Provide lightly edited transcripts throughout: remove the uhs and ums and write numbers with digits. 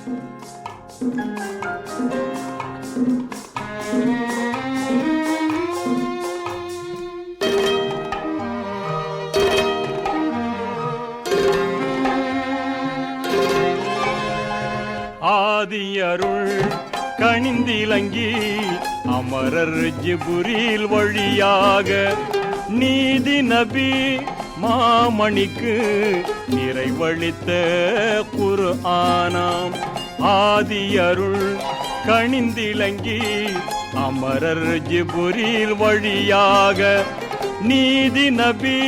ஆதியருள் கணிந்திலங்கி அமரர் ஜிபுரீல் வழியாக நீதி நபி மாமணிக்கு நிறைவளித்த குர்ஆனாம். ஆதியருள் கணிந்திலங்கி அமரர் ஜிபுரீல் வழியாக நீதி நபி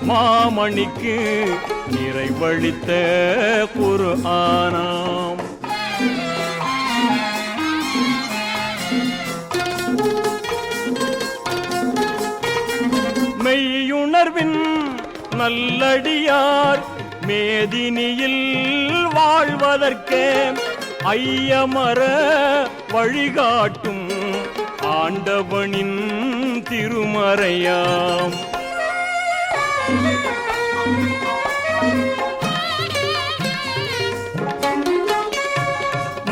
மாமணிக்கு நிறைவளித்த குர்ஆனாம். மெய்யுணர்வின் நல்லடியார் மேதினியில் வாழ்வதற்கே ஐயமர வழிகாட்டும் ஆண்டவனின் திருமறையாம்.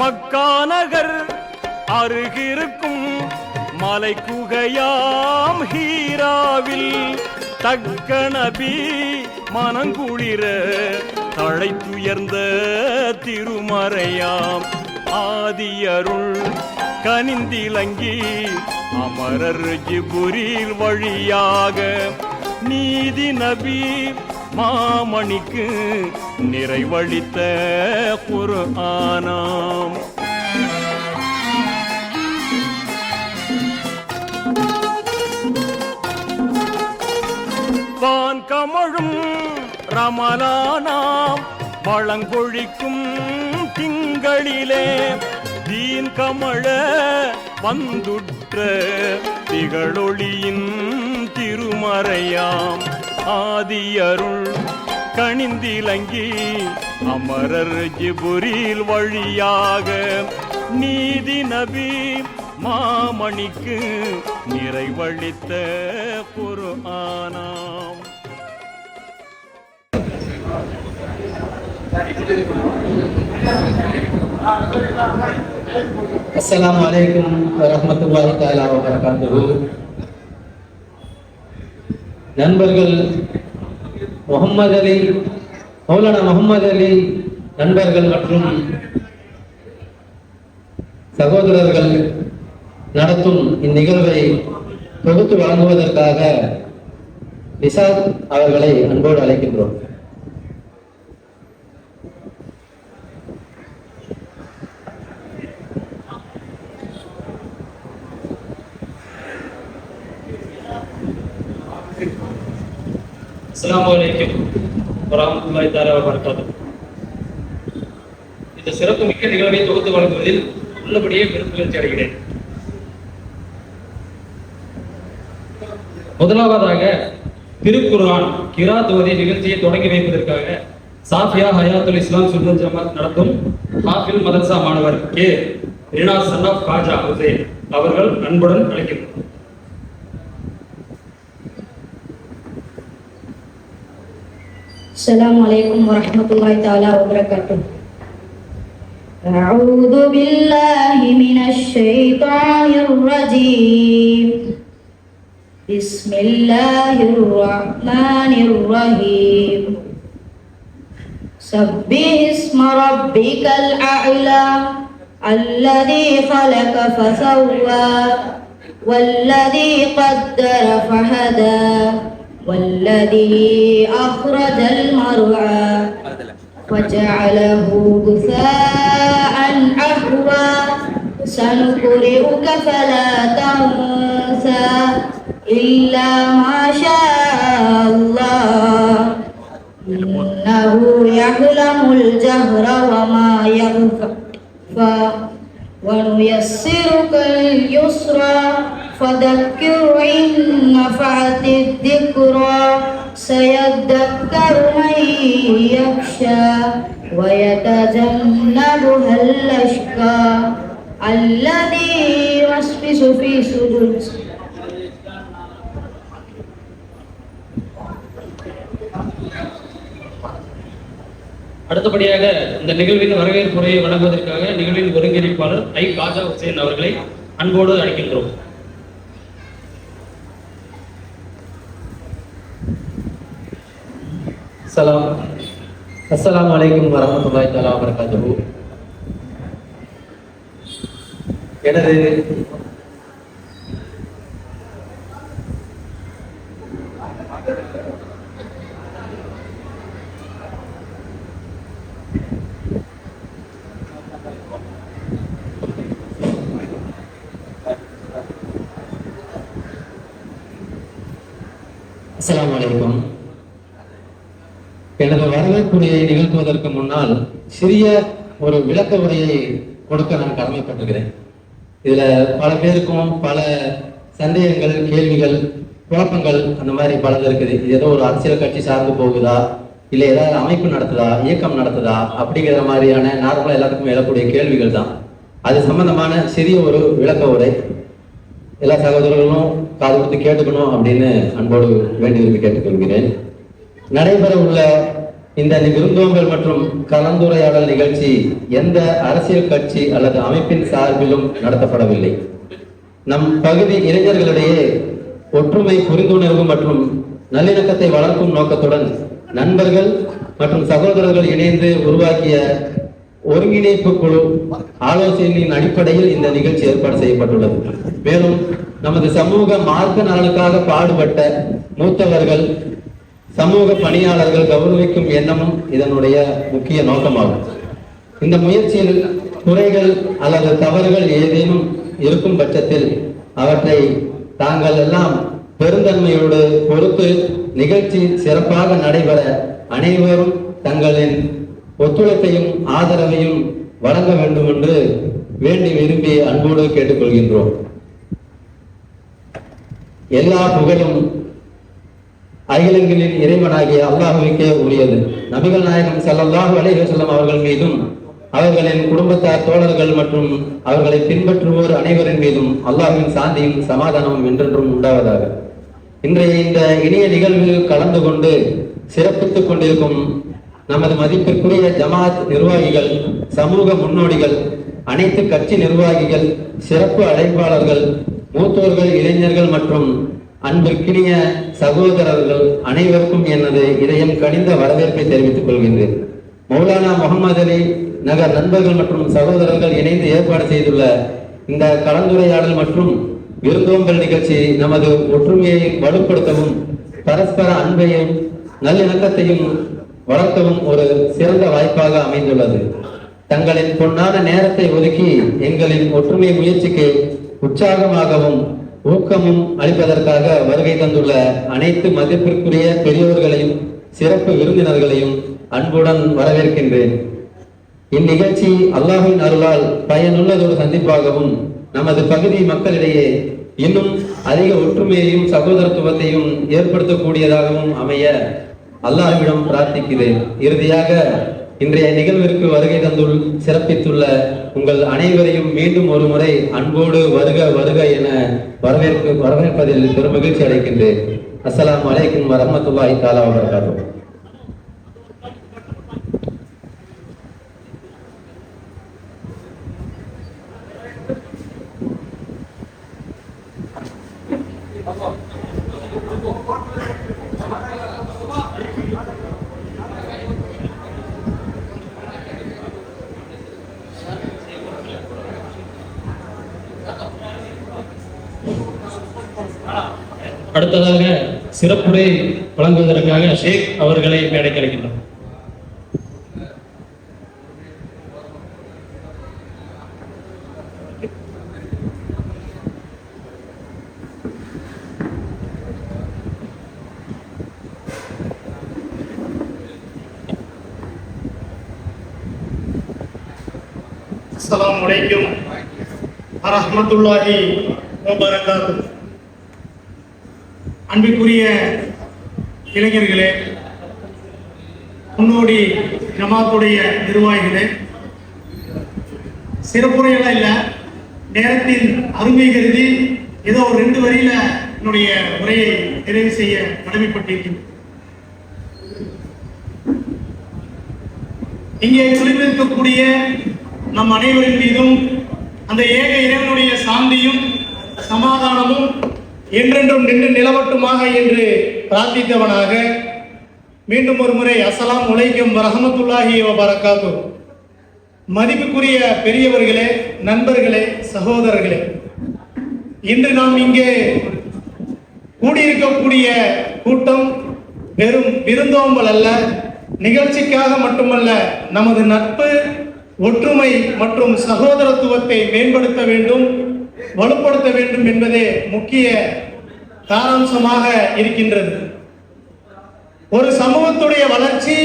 மக்காநகர் அருகிருக்கும் மலை குகையாம் ஹீராவில் தக்க நபி மனங்குளிர தழைத்துயர்ந்த திருமறையாம். ஆதியருள் கனிந்திலங்கி அமரர் ஜிபுரீல் வழியாக நீதி நபி மாமணிக்கு நிறைவளித்த குர்ஆனாம். வான் கமழும் ரமலானாம் வளங்கொழிக்கும் திங்களிலே தீன் கமழ வந்துற்ற திகழொளியின் திருமறையாம். ஆதியருள் கணிந்திலங்கி அமரர் ஜிபுரீல் வழியாக நீதி நபி மாமணிக்கு நிறைவளித்த குர்ஆனாம். அஸ்ஸலாமு அலைக்கும் வரஹ்மத்துல்லாஹி தஆலா வ பரகாத்துஹு. நண்பர்கள் முகமது அலி, மௌலானா முகமது அலி நண்பர்கள் மற்றும் சகோதரர்கள் நடத்தும் இந்நிகழ்வை தொகுத்து வழங்குவதற்காக நிசாத் அவர்களை அன்போடு அழைக்கின்றோம். அஸ்ஸலாமு அலைக்கும் வரஹ்மத்துல்லாஹி தஆலா வ பரகாத்துஹு. இந்த சிறப்பு மிக்க நிகழ்வை தொகுத்து வழங்குவதில் உள்ளபடியே பெருமகிழ்ச்சி அடைகிறேன். முதலாவதாக திருக்குர்ஆன் கிராத் ஓதி நிகழ்ச்சியை தொடங்கி வைப்பதற்காக சாஃபியா ஹயாத்துல் இஸ்லாம் சுன்னத் ஜமாத் நடத்தும் ஹாஃபில் மதரசா மாணவர் K Rina son of Khaja Hussain அவர்கள் அன்புடன் அழைக்கின்றனர். السلام عليكم ورحمة الله تعالى وبركاته. أعوذ بالله من الشيطان الرجيم. بسم الله الرحمن الرحيم. سبح اسم ربك الأعلى الذي خلق فسوى والذي قدر فهدى والذي أخرج المرعى فجعله غثاء أحوى سنقرئك فلا تنسى إلا ما شاء الله إنه يعلم الجهر وما يخفى ونيسرك اليسرى فذكر إن نفعت الذكرى سيذكر من يخشى ويتجنبها الأشقى الذي يوسوس في صدور. அடுத்தபடியாக இந்த நிகழ்வின் வரவேற்புரையை வழங்குவதற்காக நிகழ்வின் ஒருங்கிணைப்பாளர் ஐ காஜா ஹுசேன் அவர்களை அன்போடு அழைக்கின்றோம். அஸ்ஸலாமு அலைக்கும் வரஹ்மத்துல்லாஹி தஆலா வபரகாத்துஹு. எனது அஸ்ஸலாமு அலைக்கும். எனது வரவேற்புரையை நிகழ்த்துவதற்கு முன்னால் சிறிய ஒரு விளக்க உரையை கொடுக்க நான் கடமைப்பட்டிருக்கிறேன். இதுல பல பேருக்கும் பல சந்தேகங்கள், கேள்விகள், குழப்பங்கள் அந்த மாதிரி பலது இருக்குது. இது ஏதோ ஒரு அரசியல் கட்சி சார்ந்து போகுதா, இல்லை ஏதாவது அமைப்பு நடத்துதா, இயக்கம் நடத்துதா அப்படிங்கிற மாதிரியான நார்மலா எல்லாத்துக்கும் எழக்கூடிய கேள்விகள் தான். அது சம்பந்தமான சிறிய ஒரு விளக்க உரை எல்லா சகோதரர்களும் காது கொடுத்து கேட்டுக்கணும் அப்படின்னு அன்போடு வேண்டி விரும்பி கேட்டுக்கொள்கிறேன். நடைபெற உள்ள இந்த விருந்தோம்பல் மற்றும் கலந்துரையாடல் நிகழ்ச்சி எந்த அரசியல் கட்சி அல்லது அமைப்பின் சார்பிலும் நடத்தப்படவில்லை. நம் பகுதி இளைஞர்களிடையே ஒற்றுமை, புரிந்துணர்வு மற்றும் நல்லிணக்கத்தை வளர்க்கும் நோக்கத்துடன் நண்பர்கள் மற்றும் சகோதரர்கள் இணைந்து உருவாக்கிய ஒருங்கிணைப்பு குழு ஆலோசனையின் அடிப்படையில் இந்த நிகழ்ச்சி ஏற்பாடு செய்யப்பட்டுள்ளது. மேலும் நமது சமூக மார்க்க நலனுக்காக பாடுபட்ட மூத்தவர்கள், சமூக பணியாளர்கள் கௌரவிக்கும் எண்ணமும் இதனுடைய முக்கிய நோக்கமாகும். இந்த முயற்சியில் குறைகள் அல்லது தவறுகள் ஏதேனும் இருக்கும் பட்சத்தில் அவற்றை தாங்கள் எல்லாம் பெருந்தன்மையோடு பொறுத்து நிகழ்ச்சி சிறப்பாக நடைபெற அனைவரும் தங்களின் ஒத்துழைப்பையும் ஆதரவையும் வழங்க வேண்டும் என்று வேண்டி விரும்பி அன்போடு கேட்டுக்கொள்கின்றோம். எல்லா புகழும் அகிலங்களின் இறைவனாகிய அல்லாஹ்வுக்கே உரியது. நபிகள் நாயகம் ஸல்லல்லாஹு அலைஹி வஸல்லம் அவர்கள் மீதும் அவர்களின் குடும்பத்தார், தோழர்கள் மற்றும் அவர்களை பின்பற்றுவோர் அனைவரின் மீதும் அல்லாஹ்வின் சாந்தியும் சமாதானமும் என்றென்றும் உண்டாவதாக. இன்றைய இந்த இனிய நிகழ்வில் கலந்து கொண்டு சிறப்பித்துக் கொண்டிருக்கும் நமது மதிப்பிற்குரிய ஜமாத் நிர்வாகிகள், சமூக முன்னோடிகள், அனைத்து கட்சி நிர்வாகிகள், சிறப்பு அழைப்பாளர்கள், மூத்தோர்கள், இளைஞர்கள் மற்றும் அன்பிற்கினிய சகோதரர்கள் அனைவருக்கும் எனது இதயம் கனிந்த வரவேற்பை தெரிவித்துக் கொள்கின்றேன். மௌலானா முகமது அலி நகர் நண்பர்கள் மற்றும் சகோதரர்கள் இணைந்து ஏற்பாடு செய்துள்ள இந்த கலந்துரையாடல் மற்றும் விருந்தோம்பல் நிகழ்ச்சி நமது ஒற்றுமையை வலுப்படுத்தவும், பரஸ்பர அன்பையும் நல்லிணக்கத்தையும் வளர்க்கவும் ஒரு சிறந்த வாய்ப்பாக அமைந்துள்ளது. தங்களின் பொன்னான நேரத்தை ஒதுக்கி எங்களின் ஒற்றுமை முயற்சிக்கு உற்சாகமாகவும் ஊக்கமும் அளிப்பதற்காக வருகை தந்துள்ள அனைத்து மதிப்பிற்குரிய பெரியோர்களையும் சிறப்பு விருந்தினர்களையும் அன்புடன் வரவேற்கின்றேன். இந்நிகழ்ச்சி அல்லாஹ்வின் அருளால் பயனுள்ளதொரு சந்திப்பாகவும் நமது பகுதி மக்களிடையே இன்னும் அதிக ஒற்றுமையையும் சகோதரத்துவத்தையும் ஏற்படுத்தக்கூடியதாகவும் அமைய அல்லாஹ்விடம் பிரார்த்திக்கிறேன். இறுதியாக இன்றைய நிகழ்விற்கு வருகை தந்துள் சிறப்பித்துள்ள உங்கள் அனைவரையும் மீண்டும் ஒரு முறை அன்போடு வருக வருக என வரவேற்பதில் பெரும் மகிழ்ச்சி அடைக்கின்றேன். அஸ்ஸலாமு அலைக்கும் வரஹ்மத்துல்லாஹி தஆலா வபரகாத்துஹு. அடுத்ததாக சிறப்புரை வழங்குவதற்காக ஷேக் அவர்களை மேடைக்கு அழைக்கின்றோம். அஸ்ஸலாமு அலைக்கும் வரஹ்மத்துல்லாஹி வபரகாத்துஹு. அன்பிற்குரிய இளைஞர்களே, முன்னோடி ஜமாத்துடைய நிர்வாகிகளே, சிறப்புரையெல்லாம் இல்லை, நேரத்தின் அருமை கருதி ஏதோ ஒரு 2 வரியில என்னுடைய உரையை நிறைவு செய்ய கடமைப்பட்டிருக்கின்றேன். இங்கே குளிர்ந்திருக்கக்கூடிய நம் அனைவரின் மீதும் அந்த ஏக இறைவனுடைய சாந்தியும் சமாதானமும் என்றென்றும் நின்று நிலவட்டுமாக என்று பிரார்த்தித்தவனாக மீண்டும் ஒரு முறை அஸ்ஸலாமு அலைக்கும் வரஹ்மத்துல்லாஹி வபரகாத்துஹு. மதிப்புக்குரிய பெரியவர்களே, நண்பர்களே, சகோதரர்களே, இன்று நாம் இங்கே கூடியிருக்கக்கூடிய கூட்டம் வெறும் விருந்தோம்பல் அல்ல, நிகழ்ச்சிக்காக மட்டுமல்ல, நமது நட்பு, ஒற்றுமை மற்றும் சகோதரத்துவத்தை மேம்படுத்த வேண்டும், வலுப்படுத்த வேண்டும் என்பதே முக்கிய சாராம்சமாக இருக்கின்றது. ஒரு சமூகத்துடைய வளர்ச்சி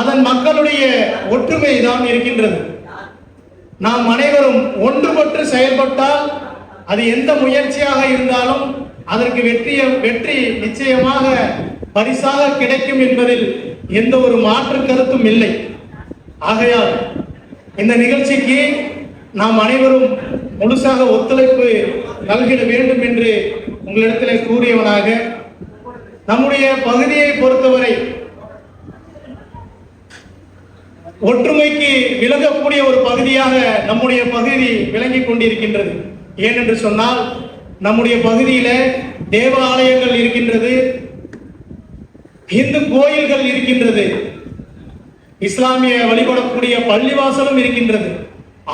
அதன் மக்களுடைய ஒற்றுமை தான் இருக்கின்றது. நாம் அனைவரும் ஒன்றுபட்டு செயல்பட்டால் அது எந்த முயற்சியாக இருந்தாலும் அதற்கு வெற்றி நிச்சயமாக பரிசாக கிடைக்கும் என்பதில் எந்த ஒரு மாற்று கருத்தும் இல்லை. ஆகையால் இந்த நிகழ்ச்சிக்கு நாம் அனைவரும் முழுசாக ஒத்துழைப்பு நல்கிட வேண்டும் என்று உங்களிடத்தில் கூறியவனாக, நம்முடைய பகுதியை பொறுத்தவரை ஒற்றுமைக்கு விலகக்கூடிய ஒரு பகுதியாக நம்முடைய பகுதி விளங்கிக் கொண்டிருக்கின்றது. ஏனென்று சொன்னால் நம்முடைய பகுதியில தேவாலயங்கள் இருக்கின்றது, இந்து கோயில்கள் இருக்கின்றது, இஸ்லாமிய வழிபடக்கூடிய பள்ளிவாசலும் இருக்கின்றது.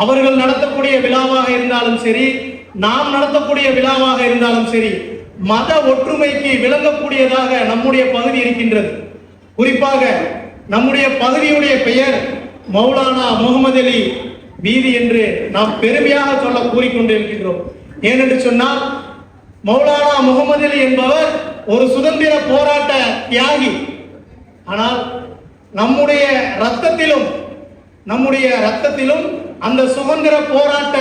அவர்கள் நடத்தக்கூடிய விழாவாக இருந்தாலும் சரி, நாம் நடத்தக்கூடிய விழாவாக இருந்தாலும் சரி, மத ஒற்றுமைக்கு விளங்கக்கூடியதாக நம்முடைய பகுதி இருக்கின்றது. குறிப்பாக நம்முடைய பகுதியுடைய பெயர் மௌலானா முகமது அலி வீதி என்று நாம் பெருமையாக சொல்ல கூறிக்கொண்டிருக்கின்றோம். ஏனென்று சொன்னால் மௌலானா முகமது அலி என்பவர் ஒரு சுதந்திர போராட்ட தியாகி. ஆனால் நம்முடைய ரத்தத்திலும் அந்த சுதந்திர போராட்ட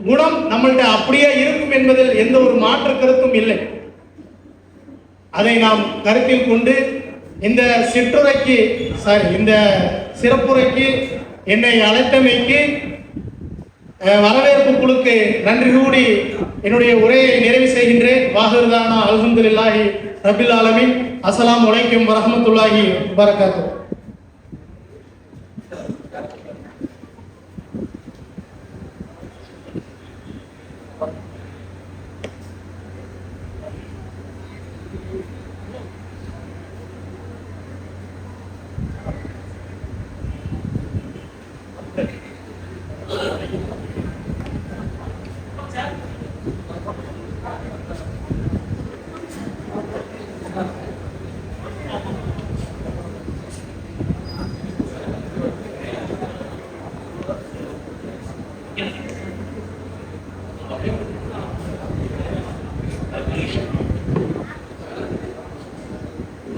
குணம் நம்மள்ட அப்படியே இருக்கும் என்பதில் எந்த ஒரு மாற்று கருத்தும் இல்லை. அதை நாம் கருத்தில் கொண்டு இந்த சிறப்புரைக்கு என்னை அழைத்தமைக்கு வரவேற்பு குழுக்கு நன்றி கூடி என்னுடைய உரையை நிறைவு செய்கின்றேன். வாஹிருதானா அல்ஹம்துலில்லாஹி ரப்பில் ஆலமீன். அஸ்ஸலாமு அலைக்கும் வரஹ்மத்துல்லாஹி வபரகாத்துஹு.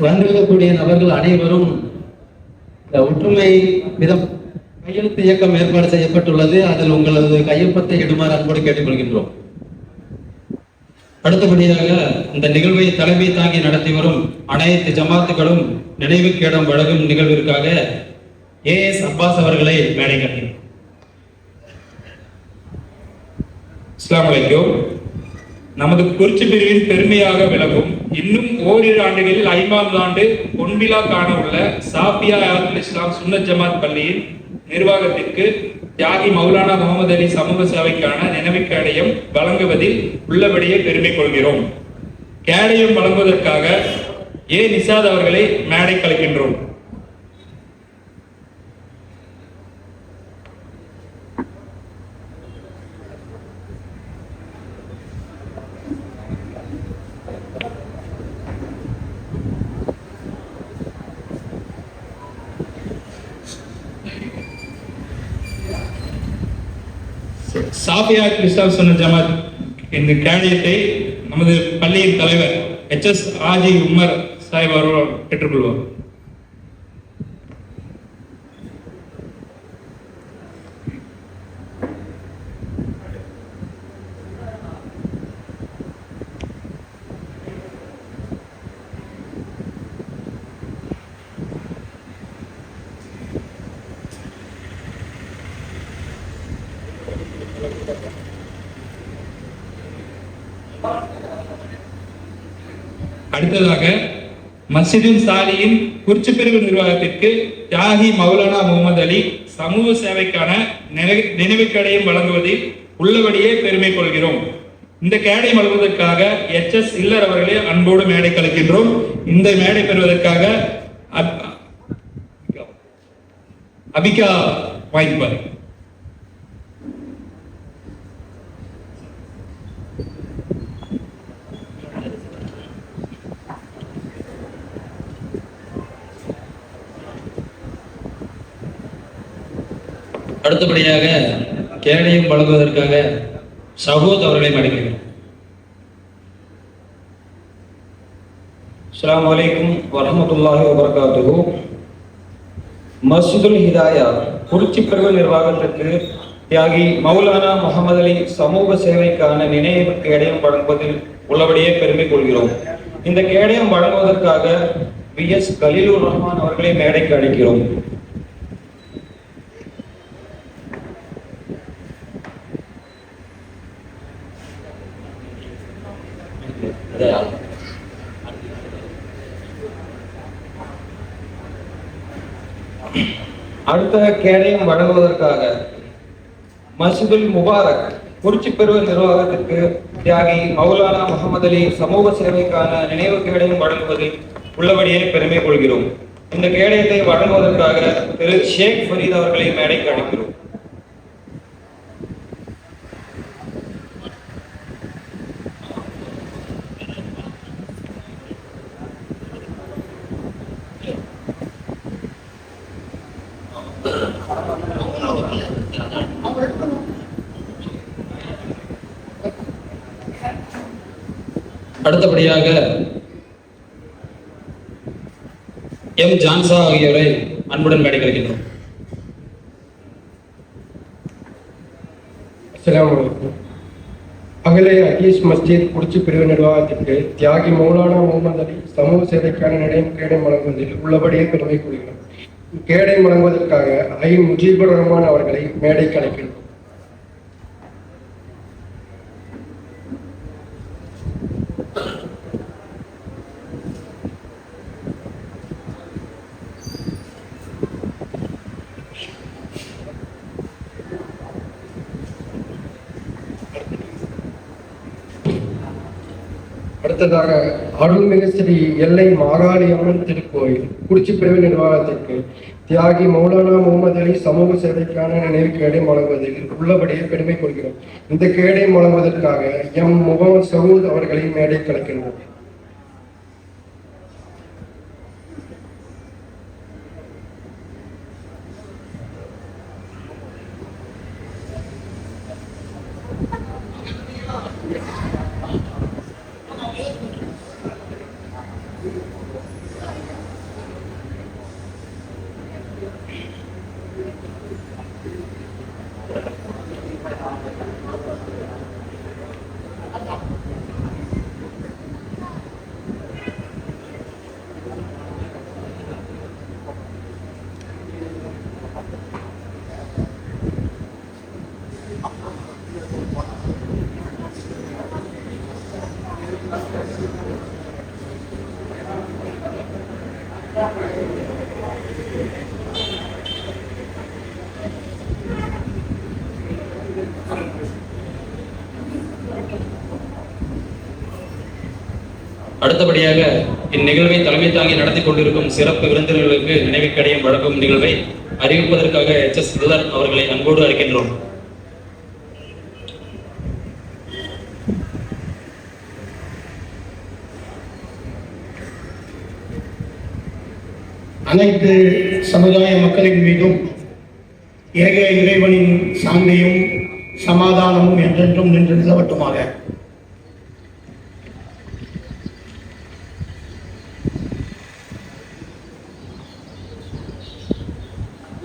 வந்திருக்கக்கூடிய நபர்கள் அனைவரும் இந்த ஒற்றுமை விதம் கையெழுத்து இயக்கம் ஏற்பாடு செய்யப்பட்டுள்ளது. அதில் உங்களது கையொப்பத்தை இடுமாறு அன்போடு கேட்டுக்கொள்கின்றோம். அடுத்தபடியாக இந்த நிகழ்வை தலைமை தாங்கி நடத்தி வரும் அனைத்து ஜமாத்துகளும் நினைவுக்கு இடம் வழங்கும் நிகழ்விற்காக AS அப்பாஸ் அவர்களை மேடை கட்டினார். அஸ்ஸலாமு அலைக்கும். நமது குறிச்சி பிரிவின் பெருமையாக விளங்கும் இன்னும் ஓரிரு ஆண்டுகளில் 5ஆம் ஆண்டு பொன்விழா காண உள்ள சாஃபியா ஹயாத்துல் இஸ்லாம் சுன்னத் ஜமாத் பள்ளியின் நிர்வாகத்திற்கு தியாகி மௌலானா முகமது அலி சமூக சேவைக்கான நினைவு கேடயம் வழங்குவதில் உள்ளபடியே பெருமை கொள்கிறோம். கேடயம் வழங்குவதற்காக நிசாத் அவர்களை மேடை கலைக்கின்றோம். சாஃபியா இஸ்லாம் சுன்னத் ஜமாத் இந்த கேடயத்தை நமது பள்ளியின் தலைவர் HS ஆஜி உமர் சாஹிப் அவர்கள் பெற்றுக்கொள்வார். அடுத்ததாக மஸ்ஜிதுல் சாலியின் குறிச்சி பிரிவு நிர்வாகத்திற்கு தியாகி மௌலானா முகமது அலி சமூக சேவைக்கான நினைவு கேடயம் வழங்குவதில் உள்ளபடியே பெருமை கொள்கிறோம். இந்த கேடயம் வழங்குவதற்காக HS இல்லர் அவர்களே அன்போடு மேடை கலைக்கின்றோம். இந்த மேடை பெறுவதற்காக அபிகா வாய்ப்பார். அடுத்தபடியாக கேடயம் வழங்குவதற்காக ஷஹூத் அவர்களை அழைக்கிறேன். அஸ்ஸலாமு அலைக்கும் வரஹ்மத்துல்லாஹி வபரகாத்துஹு. மஸ்ஜிதுல் ஹிதாயா குறிச்சி பிரிவு நிர்வாகத்திற்கு தியாகி மௌலானா முகமது அலி சமூக சேவைக்கான நினைவு கேடயம் வழங்குவதில் உள்ளபடியே பெருமை கொள்கிறோம். இந்த கேடயம் வழங்குவதற்காக VS கலீலுர் ரஹ்மான் அவர்களை மேடைக்கு அழைக்கிறோம். அடுத்த கேடயம் வழங்குவதற்காக மஸ்ஜிதுல் முபாரக் குறிச்சி பிரிவு நிர்வாகத்திற்கு தியாகி மௌலானா முகமது அலி சமூக சேவைக்கான நினைவு கேடயம் வழங்குவதில் உள்ளபடியே பெருமை கொள்கிறோம். இந்த கேடயத்தை வழங்குவதற்காக திரு ஷேக் ஃபரீத் அவர்களை மேடைக்கு அழைக்கிறோம். அடுத்தபடியாக எம் ஜான்சா ஆகியோரை அன்புடன் மேடை கலைக்கின்றோம். அஸ்ஸலாமு அலைக்கும். அகலே ஹதீஸ் மஸ்ஜித் குறிச்சி பிரிவு நிர்வாகத்திற்கு தியாகி மௌலானா முகமது அலி சமூக சேவைக்கான நினைவு கேடயம் வழங்குவதில் உள்ளபடியே பெருமை கொள்கிறோம். கேடயம் வழங்குவதற்காக முஜீபுர் ரஹ்மான் அவர்களை மேடைக்கு அழைக்கிறோம். அடுத்ததாக அருள்மிகு ஸ்ரீ எல்லை மாகாளியம்மன் திருக்கோயில் குறிச்சி பிரிவு நிர்வாகத்திற்கு தியாகி மௌலானா முகமது அலி சமூக சேவைக்கான நினைவு கேடயம் வழங்குவதில் உள்ளபடியே பெருமை கொள்கிறோம். இந்த கேடயம் வழங்குவதற்காக எம் முகமது சவுத் அவர்களை மேடை கலைக்கின்றோம். அடுத்தபடியாக இந்நிகழ்வை தலைமை தாங்கி நடத்தி கொண்டிருக்கும் சிறப்பு விருந்தினர்களுக்கு நினைவு கேடயம் வழங்கும் நிகழ்வை அறிவிப்பதற்காக HS இல்லர் அவர்களை அன்போடு அழைக்கின்றோம். அனைத்து சமுதாய மக்களின் மீதும் ஏக இறைவனின் சாந்தியும் சமாதானமும் என்றென்றும் நின்று நிலவட்டுமாக.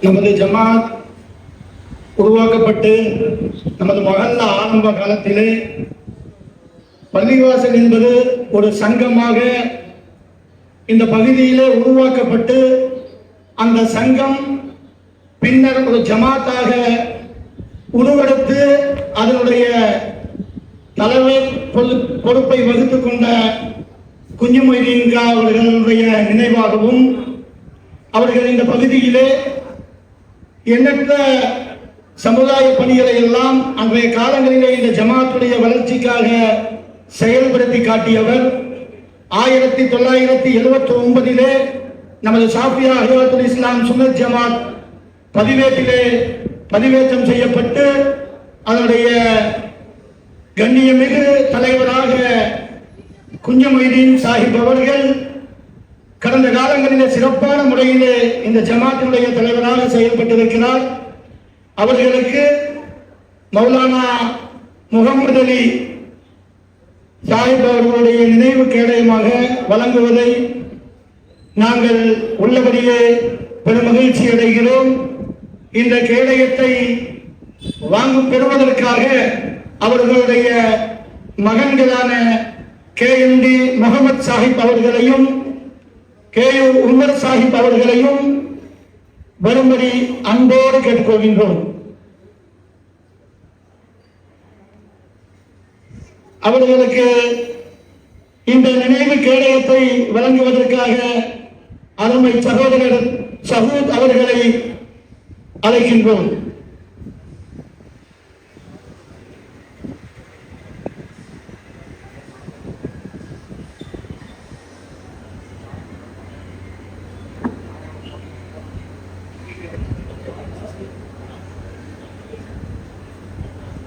நமது ஜமாத் உருவாக்கப்பட்டு நமது மகல்ல ஆரம்ப காலத்திலே பள்ளிவாசல் என்பது ஒரு சங்கமாக இந்த பகுதியிலே உருவாக்கப்பட்டு அந்த சங்கம் பின்னர் ஒரு ஜமாத்தாக உருவெடுத்து அதனுடைய தலைமை பொறுப்பை வகுத்து கொண்ட குஞ்சு மொய்தீன்கா அவர்களுடைய நினைவாகவும் அவர்கள் இந்த பகுதியிலே எண்ணற்ற சமுதாய பணிகளை எல்லாம் அன்றைய காலங்களிலே இந்த ஜமாத்துடைய வளர்ச்சிக்காக செயல்படுத்தி காட்டியவர். 1979 நமது சாஃபியா ஹயாத்துல் இஸ்லாம் சுன்னத் ஜமாத் பதிவேட்டிலே பதிவேற்றம் செய்யப்பட்டு அதனுடைய கண்ணியமிகு தலைவராக குஞ்சு மொய்தீன் சாஹிப் அவர்கள் கடந்த காலங்களிலே சிறப்பான முறையிலே இந்த ஜமாத்தினுடைய தலைவராக செயல்பட்டிருக்கிறார். அவர்களுக்கு மௌலானா முகமது அலி சாஹிப் அவர்களுடைய நினைவு கேடயமாக வழங்குவதை நாங்கள் உள்ளபடியே பெருமகிழ்ச்சி அடைகிறோம். இந்த கேடயத்தை பெறுவதற்காக அவர்களுடைய மகன்களான KMD முகமது சாஹிப் அவர்களையும் KU உமர் சாஹிப் அவர்களையும் வரும்படி அன்போடு கேட்டுக்கொள்கின்றோம். அவர்களுக்கு இந்த நினைவு கேடயத்தை வழங்குவதற்காக அருமை சகோதரர் சஹூத் அவர்களை அழைக்கின்றோம்.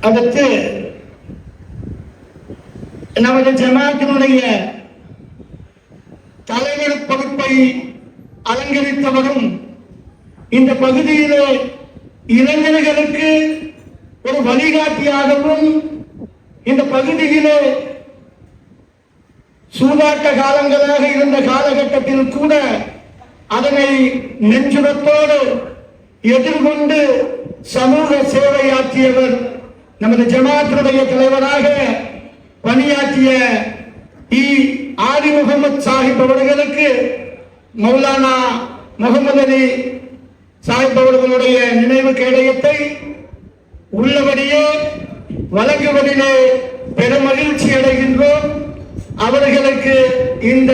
அடுத்து நமது ஜமாத்தினுடைய தலைவர் பொறுப்பை அலங்கரித்தவரும் இந்த பகுதியிலே இளைஞர்களுக்கு ஒரு வழிகாட்டியாகவும் இந்த பகுதியிலே சூதாட்ட காலங்களாக இருந்த காலகட்டத்தில் கூட அதனை நெஞ்சுரத்தோடு எதிர்கொண்டு சமூக சேவையாற்றியவர் நமது ஜமாத்தினுடைய தலைவராக பணியாற்றிய ஆதி முகமது சாஹிப் அவர்களுக்கு மௌலானா முகமது அலி சாஹிப் அவர்களுடைய நினைவு கேடயத்தை உள்ளபடியே வழங்குவதிலே பெருமகிழ்ச்சி அடைகின்றோம். அவர்களுக்கு இந்த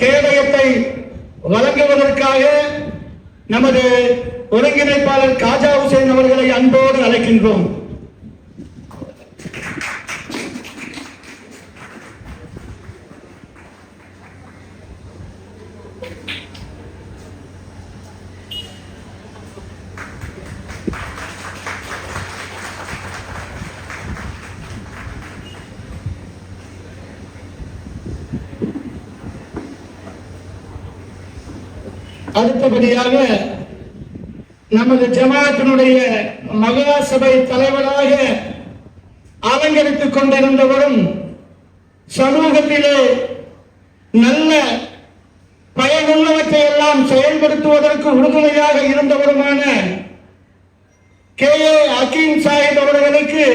கேடயத்தை வழங்குவதற்காக நமது ஒருங்கிணைப்பாளர் காஜா ஹுசைன் அவர்களை அன்போடு அழைக்கின்றோம். அடுத்தபடியாக நமது ஜமாத்தினுடைய மகா சபை தலைவராக அலங்கரித்துக் கொண்டிருந்தவரும் சமூகத்திலே நல்ல பயனுள்ளவற்றை எல்லாம் செயல்படுத்துவதற்கு உறுதுணையாக இருந்தவருமான KA ஹக்கீம் சாஹிப் அவர்களுக்கு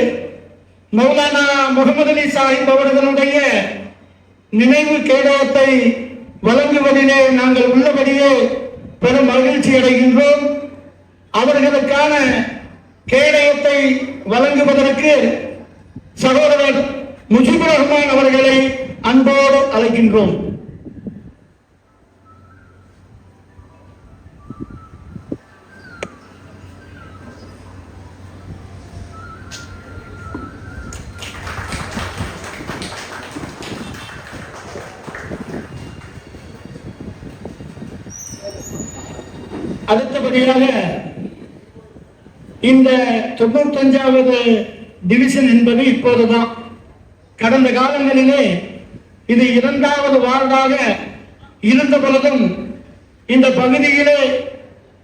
மௌலானா முகமது அலி சாஹிப் அவர்களுடைய நினைவு கேடயத்தை வழங்குவதிலே நாங்கள் உள்ளபடியே பெரும் மகிழ்ச்சி அடைகின்றோம். அவர்களுக்கான கேடயத்தை வழங்குவதற்கு சகோதரர் முஜிபுர் ரஹ்மான் அவர்களை அன்போடு அழைக்கின்றோம். அடுத்தபடியாக இந்த 95வது டிவிஷன் என்பது இப்போதுதான். கடந்த காலங்களிலே இது 2வது வார்டாக இருந்த பொழுதும் இந்த பகுதியிலே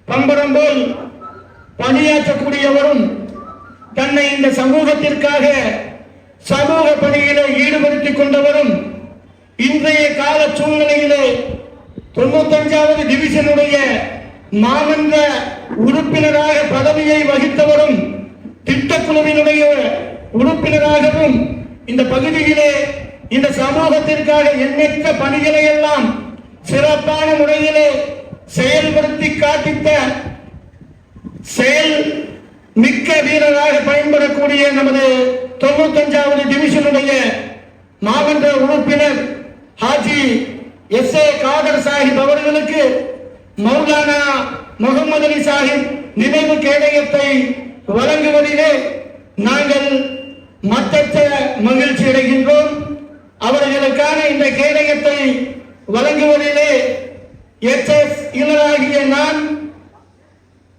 பம்பரம் போல் பணியாற்றக்கூடியவரும் தன்னை இந்த சமூகத்திற்காக சமூக பணியிலே ஈடுபடுத்திக் கொண்டவரும் இன்றைய கால சூழ்நிலையிலே 95வது டிவிஷனுடைய மாமன்ற உறுப்பினராக பதவியை வகித்தவரும் திட்டக்குழுவினுடைய உறுப்பினராகவும் இந்த பகுதியிலே இந்த சமூகத்திற்காக எண்ணற்ற பணிகளை எல்லாம் சிறப்பான முறையிலே செயல்படுத்தி காட்டித்த செயல் மிக்க வீரராக பயன்படக்கூடிய நமது 95வது டிவிஷனுடைய மாமன்ற உறுப்பினர் ஹாஜி SA காதர் சாஹிப் அவர்களுக்கு மௌலானா முகமது அலி சாஹிப் நினைவு கேடயத்தை வழங்குவதிலே நாங்கள் மற்றற்ற மகிழ்ச்சி அடைகின்றோம். அவர்களுக்கான இந்த கேடயத்தை வழங்குவதிலே HS இளராகிய நான்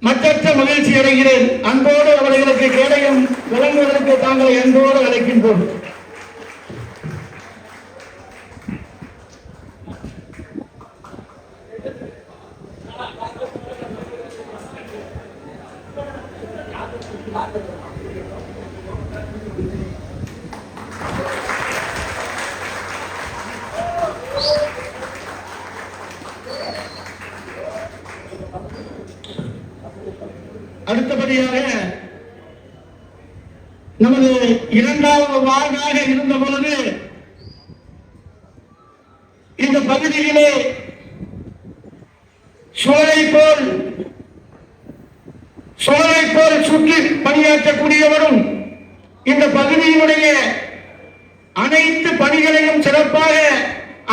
மற்றற்ற மகிழ்ச்சி அடைகிறேன். அன்போடு அவர்களுக்கு கேடயம் வழங்குவதற்கு தாங்களை அன்போடு அழைக்கின்றோம். அடுத்தபடியாக நமது இரண்டாவது வார்டாக இருந்த பொழுது இந்த பகுதியிலே சுழலை போல் சுற்றி பணியாற்றக்கூடியவரும் இந்த பகுதியினுடைய அனைத்து பணிகளையும் சிறப்பாக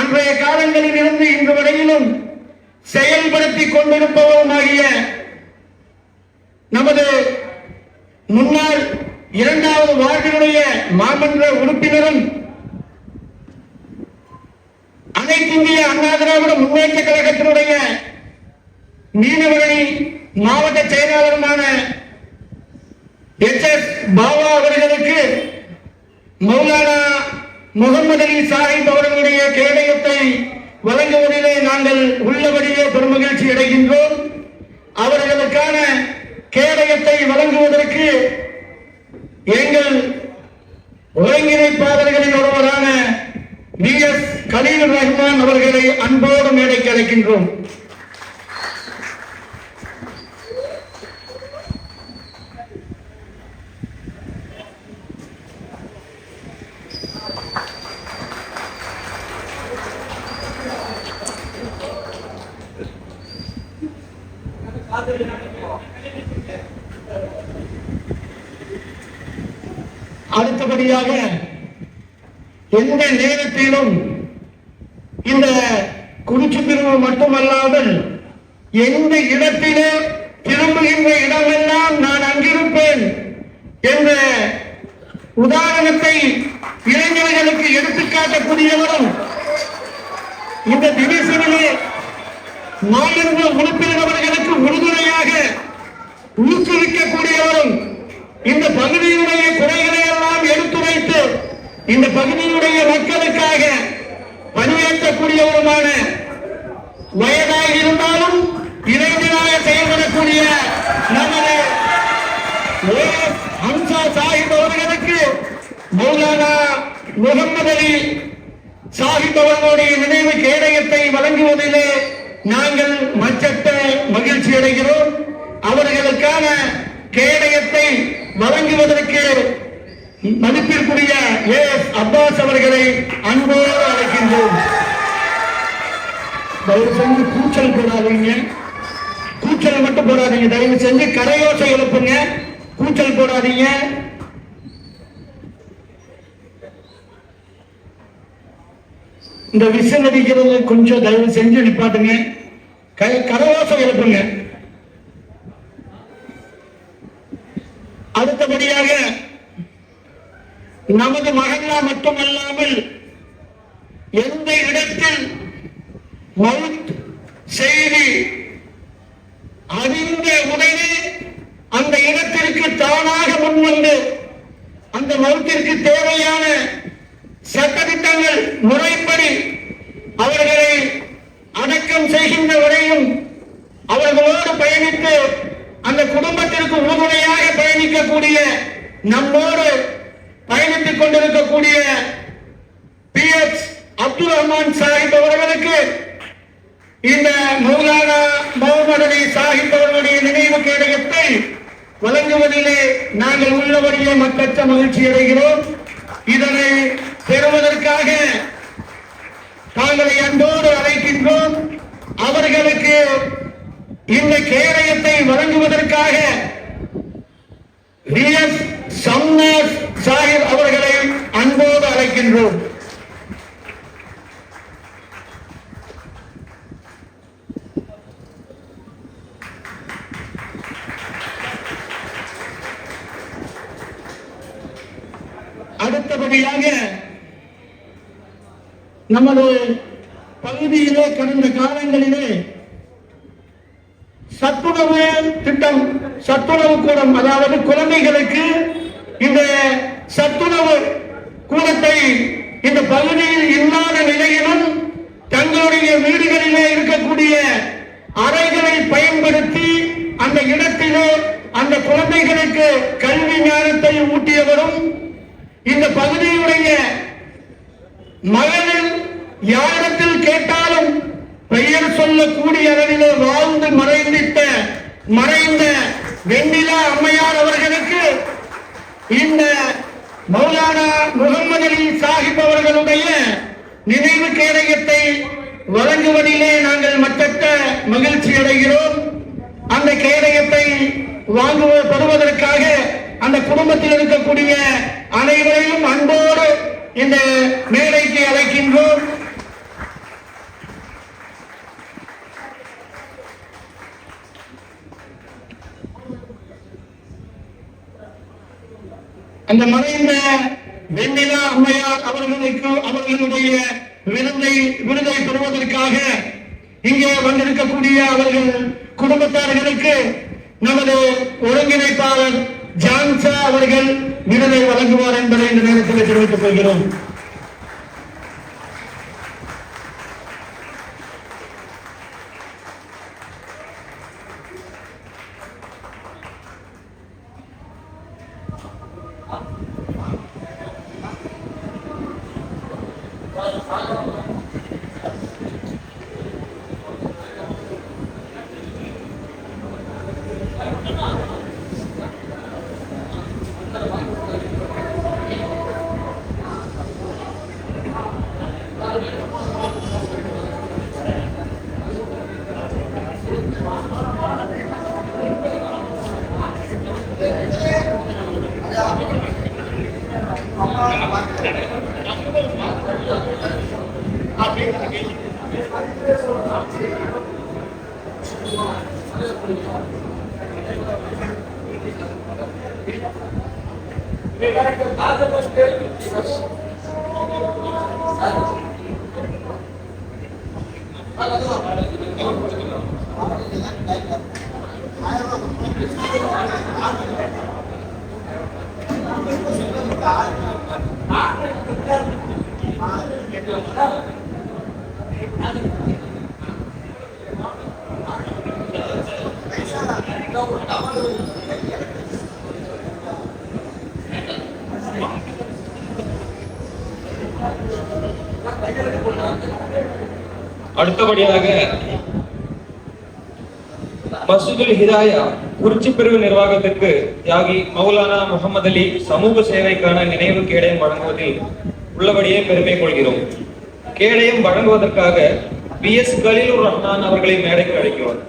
அன்றைய காலங்களில் இருந்து இன்று வரையிலும் செயல்படுத்திக் கொண்டிருப்பவருமாகிய நமது முன்னாள் இரண்டாவது வார்டினுடைய மாமன்ற உறுப்பினரும் அனைத்து இந்திய அண்ணா திராவிட முன்னேற்ற கழகத்தினுடைய மீனவரணி மாவட்ட செயலாளருமான HS பாவா அவர்களுக்கு மௌலானா முகமது அலி சாஹிப் அவர்களுடைய கேடயத்தை வழங்குவதிலே நாங்கள் உள்ளபடியே பெருமகிழ்ச்சி அடைகின்றோம். அவர்களுக்கான கேடயத்தை வழங்குவதற்கு எங்கள் ஒருங்கிணைப்பாளர்களில் ஒருவரான VS கலீல் ரஹ்மான் அவர்களை அன்போடு மேடைக்கு அழைக்கின்றோம். அடுத்தபடியாக எந்த நேரத்திலும் இந்த குறிச்சி பிரிவு மட்டுமல்லாமல் எந்த இடத்திலே திரும்புகின்ற இடமெல்லாம் நான் அங்கிருப்பேன் என்ற உதாரணத்தை இளைஞர்களுக்கு எடுத்துக்காட்டக்கூடியவரும் இந்த டிவிஷனிலே மாநில உறுப்பினர் அவர்களுக்கு உறுதுணையாக ஊக்குவிக்கக்கூடியவரும் இந்த பகுதியினுடைய குறைகளை எல்லாம் எடுத்துரைத்து இந்த பகுதியினுடைய மக்களுக்காக பணியாற்றக்கூடியவருமான வயதாக இருந்தாலும் இளைஞராக செயல்படக்கூடிய நமது ஹம்சா சாஹிப் அவர்களுக்கு மௌலானா முகமது அலி சாஹிப் அவர்களுடைய நினைவு கேடயத்தை வழங்குவதிலே நாங்கள் மற்றற்ற மகிழ்ச்சி அடைகிறோம். அவர்களுக்கான கேடயத்தை வழங்குவதற்கு மதிப்பிற்குரிய AS அப்பாஸ் அவர்களை அன்போடு அழைக்கின்றோம். தயவு செஞ்சு கூச்சல் போடாதீங்க, கூச்சல் மட்டும் போடாதீங்க. தயவு செஞ்சு கரையோசை எழுப்புங்க, கூச்சல் போடாதீங்க. இந்த விஷம் அடிக்கிறது கொஞ்சம் தயவு செஞ்சு நிப்பாட்டுங்க, கரையோசை எழுப்புங்க. அடுத்தபடியாக நமது மகல்லா மட்டுமல்லாமல் எந்த இடத்தில் மவுத் செய்தி அறிந்த உடனே அந்த இடத்திற்கு தானாக முன்வந்து அந்த மவுத்திற்கு தேவையான சட்டதிட்டங்கள் முறைப்படி அவர்களை அடக்கம் செய்கின்ற வரையும் அவர்களோடு பயணித்து அந்த குடும்பத்திற்கு உறுதுணையாக பயணிக்கக்கூடிய நம்மோடு பயணித்துக் கொண்டிருக்கக்கூடிய PS அப்துல் ரஹ்மான் சாஹிப் அவர்களுக்கு இந்த மௌலானா முகமது அலி சாஹிப் அவர்களுடைய நினைவு கேடயத்தை வழங்குவதிலே நாங்கள் உள்ளபடியே மக்கற்ற மகிழ்ச்சி அடைகிறோம். இதனை பெறுவதற்காக தாங்களை அன்போடு அழைக்கின்றோம். அவர்களுக்கு இந்த கேடயத்தை வழங்குவதற்காக VS சம்னாஸ் சாஹிப் அவர்களை அன்போடு அழைக்கின்றோம். அடுத்தபடியாக நமது பகுதியிலே கடந்த காலங்களிலே சத்துணவு திட்டம், சத்துணவு கூடம், அதாவது குழந்தைகளுக்கு இந்த சத்துணவு கூடத்தை இந்த பகுதியில் இல்லாத நிலையிலும் தங்களுடைய வீடுகளிலே இருக்கக்கூடிய அறைகளை பயன்படுத்தி அந்த இடத்திலே அந்த குழந்தைகளுக்கு கல்வி ஞானத்தை ஊட்டியவரும் இந்த பகுதியுடைய மகளிர் யாரிடத்தில் கேட்டாலும் பெயர் சொல்லக்கூடிய அளவிலே வாழ்ந்து மறைந்த வெண்ணிலா அம்மையார் அவர்களுக்கு இந்த மௌலானா முகமது அலி சாஹிப் அவர்களுடைய நினைவு கேடயத்தை வழங்குவதிலே நாங்கள் மற்றற்ற மகிழ்ச்சி அடைகிறோம். அந்த கேடயத்தை பெறுவதற்காக அந்த குடும்பத்தில் இருக்கக்கூடிய அனைவரையும் அன்போடு இந்த மேடைக்கு அழைக்கின்றோம். அந்த மறைந்த வெண்ணிலா அம்மையார் அவர்களுடைய விருதை பெறுவதற்காக இங்கே வந்திருக்கக்கூடிய அவர்கள் குடும்பத்தார்களுக்கு நமது ஒருங்கிணைப்பாளர் ஜான்சா அவர்கள் விருதை வழங்குவார் என்பதை இந்த நேரத்தில் தெரிவித்துக் கொள்கிறோம். அடுத்தபடியாக மஸ்ஜிதுல் ஹிதாயா குறிச்சி பிரிவு நிர்வாகத்திற்கு தியாகி மௌலானா முகமது அலி சமூக சேவைக்கான நினைவு கேடயம் வழங்குவதில் உள்ளபடியே பெருமை கொள்கிறோம். கேடயம் வழங்குவதற்காக PS கலீலுர் ரஹ்மான் அவர்களை மேடைக்கு அழைக்கிறோம்.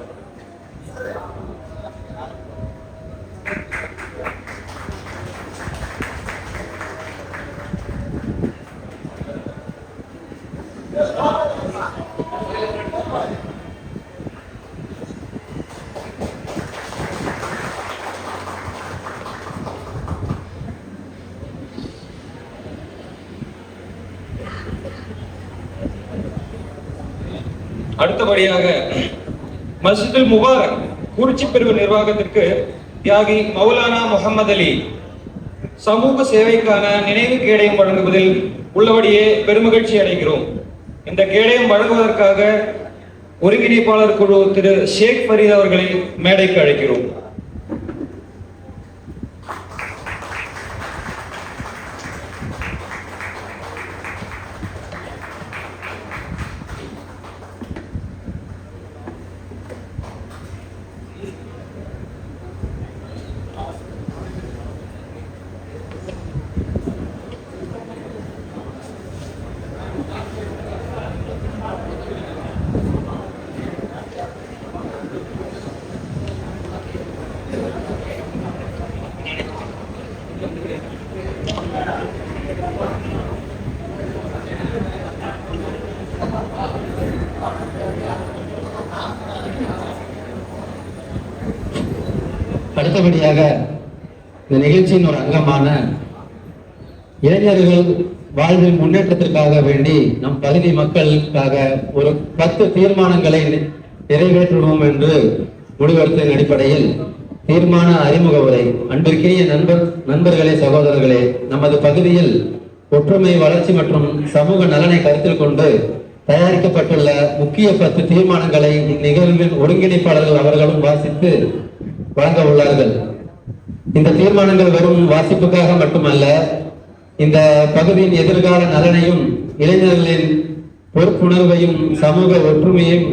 அடுத்தபடியாக மஸ்ஜிதுல் முபாரக் குறிச்சி பிரிவு நிர்வாகத்திற்கு தியாகி மௌலானா முகமது அலி சமூக சேவைக்கான நினைவு கேடயம் வழங்குவதில் உள்ளபடியே பெருமகிழ்ச்சி அடைகிறோம். இந்த கேடயம் வழங்குவதற்காக ஒருங்கிணைப்பாளர் குழு திரு ஷேக் ஃபரீத் அவர்களை மேடைக்கு அழைக்கிறோம். அடுத்தபடியாக இந்த நிகழ்ச்சியின் ஒரு அங்கமான இளைஞர்கள் வாழ்வின் முன்னேற்றத்திற்காக வேண்டி நம் பகுதி மக்களுக்காக ஒரு 10 தீர்மானங்களை நிறைவேற்றுவோம் என்று முடிவெடுத்ததன் அடிப்படையில் தீர்மான அறிமுக உரை. அன்பிற்கினிய நண்பர்களே, சகோதரர்களே, நமது பகுதியில் ஒற்றுமை, வளர்ச்சி மற்றும் சமூக நலனை கருத்தில் கொண்டு தயாரிக்கப்பட்டுள்ள முக்கிய 10 தீர்மானங்களை இந்நிகழ்வின் ஒருங்கிணைப்பாளர்கள் அவர்களும் வாசித்து வழங்க உள்ளார்கள். இந்த தீர்மானங்கள் வெறும் வாசிப்புக்காக மட்டுமல்ல, இந்த பகுதியின் எதிர்கால நலனையும் இளைஞர்களின் பொறுப்புணர்வையும் சமூக ஒற்றுமையையும்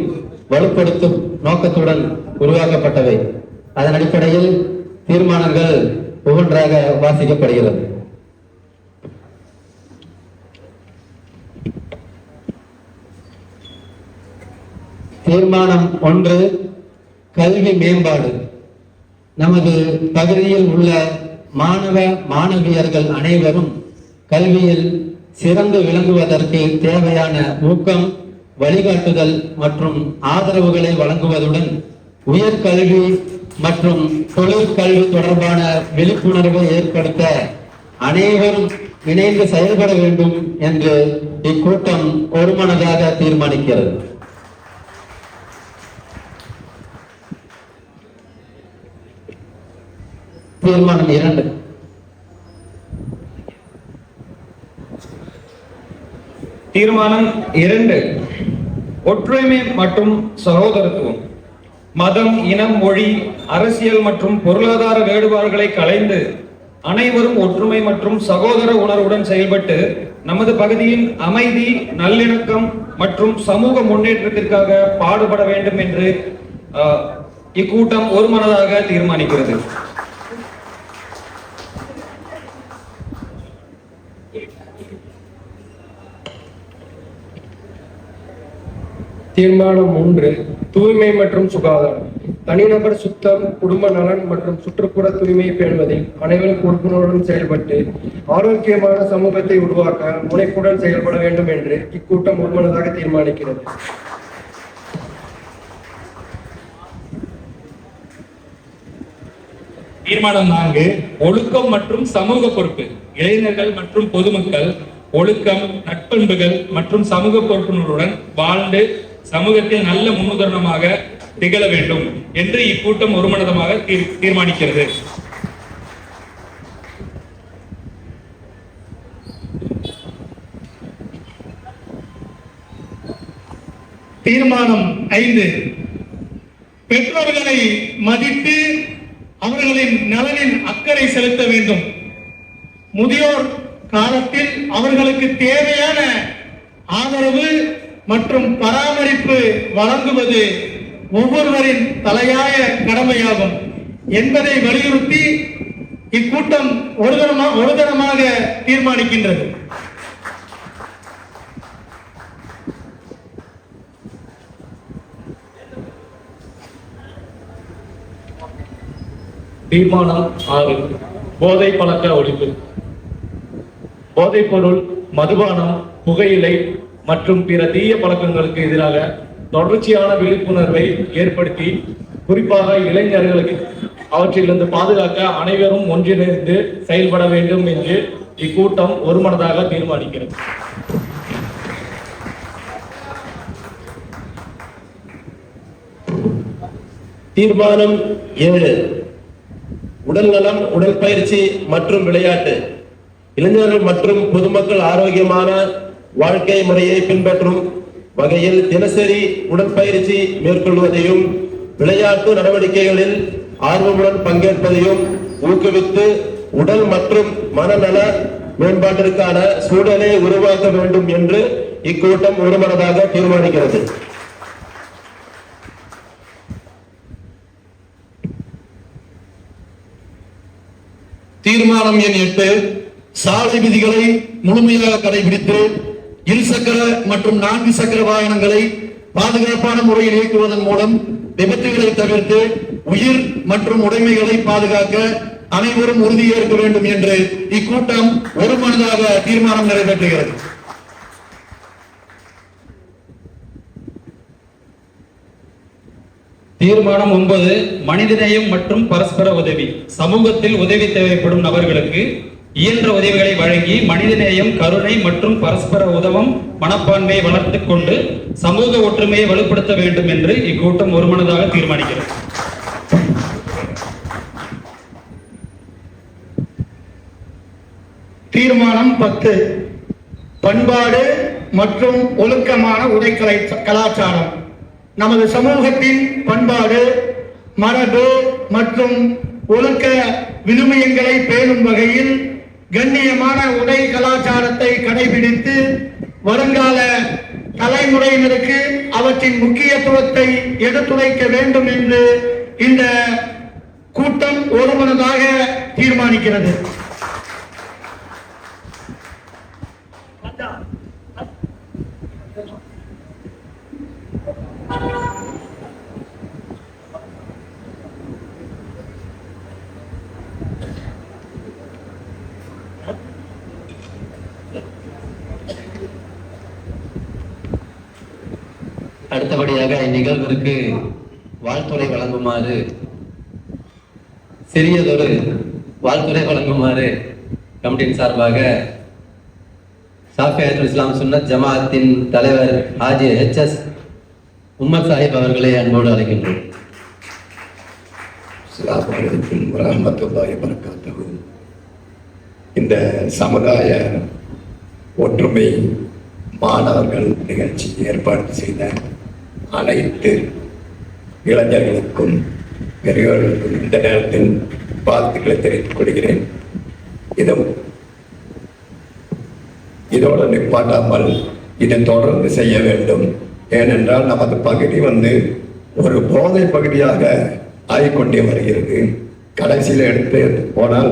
வலுப்படுத்தும் நோக்கத்துடன் உருவாக்கப்பட்டவை. அதன் அடிப்படையில் தீர்மானங்கள் ஒவ்வொன்றாக வாசிக்கப்படுகிறது. தீர்மானம் 1, கல்வி மேம்பாடு. நமது பகுதியில் உள்ள மாணவ மாணவியர்கள் அனைவரும் கல்வியில் சிறந்து விளங்குவதற்கு தேவையான ஊக்கம், வழிகாட்டுதல் மற்றும் ஆதரவுகளை வழங்குவதுடன் உயர்கல்வி மற்றும் தொழிற்கல்வி தொடர்பான விழிப்புணர்வை ஏற்படுத்த அனைவரும் இணைந்து செயல்பட வேண்டும் என்று இக்கூட்டம் ஒருமனதாக தீர்மானிக்கிறது. தீர்மானம் 2, தீர்மானம் 2, ஒற்றுமை மற்றும் சகோதரத்துவம். மதம், இனம், மொழி, அரசியல் மற்றும் பொருளாதார வேறுபாடுகளை களைந்து அனைவரும் ஒற்றுமை மற்றும் சகோதர உணர்வுடன் செயல்பட்டு நமது பகுதியின் அமைதி, நல்லிணக்கம் மற்றும் சமூக முன்னேற்றத்திற்காக பாடுபட வேண்டும் என்று இக்கூட்டம் ஒருமனதாக தீர்மானிக்கிறது. தீர்மானம் 3, தூய்மை மற்றும் சுகாதாரம். தனிநபர் சுத்தம், குடும்ப நலன் மற்றும் சுற்றுப்புற தூய்மையை பேணுவதில் அனைவரும் பொறுப்புணர்வுடன் செயல்பட்டு ஆரோக்கியமான சமூகத்தை உருவாக்க முனைப்புடன் செயல்பட வேண்டும் என்று இக்கூட்டம் ஒருமனதாக தீர்மானிக்கிறது. தீர்மானம் 4, ஒழுக்கம் மற்றும் சமூக பொறுப்பு. இளைஞர்கள் மற்றும் பொதுமக்கள் ஒழுக்கம், நட்பண்புகள் மற்றும் சமூக பொறுப்புணர்வுடன் வாழ்ந்து சமூகத்தில் நல்ல முன்னுதாரணமாக திகழ வேண்டும் என்று இக்கூட்டம் ஒருமனதமாக தீர்மானிக்கிறது. தீர்மானம் 5, பெற்றோர்களை மதித்து அவர்களின் நலனில் அக்கறை செலுத்த வேண்டும். முதியோர் காலத்தில் அவர்களுக்கு தேவையான ஆதரவு மற்றும் பராமரிப்பு வழங்குவது ஒவ்வொருவரின் தலையாய கடமையாகும் என்பதை வலியுறுத்தி இக்கூட்டம் ஒருதரமாக தீர்மானிக்கின்றது. தீர்மானம் 6, போதை பழக்க ஒழிப்பு. போதைப்பொருள், மதுபானம், புகையிலை மற்றும் பிற தீய பழக்கங்களுக்கு எதிராக தொடர்ச்சியான விழிப்புணர்வை ஏற்படுத்தி குறிப்பாக இளைஞர்களுக்கு அவற்றிலிருந்து பாதுகாக்க அனைவரும் ஒன்றிணைந்து செயல்பட வேண்டும் என்று இக்கூட்டம் ஒருமனதாக தீர்மானிக்கிறது. தீர்மானம் 7, உடல்நலம், உடற்பயிற்சி மற்றும் விளையாட்டு. இளைஞர்கள் மற்றும் பொதுமக்கள் ஆரோக்கியமான வாழ்க்கை முறையை பின்பற்றும் வகையில் தினசரி உடற்பயிற்சி மேற்கொள்வதையும் விளையாட்டு நடவடிக்கைகளில் ஆர்வமுடன் பங்கேற்பதையும் ஊக்குவித்து உடல் மற்றும் மனநல மேம்பாட்டிற்கான சூழலை உருவாக்க வேண்டும் என்று இக்கூட்டம் ஒருமனதாக தீர்மானிக்கிறது. தீர்மானம் எண் 8, சாலை விதிகளை முழுமையாக கடைபிடித்து இருசக்கர மற்றும் 4 சக்கர வாகனங்களை பாதுகாப்பான முறையில் இயக்குவதன் மூலம் விபத்துகளை தவிர்த்து உயிர் மற்றும் உடைமைகளை பாதுகாக்க அனைவரும் உறுதியேற்க வேண்டும் என்று இக்கூட்டம் ஒருமனதாக தீர்மானம் நிறைவேற்றுகிறது. தீர்மானம் 9, மனிதநேயம் மற்றும் பரஸ்பர உதவி. சமூகத்தில் உதவி தேவைப்படும் நபர்களுக்கு இயன்ற உதவிகளை வழங்கி மனிதநேயம், கருணை மற்றும் பரஸ்பர உதவும் மனப்பான்மையை வளர்த்துக் கொண்டு சமூக ஒற்றுமையை வலுப்படுத்த வேண்டும் என்று இக்கூட்டம் ஒருமனதாக தீர்மானிக்கிறது. தீர்மானம் 10. பண்பாடு மற்றும் ஒழுக்கமான உடை கலாச்சாரம். நமது சமூகத்தின் பண்பாடு, மரபு மற்றும் ஒழுக்க விழுமியங்களை பேணும் வகையில் கண்ணியமான உடை கலாச்சாரத்தை கடைபிடித்து வருங்கால தலைமுறையினருக்கு அவற்றின் முக்கியத்துவத்தை எடுத்துரைக்க வேண்டும் என்று இந்த கூட்டம் ஒருமனதாக தீர்மானிக்கிறது. அடுத்தபடியாக இந்நிகழ்விற்கு வாழ்த்துறை வழங்குமாறு சிறியதொரு வாழ்த்துறை வழங்குமாறு கமிட்டியின் சார்பாக சாஃபியாத்துல் இஸ்லாம் சுன்னத் ஜமாஅத்தின் தலைவர் ஹாஜி HS உம்மர் சாஹிப் அவர்களை அன்போடு அழைக்கின்றோம். அஸ்ஸலாமு அலைக்கும் வரஹ்மத்துல்லாஹி வபரகாத்துஹு. இந்த சமுதாய ஒற்றுமை மாணவர்கள் நிகழ்ச்சி ஏற்பாடு செய்த அனைத்து இளைஞர்களுக்கும் பெரியவர்களுக்கும் இந்த நேரத்தில் வாழ்த்துக்களை தெரிவித்துக் கொள்கிறேன். இதோடு நிப்பாட்டாமல் இதை தொடர்ந்து செய்ய வேண்டும். ஏனென்றால் நமது பகுதி ஒரு போதை பகுதியாக ஆகிக்கொண்டே வருகிறது. கடைசியில் எடுத்து போனால்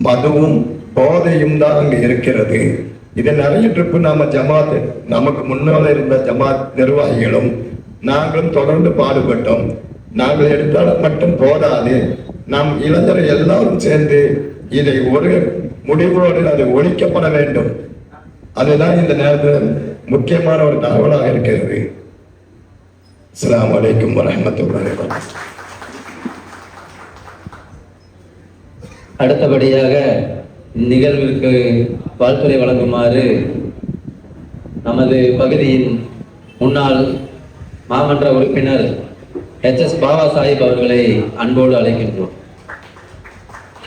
மதுவும் போதையும் தான் அங்கு இருக்கிறது. இதை நிறைய ட்ரிப்பு நாம ஜமாத், நமக்கு முன்னால் இருந்த ஜமாத் நிர்வாகிகளும் நாங்களும் தொடர்ந்து பாடுபட்டோம். நாங்கள் எடுத்தால் மட்டும் போதாது, நாம் இளைஞர்கள் எல்லாரும் சேர்ந்து இதை ஒரு முடிவோடு அது ஒழிக்கப்பட வேண்டும். அதுதான் இந்த நேரத்தில் முக்கியமான ஒரு தகவலாக இருக்கிறது. அஸ்ஸலாமு அலைக்கும் வரஹ்மத்துல்லாஹி வபரகாத்துஹு. அடுத்தபடியாக இந்நிகழ்விற்கு வாழ்த்துறை வழங்குமாறு நமது பகுதியின் முன்னாள் மாமன்ற உறுப்பினர் HS பாபா சாஹிப் அவர்களை அன்போடு அழைக்கின்றோம்.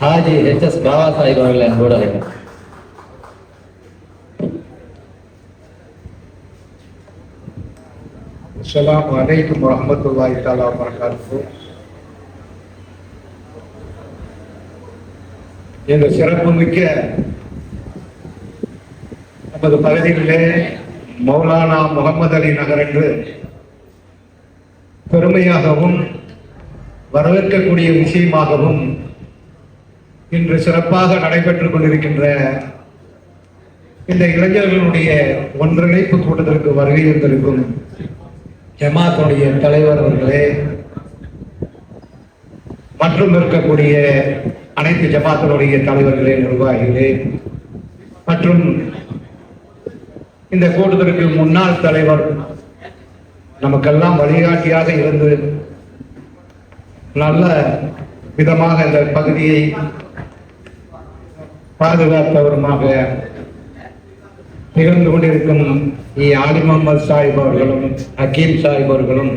ஹாஜி HS பாபா சாஹிப் அவர்களை அன்போடு அழைக்கின்றோம். அஸ்ஸலாமு அலைக்கும் வரஹ்மத்துல்லாஹி தஆலா வபரகாத்துஹு. இந்த சிறப்பு மிக்க நமது பகுதியிலே மௌலானா முகமது அலி நகர் என்று பெருமையாகவும் வரவேற்கக்கூடிய விஷயமாகவும் இன்று சிறப்பாக நடைபெற்றுக் கொண்டிருக்கின்ற இந்த இளைஞர்களுடைய ஒன்றிணைப்பு கூட்டத்திற்கு வருகை இருந்திருக்கும் ஜமாத்துடைய தலைவர் அவர்களே மற்றும் இருக்கக்கூடிய அனைத்து ஜமாத்தினுடைய தலைவர்களே, நிர்வாகிகளே மற்றும் இந்த கூட்டத்திற்கு முன்னாள் தலைவர், நமக்கெல்லாம் வழிகாட்டியாக இருந்து நல்ல விதமாக இந்த பகுதியை பாதுகாத்தவருமாக திகழ்ந்து கொண்டிருக்கும் ஆலி முகமது சாஹிப் அவர்களும் ஹக்கீம் சாஹிப் அவர்களும்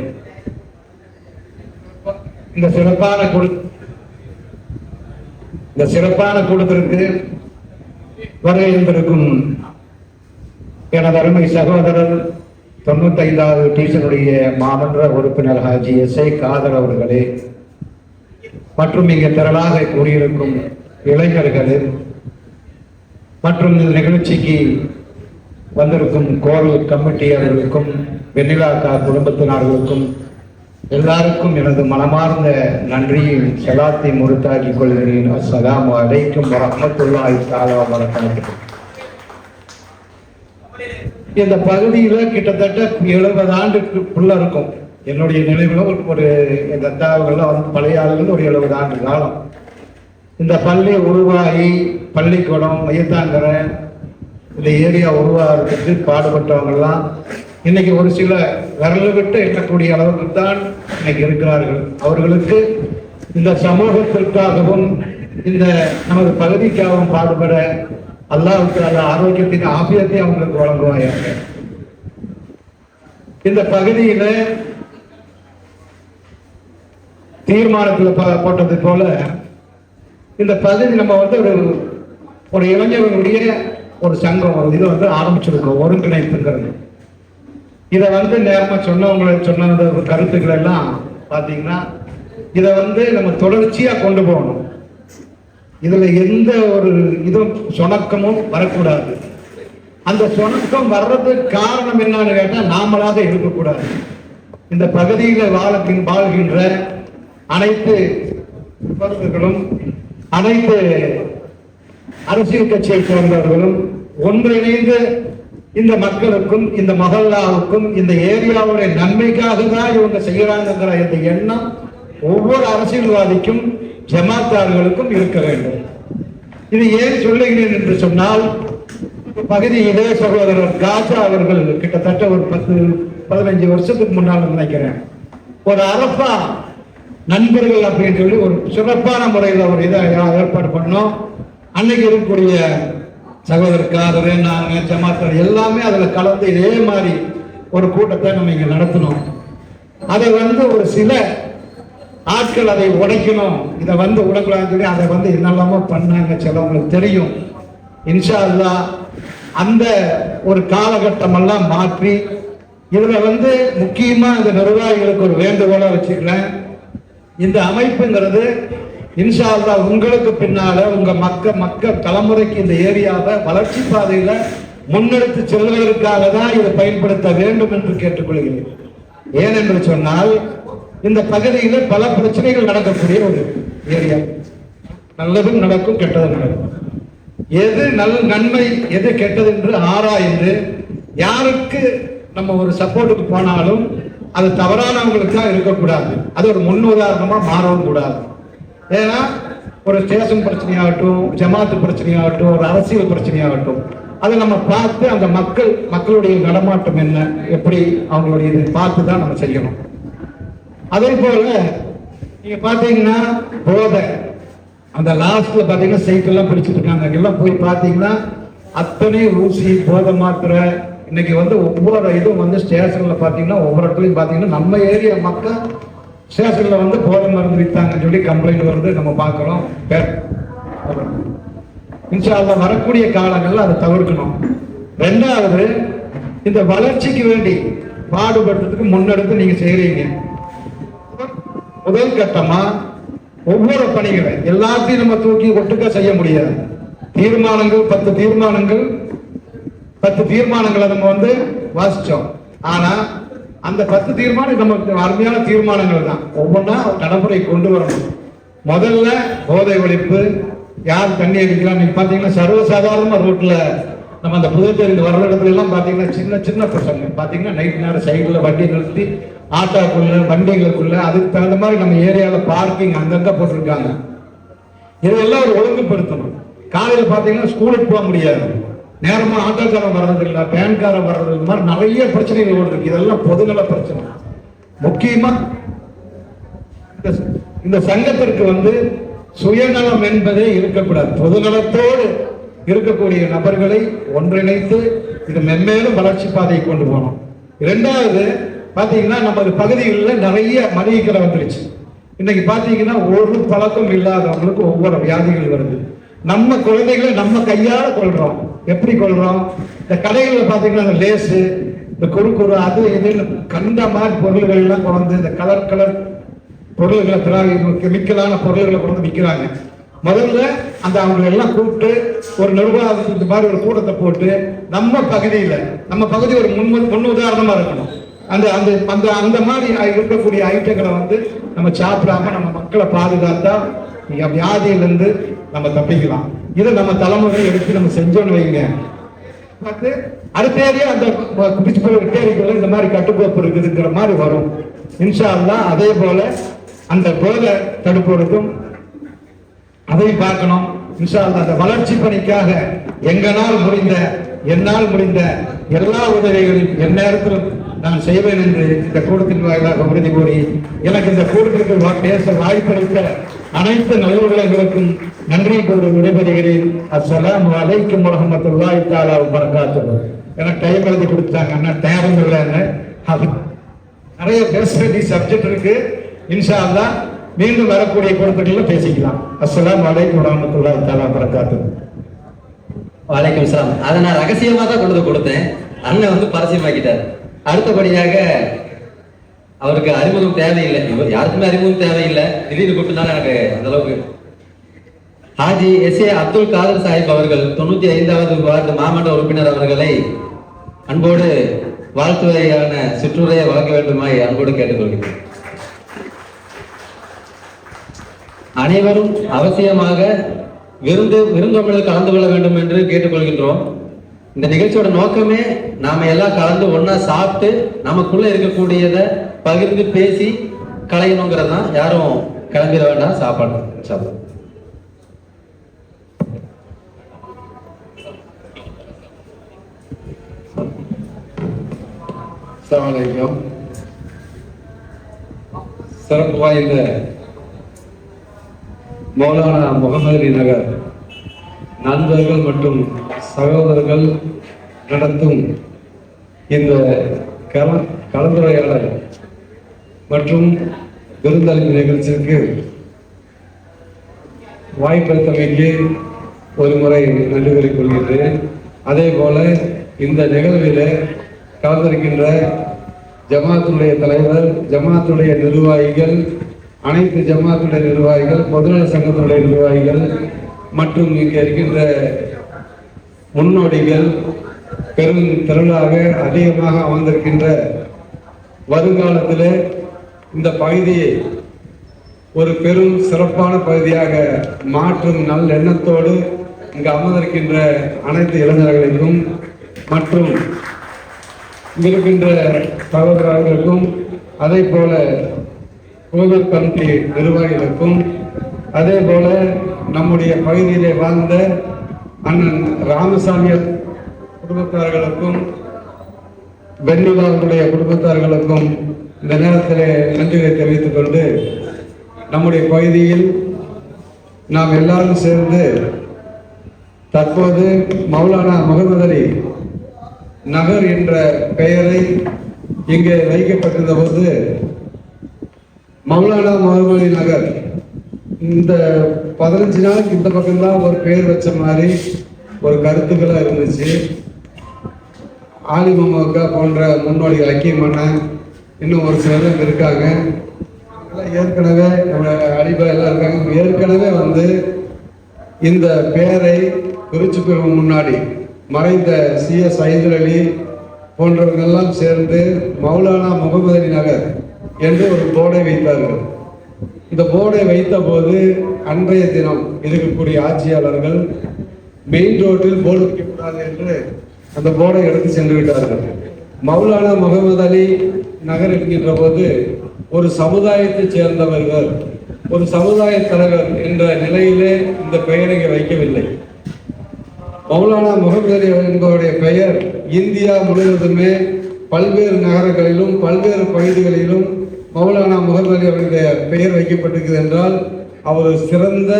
இந்த சிறப்பான கூட்டத்திற்கு வருகை இருந்திருக்கும் எனது அருமை சகோதரர் 95வது டிவிஷனுடைய மாமன்ற உறுப்பினர் ஹாஜி SA காதர் அவர்களே மற்றும் இங்கு திரளாக கூறியிருக்கும் இளைஞர்கள் மற்றும் இந்த நிகழ்ச்சிக்கு வந்திருக்கும் கோவில் கமிட்டியாளர்களுக்கும் வெண்ணிலாக்கா குடும்பத்தினர்களுக்கும் எல்லாருக்கும் எனது மனமார்ந்த நன்றியும் சலாத்தையும் உறுத்தாக்கிக் கொள்கிறேன். அஸ்ஸலாமு அலைக்கும் வரஹ்மத்துல்லாஹி தஆலா வபரகாத்துஹு. இந்த பகுதியில கிட்டத்தட்ட 70 ஆண்டுக்குள்ள இருக்கும் என்னுடைய நினைவுல ஒரு எங்க அத்தாவுகள்லாம் பழைய ஆளுகள் ஒரு 70 ஆண்டு காலம் இந்த பள்ளி உருவாகி பள்ளிக்கூடம் மையத்தாங்கரை இந்த ஏரியா உருவாகிறதுக்கு பாடுபட்டவங்கெல்லாம் இன்னைக்கு ஒரு சில விரல் விட்டு எண்ணக்கூடிய அளவுக்கு தான் இன்னைக்கு இருக்கிறார்கள். அவர்களுக்கு இந்த சமூகத்திற்காகவும் இந்த நமது பகுதிக்காகவும் பாடுபட அல்லாஹ்வுக்கு ஆரோக்கியத்தின் ஆபியத்தை அவங்களுக்கு வழங்குவாயாக. இந்த பகுதியில தீர்மானத்தில் போட்டது போல இந்த பகுதி நம்ம வந்து ஒரு இளைஞர்களுடைய ஒரு சங்கம் இது வந்து ஆரம்பிச்சிருக்கோம், ஒருங்கிணைப்புங்கிறது. இதை வந்து நேரமா சொன்ன கருத்துக்கள் எல்லாம் பார்த்தீங்கன்னா இதை வந்து நம்ம தொடர்ச்சியா கொண்டு போகணும். இதுல எந்த ஒரு இதுவும் சொணக்கமும் வரக்கூடாது. அந்த சொணக்கம் வர்றதுக்கு காரணம் என்னன்னு கேட்டா நாமளாக இருக்கக்கூடாது. இந்த பகுதியில் வாழ்கின்ற அனைத்து விமர்சகர்களும் அனைத்து அரசியல் கட்சியை சேர்ந்தவர்களும் ஒன்றிணைந்து இந்த மக்களுக்கும் இந்த மஹல்லாவுக்கும் இந்த ஏரியாவுடைய நன்மைக்காக தான் இவங்க செய்யறாங்கிற இந்த எண்ணம் ஒவ்வொரு அரசியல்வாதிக்கும் ஜமாத்தார்களுக்கும் இருக்க வேண்டும். இது ஏன் சொல்லுகிறேன் என்று சொன்னால், பகுதியிலே சகோதரர் காஜா அவர்கள் கிட்டத்தட்ட ஒரு 10-15 வருஷத்துக்கு முன்னால் நினைக்கிறேன், ஒரு அரபா நண்பர்கள் அப்படின்னு சொல்லி ஒரு சிறப்பான முறையில் ஒரு இதை ஏற்பாடு பண்ணோம். அன்னைக்கு இருக்கக்கூடிய சகோதரர் காதர், நாங்கள் ஜமாத்தார் எல்லாமே அதில் கலந்து இதே மாதிரி ஒரு கூட்டத்தை நம்ம இங்கே நடத்தினோம். அதை வந்து ஒரு சில ஆட்கள் அதை உடைக்கணும், இதை வந்து உடைக்கலாம்னு சொல்லி அதை வந்து என்னெல்லாமோ பண்ணாங்க. சிலவங்களுக்கு தெரியும். இன்ஷா அல்லாஹ் அந்த ஒரு காலகட்டம் எல்லாம் மாற்றி இதுல வந்து முக்கியமா இந்த நிர்வாகிகளுக்கு ஒரு வேண்டுகோளா வச்சுக்கிறேன். இந்த அமைப்புங்கிறது இன்ஷா அல்லாஹ் உங்களுக்கு பின்னால உங்க மக்கள் தலைமுறைக்கு இந்த ஏரியாவை வளர்ச்சி பாதையில முன்னெடுத்து செல்வதற்காக தான் இதை பயன்படுத்த வேண்டும் என்று கேட்டுக்கொள்கிறேன். ஏனென்று சொன்னால் இந்த பகுதியில பல பிரச்சனைகள் நடக்கக்கூடிய ஒரு ஏரியா. நல்லதும் நடக்கும், கெட்டதும் நடக்கும். எது நன்மை எது கெட்டது என்று ஆராய்ந்து யாருக்கு நம்ம ஒரு சப்போர்ட்டுக்கு போனாலும் அது தவறானவங்களுக்கு தான் இருக்கக்கூடாது. அது ஒரு முன் உதாரணமா மாறவும் கூடாது. ஏன்னா ஒரு ஸ்டேஷன் பிரச்சனையாகட்டும், ஜமாத்து பிரச்சனையாகட்டும், ஒரு அரசியல் பிரச்சனையாகட்டும், அதை நம்ம பார்த்து அந்த மக்களுடைய நடமாட்டம் என்ன, எப்படி அவங்களுடைய இது பார்த்து தான் நம்ம செய்யணும். அதே போல நீங்க பாத்தீங்கன்னா போதை, அந்த லாஸ்ட்ல பாத்தீங்கன்னா சைக்கிள் எல்லாம் பிடிச்சிட்டு இருக்காங்க. எல்லாம் போய் பாத்தீங்கன்னா அத்தனை ஊசி போதை மாத்திரை. இன்னைக்கு வந்து ஒவ்வொரு இதுவும் வந்து ஸ்டேஷன்ல பாத்தீங்கன்னா ஒவ்வொரு இடத்துலையும் பாத்தீங்கன்னா நம்ம ஏரியா மக்கள் ஸ்டேஷன்ல வந்து போதை மருந்து வித்தாங்கன்னு சொல்லி கம்ப்ளைண்ட் வருது, நம்ம பார்க்கிறோம். இன்ஷா அல்லாஹ் வரக்கூடிய காலங்கள்ல அதை தவிர்க்கணும். ரெண்டாவது, இந்த வளர்ச்சிக்கு வேண்டி பாடுபடுறதுக்கு முன்னெடுத்து நீங்க செய்யறீங்க. முதல் கட்டமா ஒவ்வொரு பணிகளை எல்லாத்தையும் நம்ம தூக்கி ஒட்டுக்க செய்ய முடியாது. தீர்மானங்கள் 10 தீர்மானங்களை நம்ம வந்து வாசிச்சோம். ஆனா அந்த 10 தீர்மானம் நமக்கு அருமையான தீர்மானங்கள் தான். ஒவ்வொன்றா நடைமுறை கொண்டு வரணும். முதல்ல போதை ஒழிப்பு, யார் தண்ணி அடிக்கலாம். நீங்க பாத்தீங்கன்னா சர்வசாதாரண ரோட்ல நம்ம அந்த புதுச்சேரியில் வர்ற இடத்துல எல்லாம் பாத்தீங்கன்னா சின்ன சின்ன பசங்க பாத்தீங்கன்னா நைட் நேரம் சைடுல வண்டி நிறுத்தி ஆட்டோக்குள்ள வண்டிகளுக்குள்ள அதுக்கு தகுந்த மாதிரி நம்ம ஏரியாவில் பார்க்கிங் அங்கங்க போட்டிருக்காங்க. இதெல்லாம் ஒரு ஒழுங்குபடுத்தணும். காலையில பாத்தீங்கன்னா ஸ்கூலுக்கு போக முடியாது, நேரமா ஆட்டோக்காரன் வர்றது இல்லை, பேன்காரன் வர்றது, இந்த மாதிரி நிறைய பிரச்சனைகள் ஓடுது. இதெல்லாம் பொதுநல பிரச்சனை. முக்கியமா இந்த சங்கத்திற்கு வந்து சுயநலம் என்பதே இருக்கக்கூடாது. பொதுநலத்தோடு இருக்கக்கூடிய நபர்களை ஒன்றிணைத்து இது மென்மேலும் வளர்ச்சி பாதையை கொண்டு போகணும். இரண்டாவது பாத்தீங்கன்னா நமது பகுதிகளில் நிறைய மளிகை கடை வந்துருச்சு. இன்னைக்கு பாத்தீங்கன்னா ஒரு பழக்கம் இல்லாதவங்களுக்கு ஒவ்வொரு வியாதிகள் வருது. நம்ம குழந்தைகளை நம்ம கையால கொள்றோம். எப்படி கொள்றோம்? இந்த கடைகளில் பாத்தீங்கன்னா இந்த லேசு, இந்த குறுக்குறு, அது இதுன்னு கண்ட மாதிரி பொருள்கள் எல்லாம் கொண்டு இந்த கலர் பொருள்களை கெமிக்கலான பொருள்களை கொண்டு விற்கிறாங்க. முதல்ல அந்த அவங்க எல்லாம் கூப்பிட்டு ஒரு நிர்வாகத்துக்கு மாதிரி ஒரு கூட்டத்தை போட்டு நம்ம பகுதி ஒரு முன் உதாரணமா இருக்கணும். அந்த அந்த அந்த அந்த மாதிரி இருக்கக்கூடிய ஐட்டங்களை வந்து நம்ம சாப்பிடாம நம்ம மக்களை பாதுகாத்தா வியாதியிலிருந்து நம்ம தப்பிக்கலாம். இதை நம்ம தலைமுறை எடுத்து நம்ம செஞ்சோன்னு வைங்க, அடுத்த ஏரியா அந்த இந்த மாதிரி கட்டுக்கோப்பு இருக்குதுங்கிற மாதிரி வரும். இன்ஷா அல்லாஹ் அதே போல அந்த போதை தடுப்போருக்கும் அதை பார்க்கணும். இன்ஷா அல்லாஹ் அந்த வளர்ச்சி பணிக்காக என்னால் முடிந்த எல்லா உதவிகளையும் எந்நேரத்திலும் நான் செய்வேன் என்று இந்த கூட்டத்தின் வாயிலாக உறுதி கூறி எனக்கு இந்த கூட்டத்திற்கு பேச வாய்ப்பளித்த அனைத்து நல்லுள்ளங்களுக்கும் நன்றி கூறி விடைபெறுகிறேன். அஸ்ஸலாமு அலைக்கும் வரஹ்மத்துல்லாஹி தஆலா வபரகாத்துஹு. எனக்கு டைம் எழுதி கொடுத்தாங்க, அண்ணா நேரம் இல்லைன்னு. நிறைய பேச வேண்டிய சப்ஜெக்ட் இருக்கு. இன்ஷா அல்லாஹ் மீண்டும் வரக்கூடிய கூட்டத்துல பேசிக்கலாம். அஸ்ஸலாமு அலைக்கும் வரஹ்மத்துல்லாஹி தஆலா வபரகாத்துஹு. வலைக்கம் சலாம். அதை நான் ரகசியமா தான் கொண்டு கொடுத்தேன். அண்ணன் வந்து பரசியமாக்கிட்டார். அடுத்தபடியாக அவருக்கு அறிமுகம் தேவையில்லை, இவர் யாருக்குமே அறிமுகம் தேவையில்லை, திடீர்னு கூப்பிட்டுனால எனக்கு அந்த அளவுக்கு. ஹாஜி எஸ் ஏ அப்துல் காதர் சாஹிப் அவர்கள் 95வது வார்டு மாமன்ற உறுப்பினர் அவர்களை அன்போடு வாழ்த்துறையான சுற்றுரையை வழங்க வேண்டுமாய் அன்போடு கேட்டுக்கொள்கிறேன். அனைவரும் அவசியமாக விருந்தோம்பலில் கலந்து கொள்ள வேண்டும் என்று கேட்டுக்கொள்கின்றோம். இந்த நிகழ்ச்சியோட நோக்கமே நாம எல்லாம் கலந்து ஒன்னா சாப்பிட்டு நமக்குள்ள இருக்கக்கூடியதை பகிர்ந்து பேசி கலையணுங்கிறது தான். யாரும் கிளம்பிட வேண்டாம், சாப்பாடு சாப்பிடும். அஸ்ஸலாமு அலைக்கும். சிறப்பு வாய்ந்த மௌலானா முகமது அலி நகர் நண்பர்கள் மற்றும் சகோதரர்கள் நடத்தும் இந்த கலந்துரையாடல் மற்றும் விருந்தளிப்பு நிகழ்ச்சிக்கு வாய்ப்பளித்தமைக்கு ஒரு முறை நன்றி கூறிக்கொள்கின்றேன். அதே போல இந்த நிகழ்வில் கலந்திருக்கின்ற ஜமாத்துடைய தலைவர், ஜமாத்துடைய நிர்வாகிகள், அனைத்து ஜமாத்துடைய நிர்வாகிகள், பொதுநல சங்கத்துடைய நிர்வாகிகள் மற்றும் இங்கே இருக்கின்ற முன்னோடிகள், பெரும் திரளாக அதிகமாக அமர்ந்திருக்கின்ற வருங்காலத்தில் இந்த பகுதியை ஒரு பெரும் சிறப்பான பகுதியாக மாற்றும் நல் எண்ணத்தோடு இங்கு அமர்ந்திருக்கின்ற அனைத்து இளைஞர்களுக்கும் மற்றும் இருக்கின்ற சகோதரர்களுக்கும், அதே போல கோவில் கமிட்டி நிர்வாகிகளுக்கும், அதே போல நம்முடைய பகுதியிலே வாழ்ந்த அண்ணன் ராமசாமி குடும்பத்தார்களுக்கும், பென்னிலாவுடைய குடும்பத்தார்களுக்கும் இந்த நேரத்தில் நன்றிகளை தெரிவித்துக் கொண்டு, நம்முடைய பகுதியில் நாம் எல்லாரும் சேர்ந்து தற்போது மௌலானா முகமது அலி நகர் என்ற பெயரை இங்கே வைக்கப்பட்டிருந்த போது மௌலானா முகமது அலி நகர் இந்த 15 நாளுக்கு இந்த பக்கம்தான் ஒரு பெயர் வச்ச மாதிரி ஒரு கருத்துக்களாக இருந்துச்சு. ஆலிமமுக போன்ற முன்னோடிகள் அக்கியமான இன்னும் ஒரு சிலர் இருக்காங்க. ஏற்கனவே நம்ம அடிப்பா எல்லாம் இருக்காங்க. ஏற்கனவே வந்து இந்த பெயரை குறிச்சு பெறும் முன்னாடி மறைந்த CS ஐதர் அலி போன்றவர்களெல்லாம் சேர்ந்து மௌலானா முகமது அலி நகர் என்று ஒரு போர்டை வைத்தார்கள். இந்த போர்டை வைத்த போது அன்றைய தினம் இருக்கக்கூடிய ஆட்சியாளர்கள் மெயின் ரோட்டில் போர்டு வைக்கக்கூடாது என்று அந்த போர்டை எடுத்து சென்று விட்டார்கள். மௌலானா முகமது அலி நகர் என்கின்ற போது ஒரு சமுதாயத்தை சேர்ந்தவர்கள், ஒரு சமுதாய தலைவர் என்ற நிலையிலே இந்த பெயரை வைக்கவில்லை. மௌலானா முகமது அலி என்பவருடைய பெயர் இந்தியா முழுவதுமே பல்வேறு நகரங்களிலும் பல்வேறு பகுதிகளிலும் மௌலானா முகமது அலி அவருடைய பெயர் வைக்கப்பட்டிருக்கிறது என்றால் அவர் சிறந்த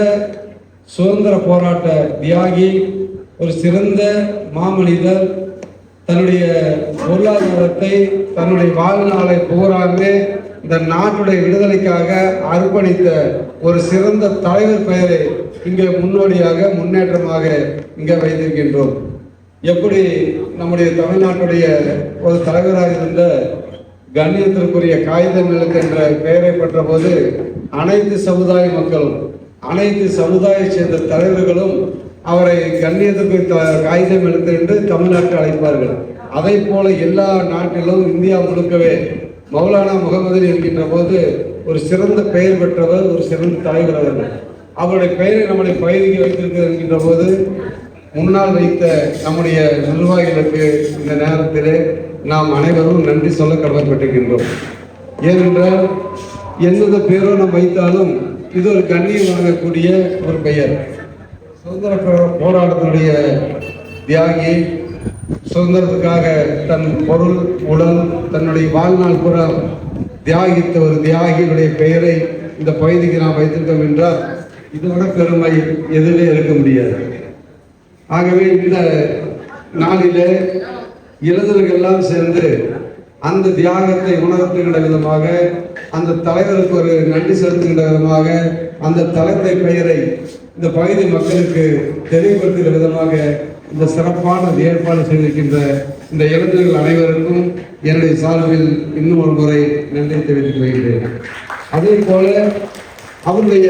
சுதந்திர போராட்ட தியாகி, ஒரு சிறந்த மாமனிதர், தன்னுடைய பொருளாதாரத்தை தன்னுடைய வாழ்நாளை பூராமே இந்த நாட்டுடைய விடுதலைக்காக அர்ப்பணித்த ஒரு சிறந்த தலைவர் பெயரை இங்கே முன்னோடியாக முன்னேற்றமாக இங்கே வைத்திருக்கின்றோம். எப்படி நம்முடைய தமிழ்நாட்டுடைய ஒரு தலைவராக இருந்த கண்ணியத்திற்குரிய காகிதம் எழுத்து என்ற பெயரை பெற்ற போது அனைத்து சமுதாய மக்களும் அனைத்து சமுதாய சேர்ந்த தலைவர்களும் அவரை கண்ணியத்திற்கு காகிதம் எழுத்து என்று தமிழ்நாட்டில் அழைப்பார்கள். அதை போல எல்லா நாட்டிலும் இந்தியா முழுக்கவே மௌலானா முகமது அலி இருக்கின்ற போது ஒரு சிறந்த பெயர் பெற்றவர், ஒரு சிறந்த தலைவர் அவர்கள். அவருடைய பெயரை நம்முடைய பகுதிக்கு வைத்திருக்கிறது என்கின்ற போது முன்னால் வைத்த நம்முடைய நிர்வாகிகளுக்கு இந்த நேரத்தில் நாம் அனைவரும் நன்றி சொல்ல கடமைப்பட்டிருக்கின்றோம். ஏனென்றால் எந்தெந்த பேரோ நாம் வைத்தாலும் இது ஒரு கண்ணியம் வழங்கக்கூடிய ஒரு பெயர். சுதந்திர போராட்டத்தினுடைய தியாகி, சுதந்திரத்துக்காக தன் பொருள் உடல் தன்னுடைய வாழ்நாள் பூரா தியாகித்த ஒரு தியாகியுடைய பெயரை இந்த பகுதிக்கு நாம் வைத்திருக்கோம் என்றால் இதோட பெருமை எதுவே இருக்க முடியாது. ஆகவே இந்த நாளிலே இளைஞர்கள் எல்லாம் சேர்ந்து அந்த தியாகத்தை உணர்த்துகின்ற விதமாக, அந்த தலைவருக்கு ஒரு நன்றி செலுத்துகின்ற விதமாக, அந்த தலைமை பெயரை இந்த பகுதி மக்களுக்கு தெளிவுபடுத்துகிற விதமாக இந்த சிறப்பான ஏற்பாடு செய்திருக்கின்ற இந்த இளைஞர்கள் அனைவருக்கும் என்னுடைய சார்பில் இன்னும் ஒரு முறை நன்றி தெரிவித்துக் கொள்கிறேன். அதே போல அவருடைய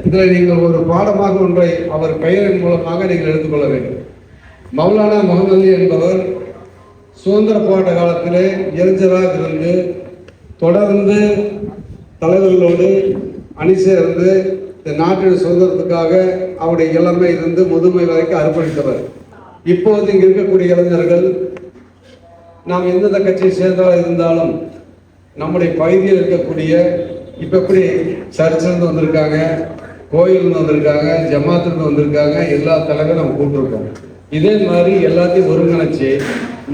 இதில் நீங்கள் ஒரு பாடமாக ஒன்றை அவர் பெயரின் மூலமாக நீங்கள் எடுத்துக்கொள்ள வேண்டும். மௌலானா முகமது அலி என்பவர் சுதந்திர போராட்ட காலத்திலே இளைஞராக இருந்து தொடர்ந்து தலைவர்களோடு அணி சேர்ந்து இந்த நாட்டின் சுதந்திரத்துக்காக அவருடைய இளமை இருந்து முதுமை வரைக்கும் அர்ப்பணித்தவர். இப்போது இங்கே இருக்கக்கூடிய இளைஞர்கள் நாம் எந்தெந்த கட்சியை சேர்ந்தவராக இருந்தாலும் நம்முடைய பகுதியில் இருக்கக்கூடிய இப்போ எப்படி சர்ச்சிலிருந்து வந்திருக்காங்க, கோயிலிருந்து வந்திருக்காங்க, ஜமாத்திலிருந்து வந்திருக்காங்க, எல்லா தலைவரும் நம்ம கூப்பிட்டுருக்கோம். இதே மாதிரி எல்லாத்தையும் ஒருங்கிணைச்சு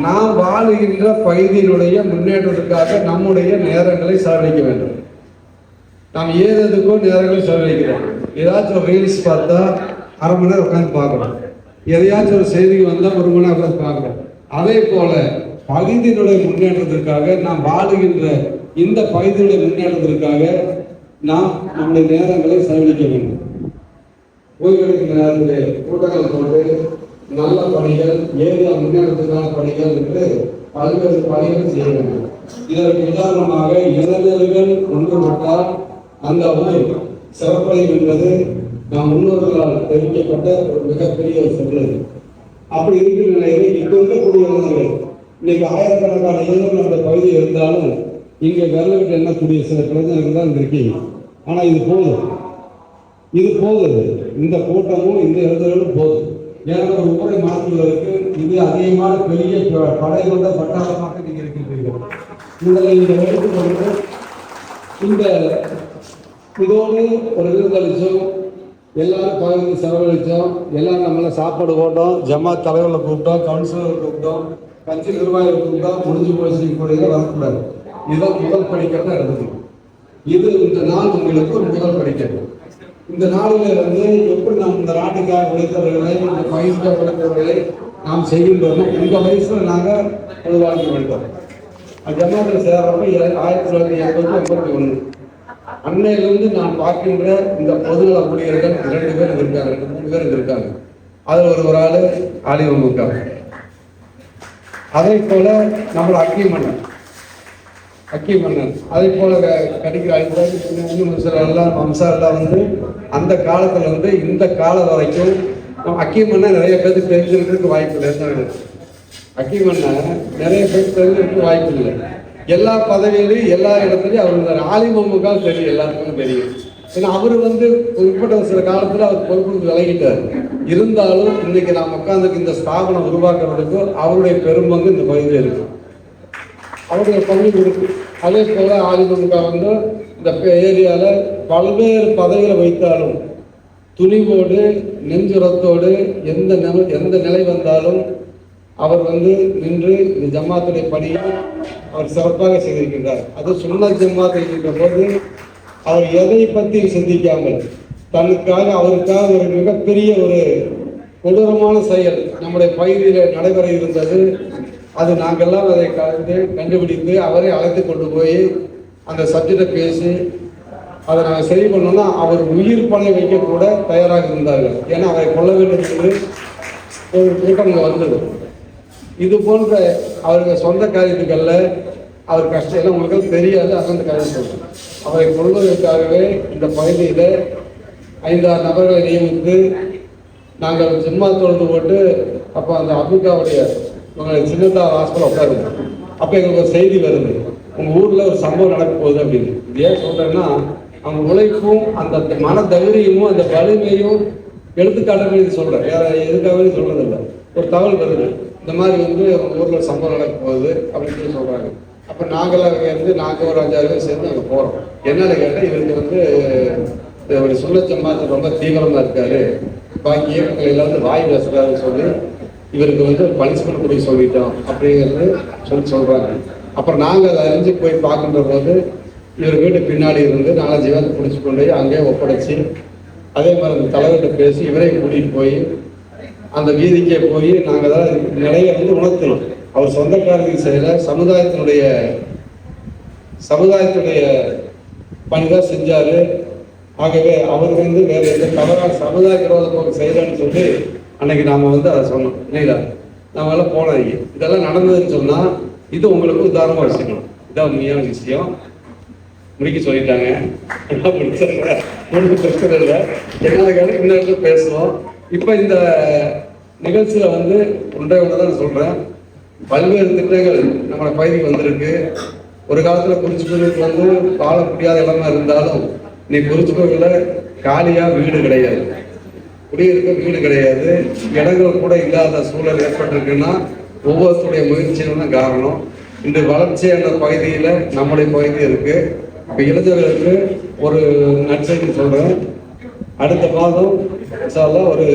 நாம் வாழுகின்ற பகுதியினுடைய முன்னேற்றத்துக்காக நம்முடைய நேரங்களை செலவழிக்க வேண்டும். நாம் ஏதோ நேரங்களை செலவழிக்கிறோம். ஏதாச்சும் ஒரு ரீல்ஸ் பார்த்தா அரை மணி நேரம் உட்காந்து பார்க்கணும், எதையாச்சும் ஒரு செய்தி வந்தால் 1 மணி நேரம் உட்காந்து பார்க்கணும். அதே போல பகுதியினுடைய முன்னேற்றத்திற்காக நாம் வாழுகின்ற இந்த பகுதியுடைய முன்னேற்றத்திற்காக நாம் நம்முடைய நேரங்களை செலவழிக்க வேண்டும். ஓய்வெடுக்கிற நேரத்தில் கூட்டங்கள் கொண்டு நல்ல பணிகள், ஏரியா முன்னேற்றத்துக்கான பணிகள் என்று பல்வேறு பணிகள் செய்ய வேண்டும். இதற்கு உதாரணமாக இளைஞர்கள் ஒன்றுபட்டால் அந்த ஊர் சிறப்படையும் என்பது நாம் முன்னோர்களால் தெரிவிக்கப்பட்ட ஒரு மிகப்பெரிய சொல்லு. அப்படி இருக்கிற நிலையில் இப்போ இருக்கக்கூடிய இளைஞர்கள் இன்னைக்கு ஆயிரக்கணக்கான இளைஞர்கள் அந்த பகுதியில் இருந்தாலும் இங்கே விரலிட்டு எண்ணக்கூடிய சில இளைஞர்கள் தான் இருக்கீங்க. ஆனால் இது போதும், இது போதும். இந்த கூட்டமும் இந்த இளைஞர்களும் போதும். ஏன்னா ஒரு ஊரை மாற்றுவதற்கு இது அதிகமான பெரிய படை கொண்ட பட்டாளமாக நீங்கள் இருக்கின்றீர்கள். இந்த எடுத்துக்கொண்டு இந்த இதோடு ஒரு விருந்தளிச்சோம், எல்லாரும் பகிர்ந்து செலவழித்தோம், எல்லாரும் நம்மள சாப்பாடு போட்டோம், ஜமாத் தலைவர்களை கூப்பிட்டோம், கவுன்சிலர் கூப்பிட்டோம், கட்சி நிர்வாகிகள் கூப்பிட்டோம், முடிஞ்சு போய் கூட வரக்கூடாது. இதுதான் முதல் படிக்கிறதா எடுத்துக்கணும். இது இந்த நாள் உங்களுக்கு ஒரு முதல் படிக்கிறது. இந்த நாளில் எப்படி நாம் இந்த நாட்டுக்காக உழைத்தவர்களை, இந்த பயிற்சியாக உழைத்தவர்களை நாம் செய்கின்றோம். இந்த வயசுல நாங்கள் ஒரு வாழ்க்கை விட்டோம். ஜமாத்தில் சேர்றப்ப 1981 அன்னையிலிருந்து நான் பார்க்கின்ற இந்த பொதுநல ஊழியர்கள் 2 பேர் இருக்காங்க, 3 பேர் இருக்காங்க. அதில் ஒரு ஆள் ஆலிவமுக. அதே போல நம்மளோட அக்கிமன்னன் அதே போல கடிக்கிற எல்லாம் வம்சாரெல்லாம் அந்த காலத்துல இந்த காலம் வரைக்கும் அக்கிமன்னன் நிறைய பேருக்கு தெரிஞ்சுக்கிறதுக்கு வாய்ப்பு இல்லை. அக்கிமன்னன் நிறைய பேருக்கு தெரிஞ்சுக்கிறதுக்கு வாய்ப்பு இல்லை. எல்லா பதவியிலையும் எல்லா இடத்துலையும் அவர் ஆலிமமுக்காக தெரியும், எல்லாத்துக்கும் தெரியும். ஏன்னா அவர் குறிப்பிட்ட சில காலத்தில் அவர் பொறுப்பு விலகிட்டார். இருந்தாலும் இன்னைக்கு நாம் உட்காந்துக்கு இந்த ஸ்தாபனம் உருவாக்குறதுக்கு அவருடைய பெரும்பங்கு இந்த பகுதியில் இருக்கு, அவருடைய பங்கு இருக்கு. அதே போல ஆலிமமுக இந்த ஏரியாவில் பல்வேறு பதவிகளை வைத்தாலும் துணிவோடு நெஞ்சுரத்தோடு எந்த நிலை வந்தாலும் அவர் நின்று இந்த ஜமாத்துடைய பணியை அவர் சிறப்பாக செய்திருக்கின்றார். அது சுன்னத் ஜமாத் இருக்கின்ற போது அவர் எதை பற்றி சிந்திக்காமல் தனக்காக அவருக்காக ஒரு மிகப்பெரிய ஒரு கொடூரமான செயல் நம்முடைய பகுதியில் நடைபெற இருந்தது. அது நாங்கள்லாம் அதை கண்டுபிடித்து அவரை அழைத்து கொண்டு போய் அந்த சப்ஜெக்டை பேசி அதை நாங்கள் சரி பண்ணோம்னா அவர் உயிர் பணை வைக்கக்கூட தயாராக இருந்தார்கள். ஏன்னா அவரை கொல்ல வேண்டும் என்று ஒரு கூட்டம் வந்தது. இது போன்ற அவருக்கு சொந்த காரியத்துக்களில் அவர் கஷ்டம் எல்லாம் உங்களுக்கு தெரியாது. அந்த காரியம் சொல்றேன், அவரை கொள்வதற்காகவே இந்த பகுதியில் 5-6 நபர்களை நியமித்து நாங்கள் ஜிம்மா தொழுது போட்டு அப்போ அந்த அபுகாவுடைய சின்னதா ஹாஸ்பிட்டல் உட்காருங்க. அப்போ எங்களுக்கு ஒரு செய்தி வருது, உங்கள் ஊரில் ஒரு சம்பவம் நடக்க போகுது அப்படின்னு. இது ஏன் சொல்கிறேன்னா அவங்க உழைப்பும் அந்த மன தைரியமும் அந்த வலிமையும் எடுத்துக்காட்டவே சொல்கிறேன், வேற எதுக்காகவே சொல்கிறதில்லை. ஒரு தகவல் வருது, இந்த மாதிரி உங்கள் ஊரில் சம்பவம் நடக்க போகுது அப்படின்னு சொல்லி சொல்கிறாங்க. அப்போ நாங்களாம் நாங்கள் ஒரு 5-6 பேர் சேர்ந்து அங்கே போகிறோம். என்னன்னு கேட்டால் இவருக்கு ஒரு சுன்னத் ஜமாத் ரொம்ப தீவிரமாக இருக்காரு, பாக்கி இயக்கங்கள் எல்லாம் வாய் பேசுகிறாருன்னு சொல்லி இவருக்கு பனிஷ்மெண்ட் கொடுக்க சொல்லிட்டோம் அப்படிங்கிறது சொல்கிறாங்க. அப்புறம் நாங்கள் அதை அறிஞ்சு போய் பார்க்கின்ற போது இவர் வீட்டு பின்னாடி இருந்து 4-5 பேரை பிடிச்சி கொண்டு போய் அங்கேயே ஒப்படைச்சு, அதே மாதிரி அந்த தலைவர்கிட்ட பேசி இவரையும் கூட்டிகிட்டு போய் அந்த வீதிக்கே போய் நாங்கள் தான் நிலையை வந்து உணர்த்தணும். அவர் சொந்தக்காரர்கள் செய்யல, சமுதாயத்துடைய பணிதான் செஞ்சாரு. ஆகவே அவர் வந்து வேற எந்த தவறான சமுதாய விரோத போக்கு செய்யலன்னு சொல்லி அன்னைக்கு நாம வந்து அதை சொன்னோம் இல்லைங்களா. நாம எல்லாம் போனோம். இதெல்லாம் நடந்ததுன்னு சொன்னா இது உங்களுக்கு உதாரணமா வச்சுக்கணும். இதான் உண்மையான விஷயம். முடிக்க சொல்லிட்டாங்க, முடிக்க பிரச்சனை இல்லை. என்னால இன்னொரு பேசுவோம். இப்ப இந்த நிகழ்ச்சியில வந்து ஒன்றை தான் சொல்றேன். பல்வேறு திட்டங்கள் நம்மளோட பகுதிக்கு வந்திருக்கு. ஒரு காலத்துல குறிச்சிப்பூருக்கு வந்து வாழ முடியாத இடமா இருந்தாலும் நீ குறிச்சிப்பூர்ல காலியா வீடு கிடையாது, குடியிருக்க வீடு கிடையாது, இடங்கள் கூட இல்லாத சூழல் ஏற்பட்டிருக்குன்னா ஒவ்வொருத்தருடைய முயற்சியும் தான் காரணம். இன்று வளர்ச்சி என்ற பகுதியில நம்முடைய பகுதி இருக்கு. இப்ப இளைஞர்களுக்கு ஒரு நற்செய்தி சொல்றேன். அடுத்த மாதம் ஒரு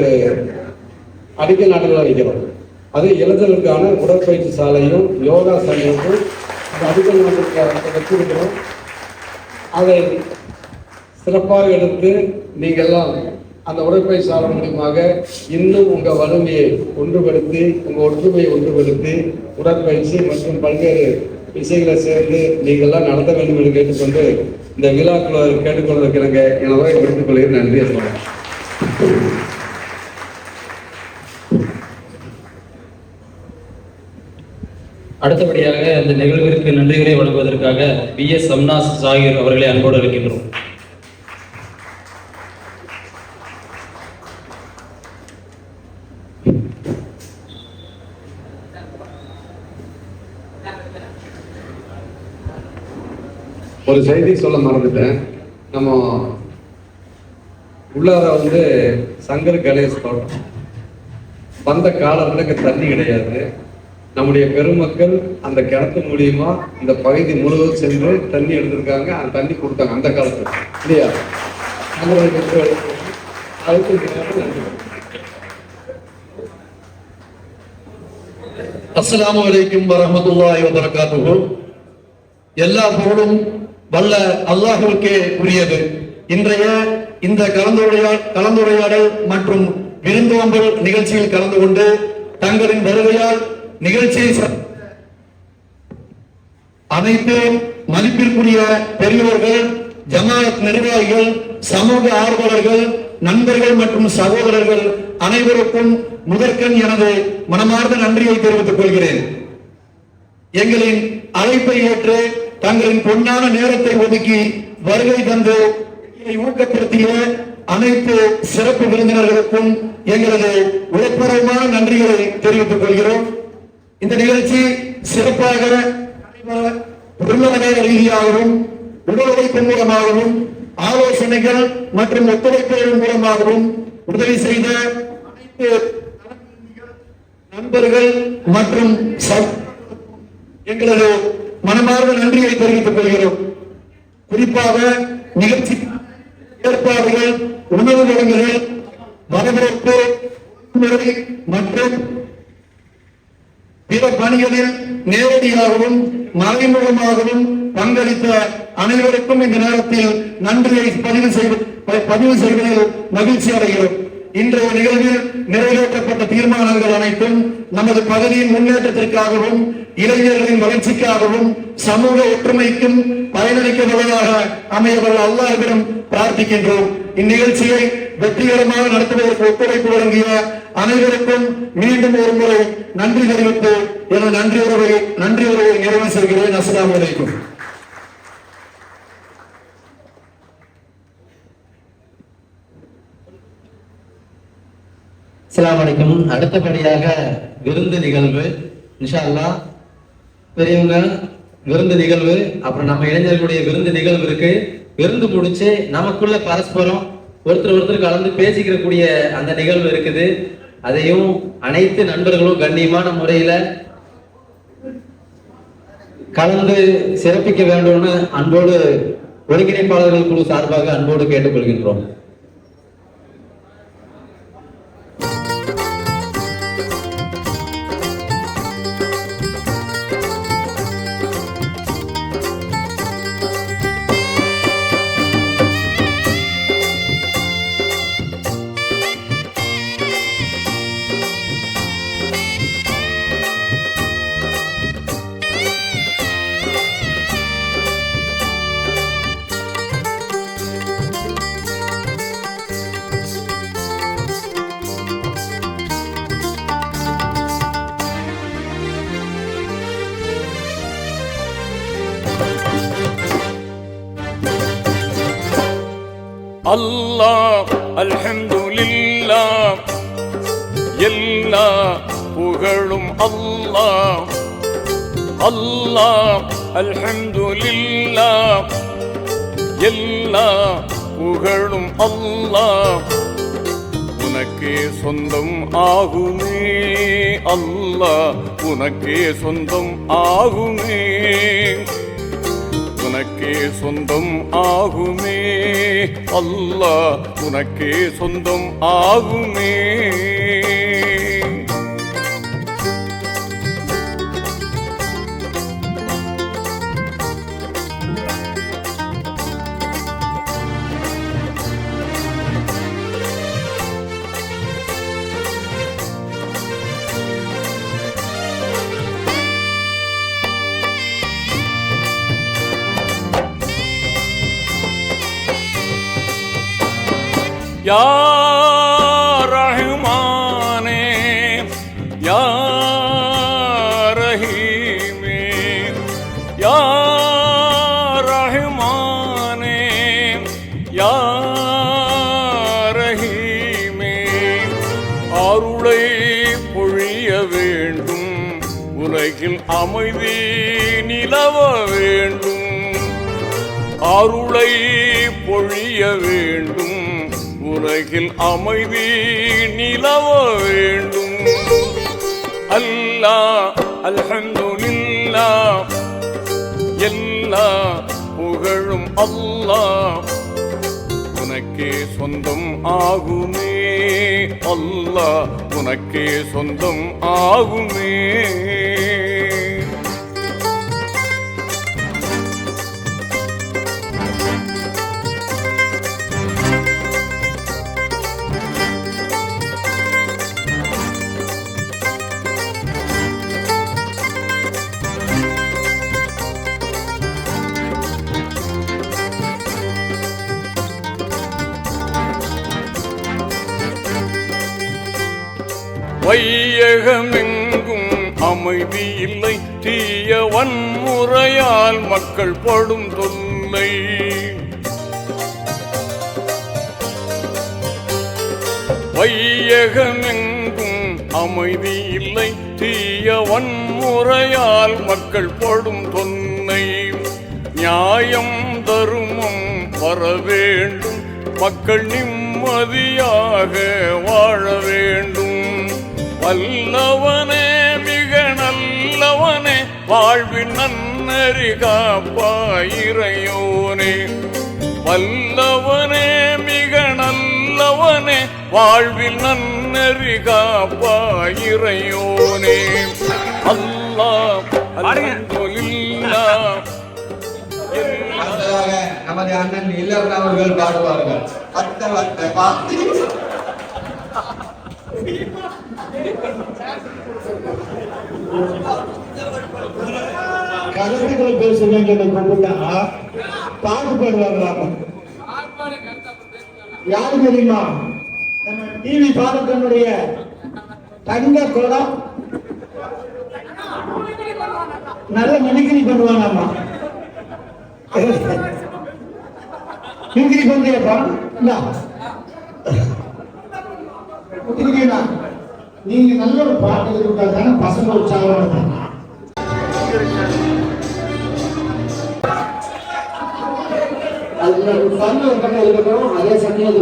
அடிக்கல் நாடுகள் வைக்கிறோம். அது இளைஞர்களுக்கான உடற்பயிற்சி சாலையும் யோகா சங்கமும் அடிக்கல் நாட்டுக்கு வச்சிருக்கிறோம். அதை சிறப்பாக எடுத்து நீங்கள்லாம் அந்த உடற்பயிற்சி சாலை மூலியமாக இன்னும் உங்கள் வலிமையை ஒன்றுபடுத்தி, உங்கள் ஒற்றுமையை ஒன்றுபடுத்தி உடற்பயிற்சி மற்றும் பல்வேறு விஷயங்களை சேர்ந்து நீங்கள்லாம் நடத்த வேண்டும் என்று கேட்டுக்கொண்டு இந்த விழாக்குள்ள கேட்டுக்கொண்டிருக்கிறேங்க. எனவே எடுத்துக் கொள்கிறேன். நன்றி. அடுத்தபடியாக இந்த நிகழ்விற்கு நன்றிகளை வழங்குவதற்காக BS சம்னாஸ் ஜாகிர் அவர்களை அன்போடு இருக்கின்றோம். ஒரு செய்தி சொல்ல மறந்துட்டேன். நம்ம உள்ளார வந்து சங்கர் கணேஷ் தோட்டம் வந்த காலத்துல தண்ணி கிடையாது. நம்முடைய பெருமக்கள் அந்த கிணத்து மூலியமா இந்த பகுதி முழுவதும் சென்று தண்ணி எடுத்திருக்காங்க. அந்த தண்ணி கொடுத்தாங்க அந்த காலத்துல இல்லையா. அஸ்ஸலாமு அலைக்கும் வரஹ்மத்துல்லாஹி வபரகாத்துஹு. எல்லா புகழும் வல்ல அல்லாஹ்வுக்கே உரியது. இன்றைய இந்த கலந்துரையாடல் மற்றும் விருந்தோம்பல் நிகழ்ச்சியில் கலந்து கொண்டு தங்களின் வருகையால் நிகழ்ச்சியை அனைத்து மதிப்பிற்குரிய பெரியோர்கள், ஜமாத் நிர்வாகிகள், சமூக ஆர்வலர்கள், நண்பர்கள் மற்றும் சகோதரர்கள் அனைவருக்கும் முதற்கண் எனது மனமார்ந்த நன்றியை தெரிவித்துக் கொள்கிறேன். எங்களின் அழைப்பை ஏற்று தங்களின் பொன்னான நேரத்தை ஒதுக்கி வருகை தந்து ஊக்கப்படுத்திய அனைத்து சிறப்பு விருந்தினர்களுக்கும் எங்களது உழைப்பூர்வமான நன்றிகளை தெரிவித்துக் கொள்கிறோம். இந்த நிகழ்ச்சி சிறப்பாக பொருளாதார ரீதியாகவும் உடல் உழைப்பு மூலமாகவும் ஆலோசனைகள் மற்றும் ஒத்துழைப்புகள் மூலமாகவும் உதவி செய்த அனைத்து நண்பர்கள் மற்றும் எங்களது மனமார்ந்த நன்றியை தெரிவித்துக் கொள்கிறோம். குறிப்பாக நிகழ்ச்சி ஏற்பாடுகள், உணவு வழங்குகள், வரவேற்பு மற்றும் பிற பணிகளில் நேரடியாகவும் மறைமுகமாகவும் பங்களித்த அனைவருக்கும் இந்த நேரத்தில் நன்றியை பதிவு செய்வதில் மகிழ்ச்சி அடைகிறோம். இன்றைய நிகழ்வில் நிறைவேற்றப்பட்ட தீர்மானங்கள் அனைத்தும் நமது பகுதியின் முன்னேற்றத்திற்காகவும் இளைஞர்களின் வளர்ச்சிக்காகவும் சமூக ஒற்றுமைக்கும் பயனளிக்கவதாக அமையவல்ல அல்லாஹ்விடம் பிரார்த்திக்கின்றோம். இந்நிகழ்ச்சியை வெற்றிகரமாக நடத்துவதற்கு ஒத்துழைப்பு வழங்கிய அனைவருக்கும் மீண்டும் ஒரு முறை நன்றி தெரிவித்து எனது நன்றி உறவை நிறைவு செய்கிறேன். அஸ்ஸலாமு அலைக்கும். அஸ்ஸலாமு அலைக்கும். அடுத்தபடியாக விருந்து நிகழ்வு இன்ஷா அல்லாஹ். பெரியவங்க விருந்து நிகழ்வு, அப்புறம் நம்ம இளைஞர்களுடைய விருந்து நிகழ்வு இருக்கு. விருந்து முடிச்சு நமக்குள்ள பரஸ்பரம் ஒருத்தர் கலந்து பேசிக்கிற கூடிய அந்த நிகழ்வு இருக்குது. அதையும் அனைத்து நண்பர்களும் கண்ணியமான முறையில கலந்து சிறப்பிக்க வேண்டும்னு அன்போடு ஒருங்கிணைப்பாளர்கள் குழு சார்பாக அன்போடு கேட்டுக்கொள்கின்றோம். அல்லாஹ் அல்ஹம்துலில்லாஹ் எல்லா புகழும் அல்லாஹ். அல்லாஹ் அல்ஹம்துலில்லாஹ் எல்லா புகழும் அல்லாஹ். உனக்கே சொந்தம் ஆகுமே அல்லாஹ், உனக்கே சொந்தம் ஆகுமே, உனக்கே சொந்தம் ஆகுமே அல்லாஹ், உனக்கே சொந்தம் ஆகுமே. யா ரஹ்மானே யா ரஹீமே, யா ரஹ்மானே யா ரஹீமே. அருளை பொழிய வேண்டும், உலகில் அமைதி நிலவ வேண்டும். அருளை பொழிய வேண்டும், உலகில் அமைதி நிலவ வேண்டும். அல்லாஹ் அல்ஹம்துலில்லாஹ் எல்லா புகழும் அல்லாஹ். உனக்கே சொந்தம் ஆகுமே அல்லாஹ், உனக்கே சொந்தம் ஆகுமே. வையகமெங்கும் அமைதி இல்லை, தீய வன்முறையால் மக்கள் படும் தொல்லை. வையகமெங்கும் அமைதி இல்லை, தீய வன்முறையால் மக்கள் படும் தொல்லை. நியாயம் தருமம் வர வேண்டும், மக்கள் நிம்மதியாக வாழ வேண்டும். வல்லவனே மிக நல்லவனே, வாழ்வின் நன்னறி காப்பாயிரையோனே. வல்லவனே மிக நல்லவனே, வாழ்வில் நன்னறி காப்பாயிரையோனே. அல்லாஹ் அல்ஹம்துலில்லாஹ். நமது அண்ணன் இல்லர் அவர்கள் பாடுவார்கள். கருத்துக்களை பேசுறீங்க கூப்பிட்டா பாடுபடுவாங்களாமா. யாரு தெரியுமா? நம்ம டிவி பாலக்கனுடைய தங்க குடம் நல்ல மிமிக்ரி பண்ணுவாங்கம்மா. மிமிக்ரி பண்றியப்பா? நீங்க நல்ல ஒரு பாட்டு கொடுத்தா தானே பசங்க உற்சாகம். அதே சமயம்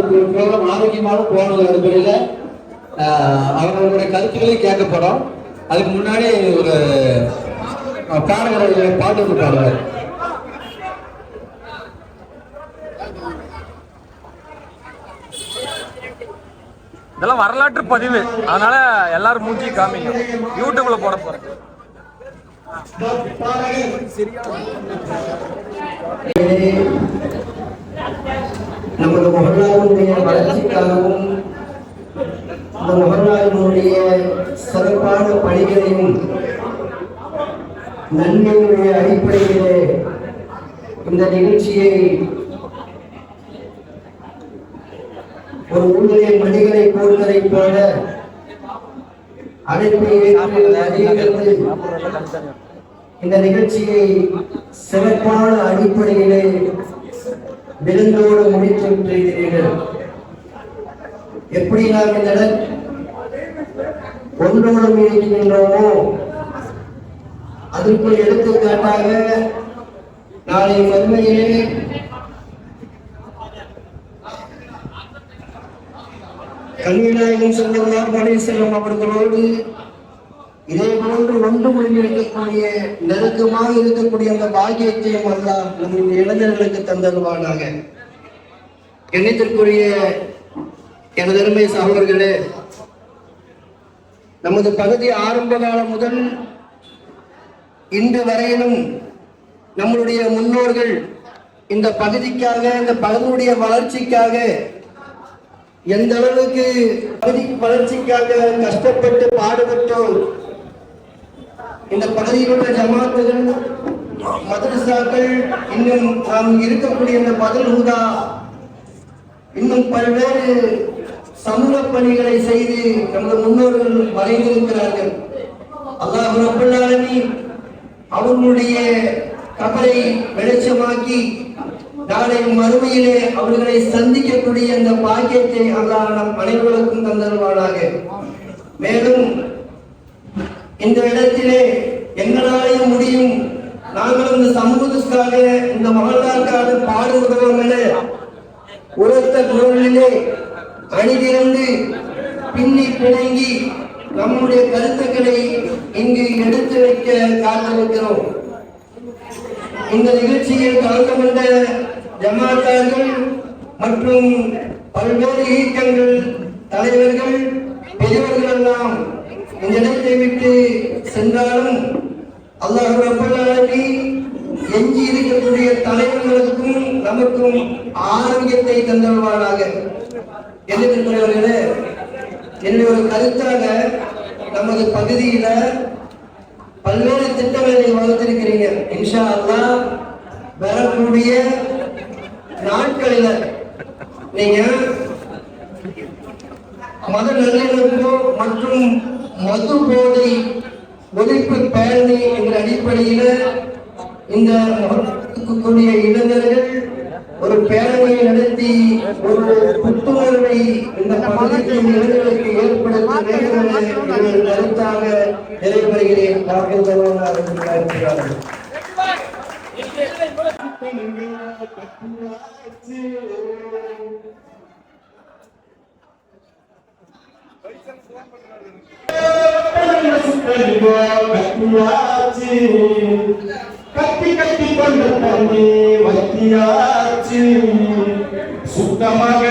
ஆரோக்கியமான போனது அடிப்படையில அவர்களுடைய கருத்துக்களையும் கேட்கப்படும். அதுக்கு முன்னாடி ஒரு பாடகர் பாட்டு ஒன்று பாடுவார். இதெல்லாம் வரலாற்று பதிவு, அதனால எல்லாரும் மூஞ்சி காமிங்க, யூடியூப்ல போட போறேன். நமது மொஹல்லாவினுடைய வளர்ச்சிக்காகவும் இந்த மொஹல்லாவினுடைய சிறப்பான பணிகளையும் நன்மையுடைய அடிப்படையிலே இந்த நிகழ்ச்சியை ஒரு ஊழிய மணிகளை போன்றதை போல அழைப்பை இந்த நிகழ்ச்சியை சிறப்பான அடிப்படையிலே விருந்தோடு முடித்து விட்டிருக்கிறீர்கள். எப்படி நாம் இந்த ஒன்றோடு இருக்கின்றோமோ அதற்குள் எடுத்துக்காட்டாக நாளை மறுமையிலே கல்விநாயகம் ஸல்லல்லாஹு அலைஹி வஸல்லம் அவர்களோடு இதே போன்று ஒன்று மொழி இருக்கக்கூடிய நெருக்கமாக இருக்கக்கூடிய அந்த பாக்கியத்தையும் அல்லாஹ் நம்முடைய இளைஞர்களுக்கு தந்தருவானாக. எண்ணத்திற்குரிய எனது அருமை சகோதரர்களே, நமது பகுதி ஆரம்ப காலம் முதல் இன்று வரையிலும் நம்மளுடைய முன்னோர்கள் இந்த பகுதிக்காக, இந்த பகுதியுடைய வளர்ச்சிக்காக எந்த அளவுக்கு பகுதி வளர்ச்சிக்காக கஷ்டப்பட்டு பாடுபட்டோம். இந்த பகுதியில் உள்ள ஜமாத்துகள், மதரசாக்கள், இன்னும் நாம் இருக்கக்கூடிய இந்த மதல் ஹுதா, இன்னும் பல்வேறு சமூக பணிகளை செய்து நமது முன்னோர்கள் மறைந்திருக்கிறார்கள். அல்லாஹ் ரப்பல் ஆலமீன் அவர்களுடைய கபரை வெளிச்சமாக்கி நாளை மறுமையிலே அவர்களை சந்திக்கக்கூடிய அந்த பாக்கியத்தை அல்லாஹ் நம் அனைவருக்கும் தந்தருவானாக. மேலும் இந்த இடத்திலே எங்களாலையும் முடியும், நாங்கள் இந்த சமூகத்துக்காக, இந்த மகளாக்காக பாடுபடுவோம் என உரத்த குரலிலே அணிதிரண்டு பின்னி பிணங்கி நம்முடைய கருத்துக்களை இங்கு எடுத்து வைக்க காத்திருக்கிறோம். இந்த நிகழ்ச்சியில் கலந்து கொண்ட ஜமாத்தார்கள் மற்றும் பல்வேறு இயக்கங்கள் தலைவர்கள் பெரியவர்கள் எல்லாம் இந்த இடத்தை விட்டு சென்றாலும் அல்லாஹ் ரப்பல் ஆலமீன் எஞ்சி இருக்கக்கூடிய தலைவர்களுக்கும் நமக்கும் ஆரோக்கியத்தை தந்தருவானாக. எதிர்க்கிறவர்களே, என்னுடைய ஒரு கருத்தாக நமது பகுதியில பல்வேறு திட்டங்களை வகுத்திருக்கிறீங்க. இன்ஷா அல்லாஹ் வரக்கூடிய நாட்களில நீங்க மத நல்லிணக்கம் மற்றும் மது போதை ஒழிப்பு பேரணி என்ற அடிப்படையில இந்த கூடிய இளைஞர்கள் ஒரு பேரணியை நடத்தி ஒரு புத்துணர்வை இந்த பகுதிக்கு இளைஞர்களுக்கு ஏற்படுத்த வேண்டும் என்ற கருத்தாக நிறைவேறுகிறேன். கத்தி கத்தி கொண்டு தண்ணி வத்தியாச்சு, சுத்தமாக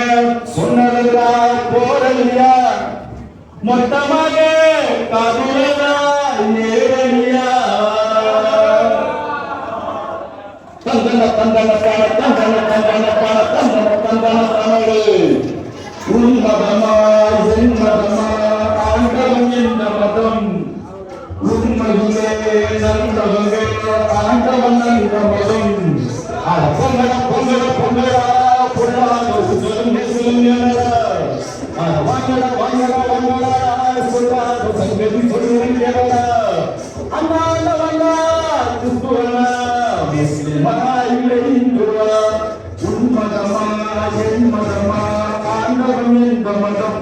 சொன்னதெல்லாம் போடலையா, மொத்தமாக காதலாம் நேரடியா. தந்தன தந்தன பாட தந்தன தந்தன பாட தந்தன தந்தன தமிழ். உன் மதமா என் மதமா ஆண்டவன் என்ற மதம், உண்மையிலே நல்லவங்க ஆண்டவன் என்ற மதம். பொங்கல பொங்கல பொங்கலா பொல்லாத சொல்லுங்க சொல்லுங்க, வாங்கல வாங்கல வாங்கலா சொல்லாத சங்கதி சொல்லுங்க. அண்ணாண்ட வந்தா கிறிஸ்துவனா முஸ்லிமா இல்லை இந்துவா, உன் மதமா என் மதமா ஆண்டவன் என்ற மதம்.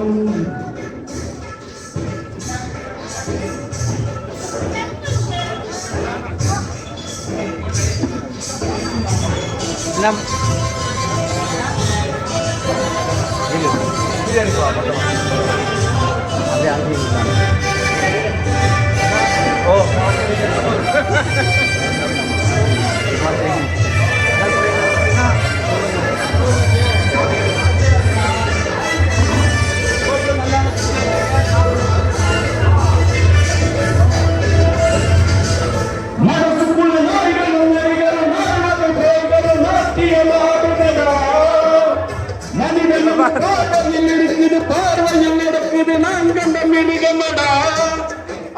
பார்வையில் நடக்குது நான் கண்ட மிடிகமடா,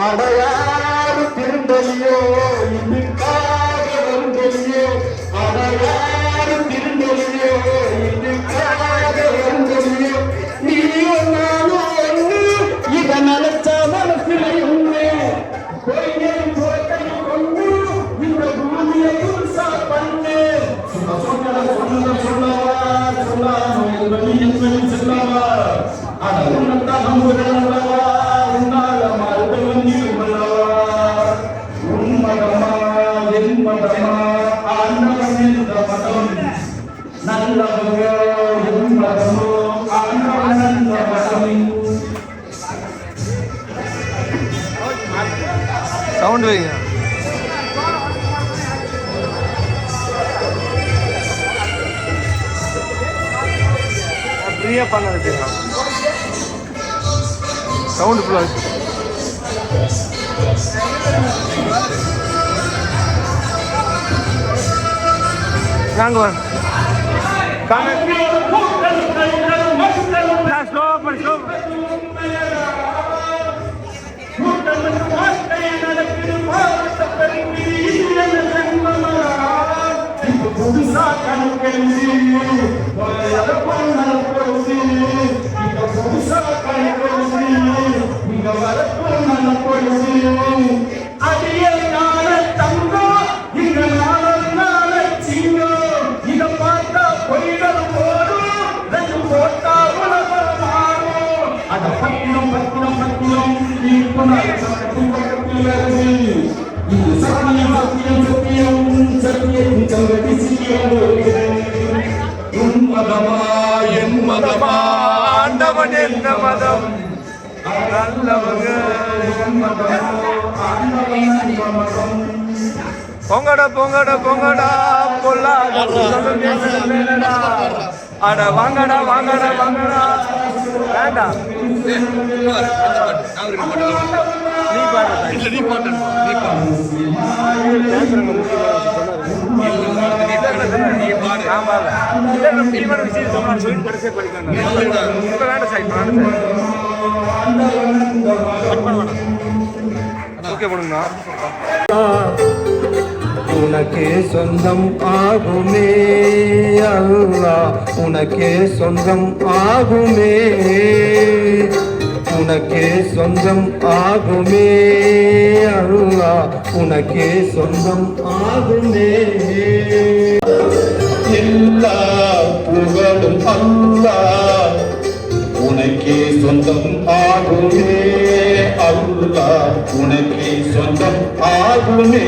அடையாறு திருந்தலியோ இதுக்காக வந்தலியோ, அடையாறு திருந்தலியோ இதுக்காக வந்தலியோ. நீயோ நானோ ஒண்ணு, இத நினைச்ச மனசுல ஒண்ணு, கோயிலும் கோட்டையும் ஒண்ணு, இந்த பூமியை பண்ணு. சொன்ன சொன்ன சொன்ன சவுண்ட் வைங்க. ஃப்ரீயா பண்ண வைக்கிறா. சவுண்ட் ஃபுல்லா இருக்கு. நாங்க வர ஆண்டவன் எந்த மதம் நல்லவங்க பொங்கடா பொங்கடா பொங்கடா பொல்லாத அட வாங்கடா வாங்கடா வாங்கடா வேண்டாம் நீ பாடு நீ பாடு உனக்கே சொந்தம் ஆகுமே அல்லாஹ், உனக்கே சொந்தம் ஆகுமே, உனக்கே சொந்தம் ஆகுமே அல்லாஹ், உனக்கே சொந்தம் ஆகுமே. எல்லா புகழும் அல்லாஹ் உனக்கே சொந்தம் ஆகுமே அல்லாஹ், உனக்கே சொந்தம் ஆகுமே.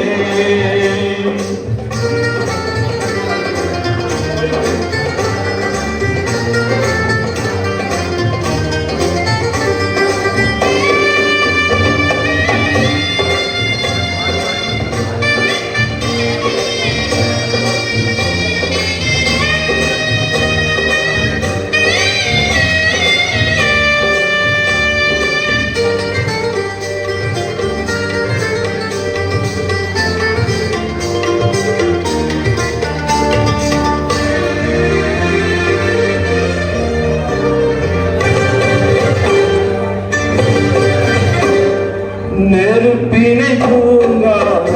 நெருப்பினை பூங்காவனமாக்கி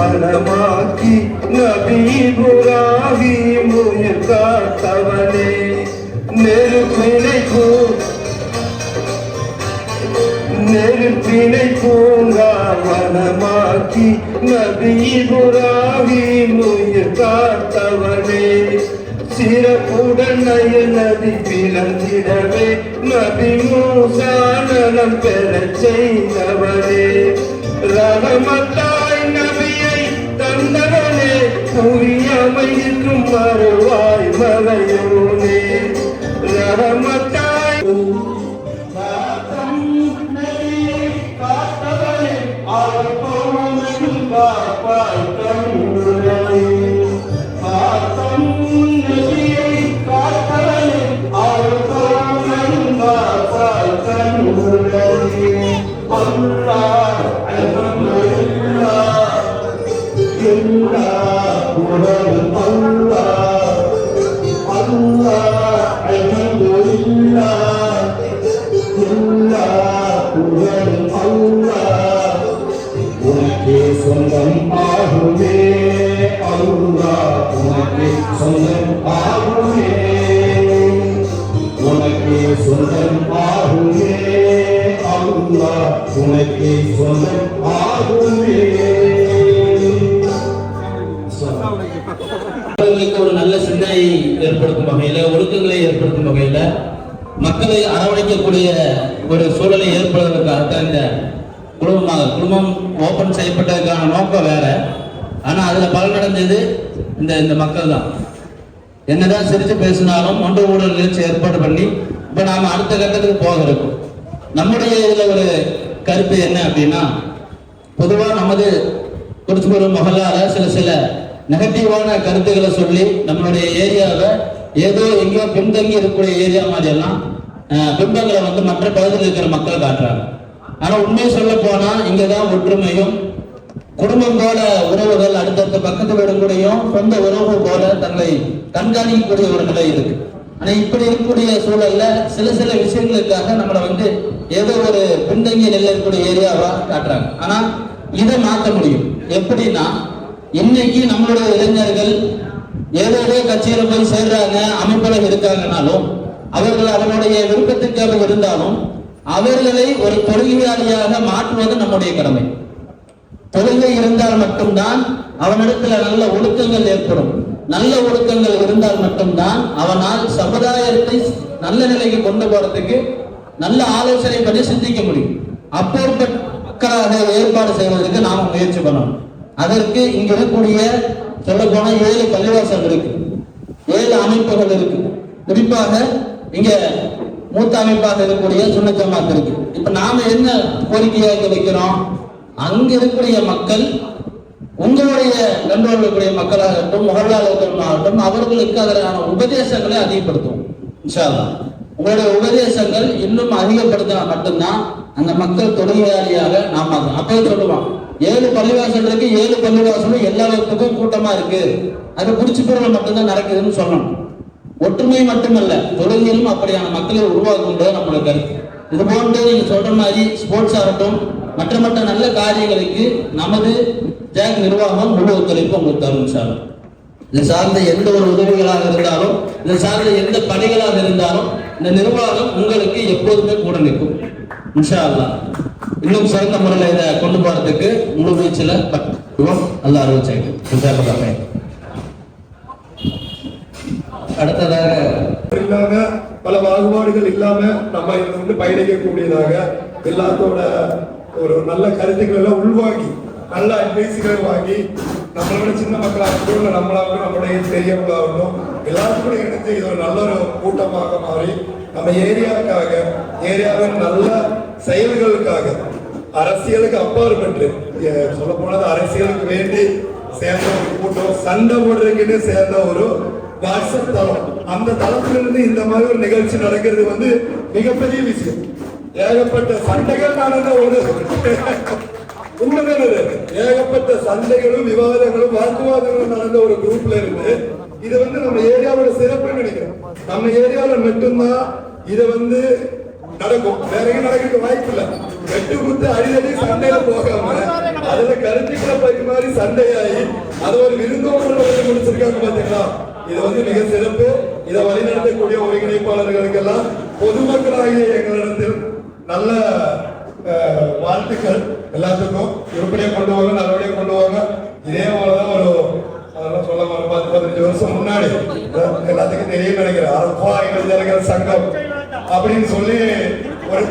நபி இப்ராஹீம் உயிர் காத்தவனே, நெருப்பினை பூங்காவனமாக்கி நபி இப்ராஹீம் உயிர் காத்தவனே, சிறப்புடன் நதி பிளந்திடவே நபி மூசா நலம் பெறச் செய்தவனே, ரஹமத்தாய் நபியை தந்தவனே, புரியமைக்கும் மறுவாய் மலையோனே, ரஹமத்தாய் காத்தவனே, அவர் போனும் காப்பாய் கண்ணுரை காத்தம் நபியை காத்தவனே, அவர் போனும் காப்பாய் கண்ணுரை அல்லாஹ் அல்ஹம்துலில்லாஹ் எல்லா புகழும் அல்லாஹ் அல்லாஹ் அல்ஹம்துலில்லாஹ் எல்லா புகழும் அல்லாஹ் உனக்கே சொந்தம் ஆகுமே அல்லாஹ், உனக்கே சொந்தம் ஆகுமே, உனக்கே சொந்தம் ஆகுமே அல்லாஹ், உனக்கே சொந்தம் ஆகுமே. ஒரு நல்ல சிந்தனை ஏற்படுத்தும் வகையில, ஒழுக்கங்களை ஏற்படுத்தும் வகையில, மக்களை அரவணைக்கக்கூடிய ஒரு சூழலை ஏற்படுவதற்காகத்தான் இந்த குடும்பம் ஓபன் செய்யப்பட்டதுக்கான நோக்கம் வேற. ஆனா அதுல பலனடைஞ்சது இந்த மக்கள் தான். என்னதான் சிரிச்சு பேசினாலும் ஒன்று ஊழல் நிகழ்ச்சி ஏற்பாடு பண்ணி இப்ப நாம அடுத்த கட்டத்துக்கு போக இருக்கும். நம்முடைய இதுல ஒரு கருத்து என்ன அப்படின்னா, பொதுவா நமது குறிச்சிபுரம் மொஹல்லால சில நெகட்டிவான கருத்துக்களை சொல்லி நம்மளுடைய ஏரியாவை ஏதோ எங்கேயோ பின்தங்கி இருக்கக்கூடிய ஏரியா மாதிரி எல்லாம் பிம்பங்களை வந்து மற்ற பகுதியில் இருக்கிற மக்கள் காட்டுறாங்க. ஆனா உண்மையை சொல்ல போனா இங்கதான் ஒற்றுமையும் குடும்பம் போல உறவுகள், அடுத்தடுத்த பக்கத்து வீடுகளையும் சொந்த உறவு போல தங்களை கண்காணிக்கக்கூடிய ஒரு நிலை இருக்கு. ஆனா இப்படி இருக்கக்கூடிய சூழல்ல சில விஷயங்களுக்காக நம்மளை வந்து ஏதோ ஒரு பின்தங்கிய நிலையில் இருக்கக்கூடிய ஏரியாவா காட்டுறாங்க. ஆனா இதை மாற்ற முடியும். எப்படின்னா, இன்னைக்கு நம்மளுடைய இளைஞர்கள் ஏதோ கட்சியில போய் சேர்றாங்க, அமைப்புல இருக்காங்கனாலும் அவர்கள் அவருடைய விருப்பத்திற்காக இருந்தாலும் அவர்களை ஒரு தொழிலாளியாக மாற்றுவது நம்முடைய கடமை. தொழிலை இருந்தால் மட்டும்தான் அவனிடத்துல நல்ல ஒழுக்கங்கள் ஏற்படும். நல்ல ஒழுக்கங்கள் இருந்தால் மட்டும்தான் அவனால் சமுதாயத்தை நல்ல நிலைக்கு கொண்டு போறதுக்கு நல்ல ஆலோசனை பண்ணி சிந்திக்க முடியும். அப்பேற்பட்ட மக்களாக ஏற்பாடு செய்வதற்கு நாம முயற்சி பண்ணணும். அதற்கு இங்க இருக்கக்கூடிய சொல்ல போனா 7 பள்ளிவாசல் இருக்கு, 7 அமைப்புகள் இருக்கு. குறிப்பாக இங்க மூத்த அமைப்பாக இருக்கக்கூடிய சுன்னத் ஜமாத் இருக்கு. இப்ப நாம என்ன கோரிக்கையாக வைக்கிறோம், அங்க இருக்கக்கூடிய மக்கள் உங்களுடைய கண்ட்ரோல் இருக்கக்கூடிய மக்களாகட்டும், முகலாளர்களாகட்டும், அவர்களுக்கு அதற்கான உபதேசங்களை அதிகப்படுத்தும். இன்ஷா அல்லாஹ் உங்களுடைய உபதேசங்கள் இன்னும் அதிகப்படுத்தினா மட்டும்தான் அந்த மக்கள் தொழிலாளியாக நாம் அப்பவே சொல்லுவான். 7 பள்ளிவாசல் இருக்கு, 7 பள்ளிவாசலும் எல்லா இடத்துக்கும் கூட்டமா இருக்கு, அது குறிச்சிபுரம் மட்டும்தான் நடக்குதுன்னு சொல்லணும். ஒற்றுமை மட்டுமல்ல, தொழிலும் அப்படியான மக்களை உருவாக்குன்றது நம்மளோட கருத்து. இது போன்று நீங்க சொல்ற மாதிரி ஸ்போர்ட்ஸ் ஆகட்டும், மற்ற நல்ல காரியங்களுக்கு நமது ஜாக் நிர்வாகம் முழு ஒத்துழைப்பு உங்களுக்கு தரும் சார். இது சார்ந்த எந்த ஒரு உதவிகளாக இருந்தாலும், இது சார்ந்த எந்த பணிகளாக இருந்தாலும் இந்த நிர்வாகம் உங்களுக்கு எப்போதுமே கூட நிற்கும். இன்ஷா அல்லாஹ் இன்னும் சிறந்த முறையில் இதை கொண்டு போறதுக்கு முழு வீச்சில் அல்லாஹ் அருள் செய்யும். அடுத்ததாக இல்லாம பல பாகுபாடுகள் இல்லாம நம்ம இதை வந்து பயணிக்கக்கூடியதாக எல்லாத்தோட ஒரு நல்ல கருத்துக்கள் எல்லாம் உள்வாங்கி நல்ல அட்வைஸுகளை வாங்கி நம்மளோட சின்ன மக்களாகட்டும் இல்லை நம்மளாகட்டும் நம்முடைய பெரியவங்களாகட்டும் எல்லாத்துக்கும் எடுத்து இது ஒரு நல்ல ஒரு கூட்டமாக மாறி நம்ம ஏரியாவுக்காக ஏரியாவின் நல்ல செயல்களுக்காக அரசியலுக்கு அப்பாற்பட்டு சொல்ல போனது அரசியலுக்கு வேண்டி சேர்ந்த ஒரு கூட்டம், சண்டை போடுறதுக்குன்னு சேர்ந்த ஒரு வாட்ஸ்அப் தளம். அந்த தளத்திலிருந்து இந்த மாதிரி ஒரு நிகழ்ச்சி நடக்கிறது வந்து மிகப்பெரிய விஷயம். ஏகப்பட்ட சண்டைகள் நடந்த ஒரு உண்மையான ஏகப்பட்ட சண்டைகளும் விவாதங்களும் வாக்குவாதங்களும் நடந்த ஒரு குரூப்ல இருந்து இது வந்து நம்ம ஏரியாவோட சிறப்பு நினைக்கிறோம். நம்ம ஏரியாவில் மட்டும்தான் இதை வந்து நடக்கும், வேற எங்க நடக்க வாய்ப்பு இல்லை. வெட்டு குத்து அடிதடி சண்டையில போகாம அதுல கருத்துக்களை பரிமாறி சண்டையாகி அது ஒரு விருந்தோம்பல் முடிச்சிருக்காங்க பாத்தீங்களா. இது வந்து மிக சிறப்பு. இதை வழிநடத்தக்கூடிய ஒருங்கிணைப்பாளர்களுக்கெல்லாம் பொதுமக்களாகிய எங்களிடத்தில் நல்ல வாழ்த்துக்கள். எல்லாத்துக்கும் உருப்படியா கொண்டு வாங்க, நல்லபடியா கொண்டு வாங்க. இதே போலதான் ஒரு அதெல்லாம் சொல்ல 10-15 வருஷம் முன்னாடி எல்லாத்துக்கும் தெரியும் நினைக்கிறேன், அல்பா இளைஞர்கள் சங்கம் அப்படின்னு சொல்லி ஒரு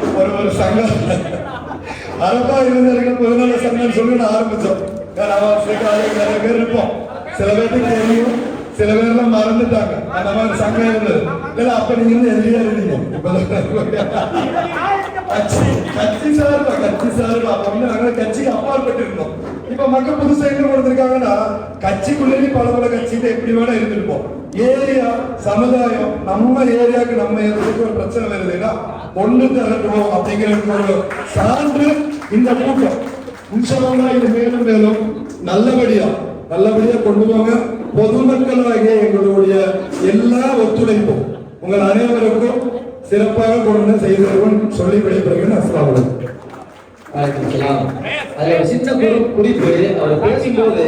சங்கம், அல்பா இளைஞர்கள் பொதுநல சங்கம் சொல்லி ஆரம்பிச்சோம். நிறைய பேர் இருப்போம், சில பேருக்கு தெரியும், சில பேர்லாம் மறந்துட்டாங்க. அந்த மாதிரி சங்கம் இருந்தது. இல்ல அப்ப நீங்க வந்து எதிரியா இருந்தீங்க. கட்சி சார்பா அப்ப வந்து நாங்க கட்சிக்கு அப்பாற்பட்டு இருந்தோம். இப்ப மக்கள் புதுசா என்ன கொடுத்திருக்காங்கன்னா கட்சிக்குள்ளேயே பல கட்சியில எப்படி வேணா இருந்திருப்போம். ஏரியா சமுதாயம் நம்ம ஏரியாவுக்கு நம்ம ஏரியாவுக்கு ஒரு பிரச்சனை வருதுன்னா ஒண்ணு திரட்டுவோம் அப்படிங்கிற ஒரு சான்று இந்த கூட்டம். உற்சவங்களா இது மேலும் மேலும் நல்லபடியா கொண்டு போங்க. பொதுமக்களாகிய எங்களுடைய எல்லா ஒத்துழைப்பும் உங்கள் அனைவருக்கும் சிறப்பாக கொண்டு செய்தவர்கள் சொல்லி விடைபெறுகிறேன். அஸ்ஸலாமு அலைக்கும். அதுல ஒரு சின்ன குறிப்பு, அவர் பேசும்போது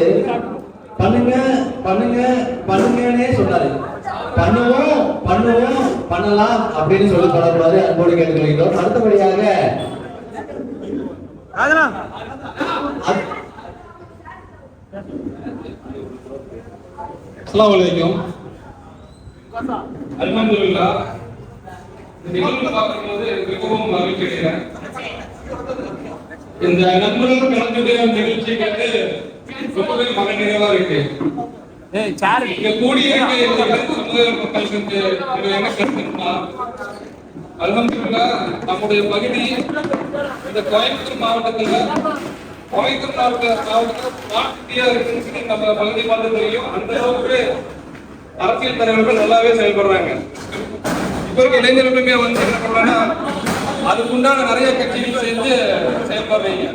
பண்ணுங்கன்னே சொன்னாரு. பண்ணுவோம் பண்ணலாம் அப்படின்னு சொல்லி தொடர்பாரு அன்போடு கேட்டுக்கொள்கிறோம். அடுத்தபடியாக அஸ்ஸலாமு அலைக்கும். அல்ஹம்துலில்லாஹ். இந்த நிகழ்வு பார்க்கும்போது எனக்கு மிகவும் மகிழ்ச்சி அடைகிறேன். இந்த நண்பர்கள் கலந்துடைய நிகழ்ச்சி கேட்டு ரொம்பவே மன நிறைவா இருக்கு. இங்க கூடிய சமுதாய மக்களுக்கு என்ன கருத்துன்னா, அல்ஹம்துலில்லாஹ் நம்முடைய பகுதி இந்த கோயம்புத்தூர் மாவட்டத்துல கோயம்புத்தூர் நாட்டுத்தியா இருக்குன்னு நம்ம பகுதி பார்த்து தெரியும். அந்த அளவுக்கு அரசியல் தலைவர்கள் நல்லாவே செயல்படுறாங்க. இப்ப இருக்க இளைஞர்களுமே வந்து என்ன பண்றாங்கன்னா அதுக்குண்டான நிறைய கட்சிகள் சேர்ந்து செயல்படுறீங்க.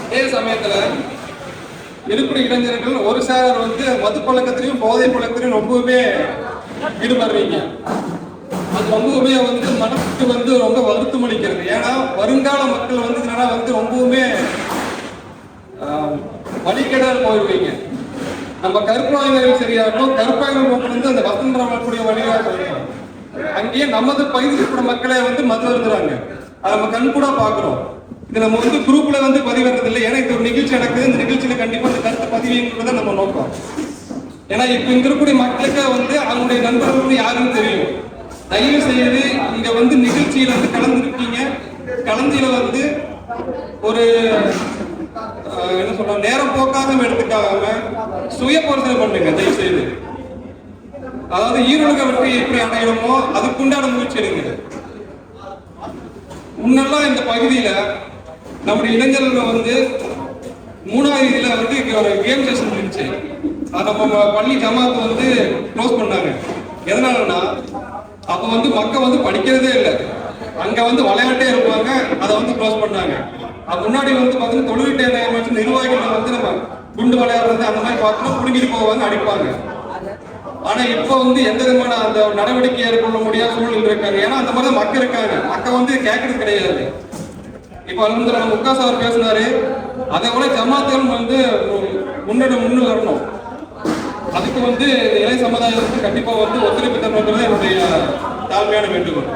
அதே சமயத்துல இருக்கிற இளைஞர்கள் ஒரு சார் வந்து மது பழக்கத்திலையும் போதை பழக்கத்திலையும் ரொம்பவுமே ஈடுபடுறீங்க. அது ரொம்பவுமே வந்து மனசுக்கு வந்து ரொம்ப வருத்தம் அளிக்கிறது. ஏன்னா வருங்கால மக்கள் வந்து இதனால வந்து ரொம்பவுமே வழிகேடால் போயிடுவீங்க. நம்ம கருப்பாய்கள் சரியாகட்டும், கருப்பாய்கள் மக்கள் வந்து அந்த வசந்தம் வரக்கூடிய வழியாக சொல்லுவோம். அங்கேயே நமது பகுதியில் இருக்கிற மக்களே வந்து மது வருதுறாங்க. அதை நம்ம கண் கூட பாக்குறோம். இது நம்ம வந்து குரூப்ல வந்து பதிவுறது இல்லை. ஏன்னா இது ஒரு நிகழ்ச்சி நடக்குது. இந்த நிகழ்ச்சியில கண்டிப்பா இந்த கருத்தை பதிவுங்கிறத நம்ம நோக்கம். ஏன்னா இப்ப இங்க இருக்கக்கூடிய மக்களுக்கு வந்து அவங்களுடைய நண்பர்கள் யாருன்னு தெரியும். தயவு செய்து இங்க வந்து நிகழ்ச்சியில வந்து கலந்துருக்கீங்க. கலந்தியில வந்து ஒரு என்ன சொல்ற நேரம் போக்காக எடுத்துக்காம சுய பரிசோதனை பண்ணுங்க தயவு செய்து. அதாவது ஈரோடு வெற்றி எப்படி அடையணுமோ அதுக்குண்டான முயற்சி எடுங்க. முன்னெல்லாம் இந்த பகுதியில நம்முடைய இளைஞர்கள் வந்து 3வது இதுல வந்து ஒரு கேம் செஷன் இருந்துச்சு. அதை நம்ம பள்ளி ஜமாத்து வந்து க்ளோஸ் பண்ணாங்க. எதனாலன்னா அப்ப வந்து மக்கள் வந்து படிக்கிறதே இல்லை, அங்க வந்து விளையாட்டே இருப்பாங்க. அதை வந்து க்ளோஸ் பண்ணாங்க. அது முன்னாடி வந்து பாத்தீங்கன்னா தொழில்கிட்ட நிர்வாகிகள் வந்து நம்ம குண்டு விளையாடுறது அந்த மாதிரி பார்த்தோம்னா புடுங்கிட்டு போவாங்க, அடிப்பாங்க. ஆனா இப்ப வந்து எந்த விதமான அந்த நடவடிக்கை ஏற்பட முடியாத சூழ்நிலை இருக்காங்க. ஏன்னா அந்த மாதிரி மக்கள் இருக்காங்க. மக்கள் வந்து கேட்கறது கிடையாது. இப்ப வந்து நம்ம முக்காஸ் அவர் பேசினாரு. அதை விட ஜமாத்துகள் வந்து முன்னு வரணும். அதுக்கு வந்து இளைய சமுதாயத்துக்கு கண்டிப்பா வந்து ஒத்துழைப்பு தரணுன்றது என்னுடைய தாழ்மையான வேண்டுகோள்.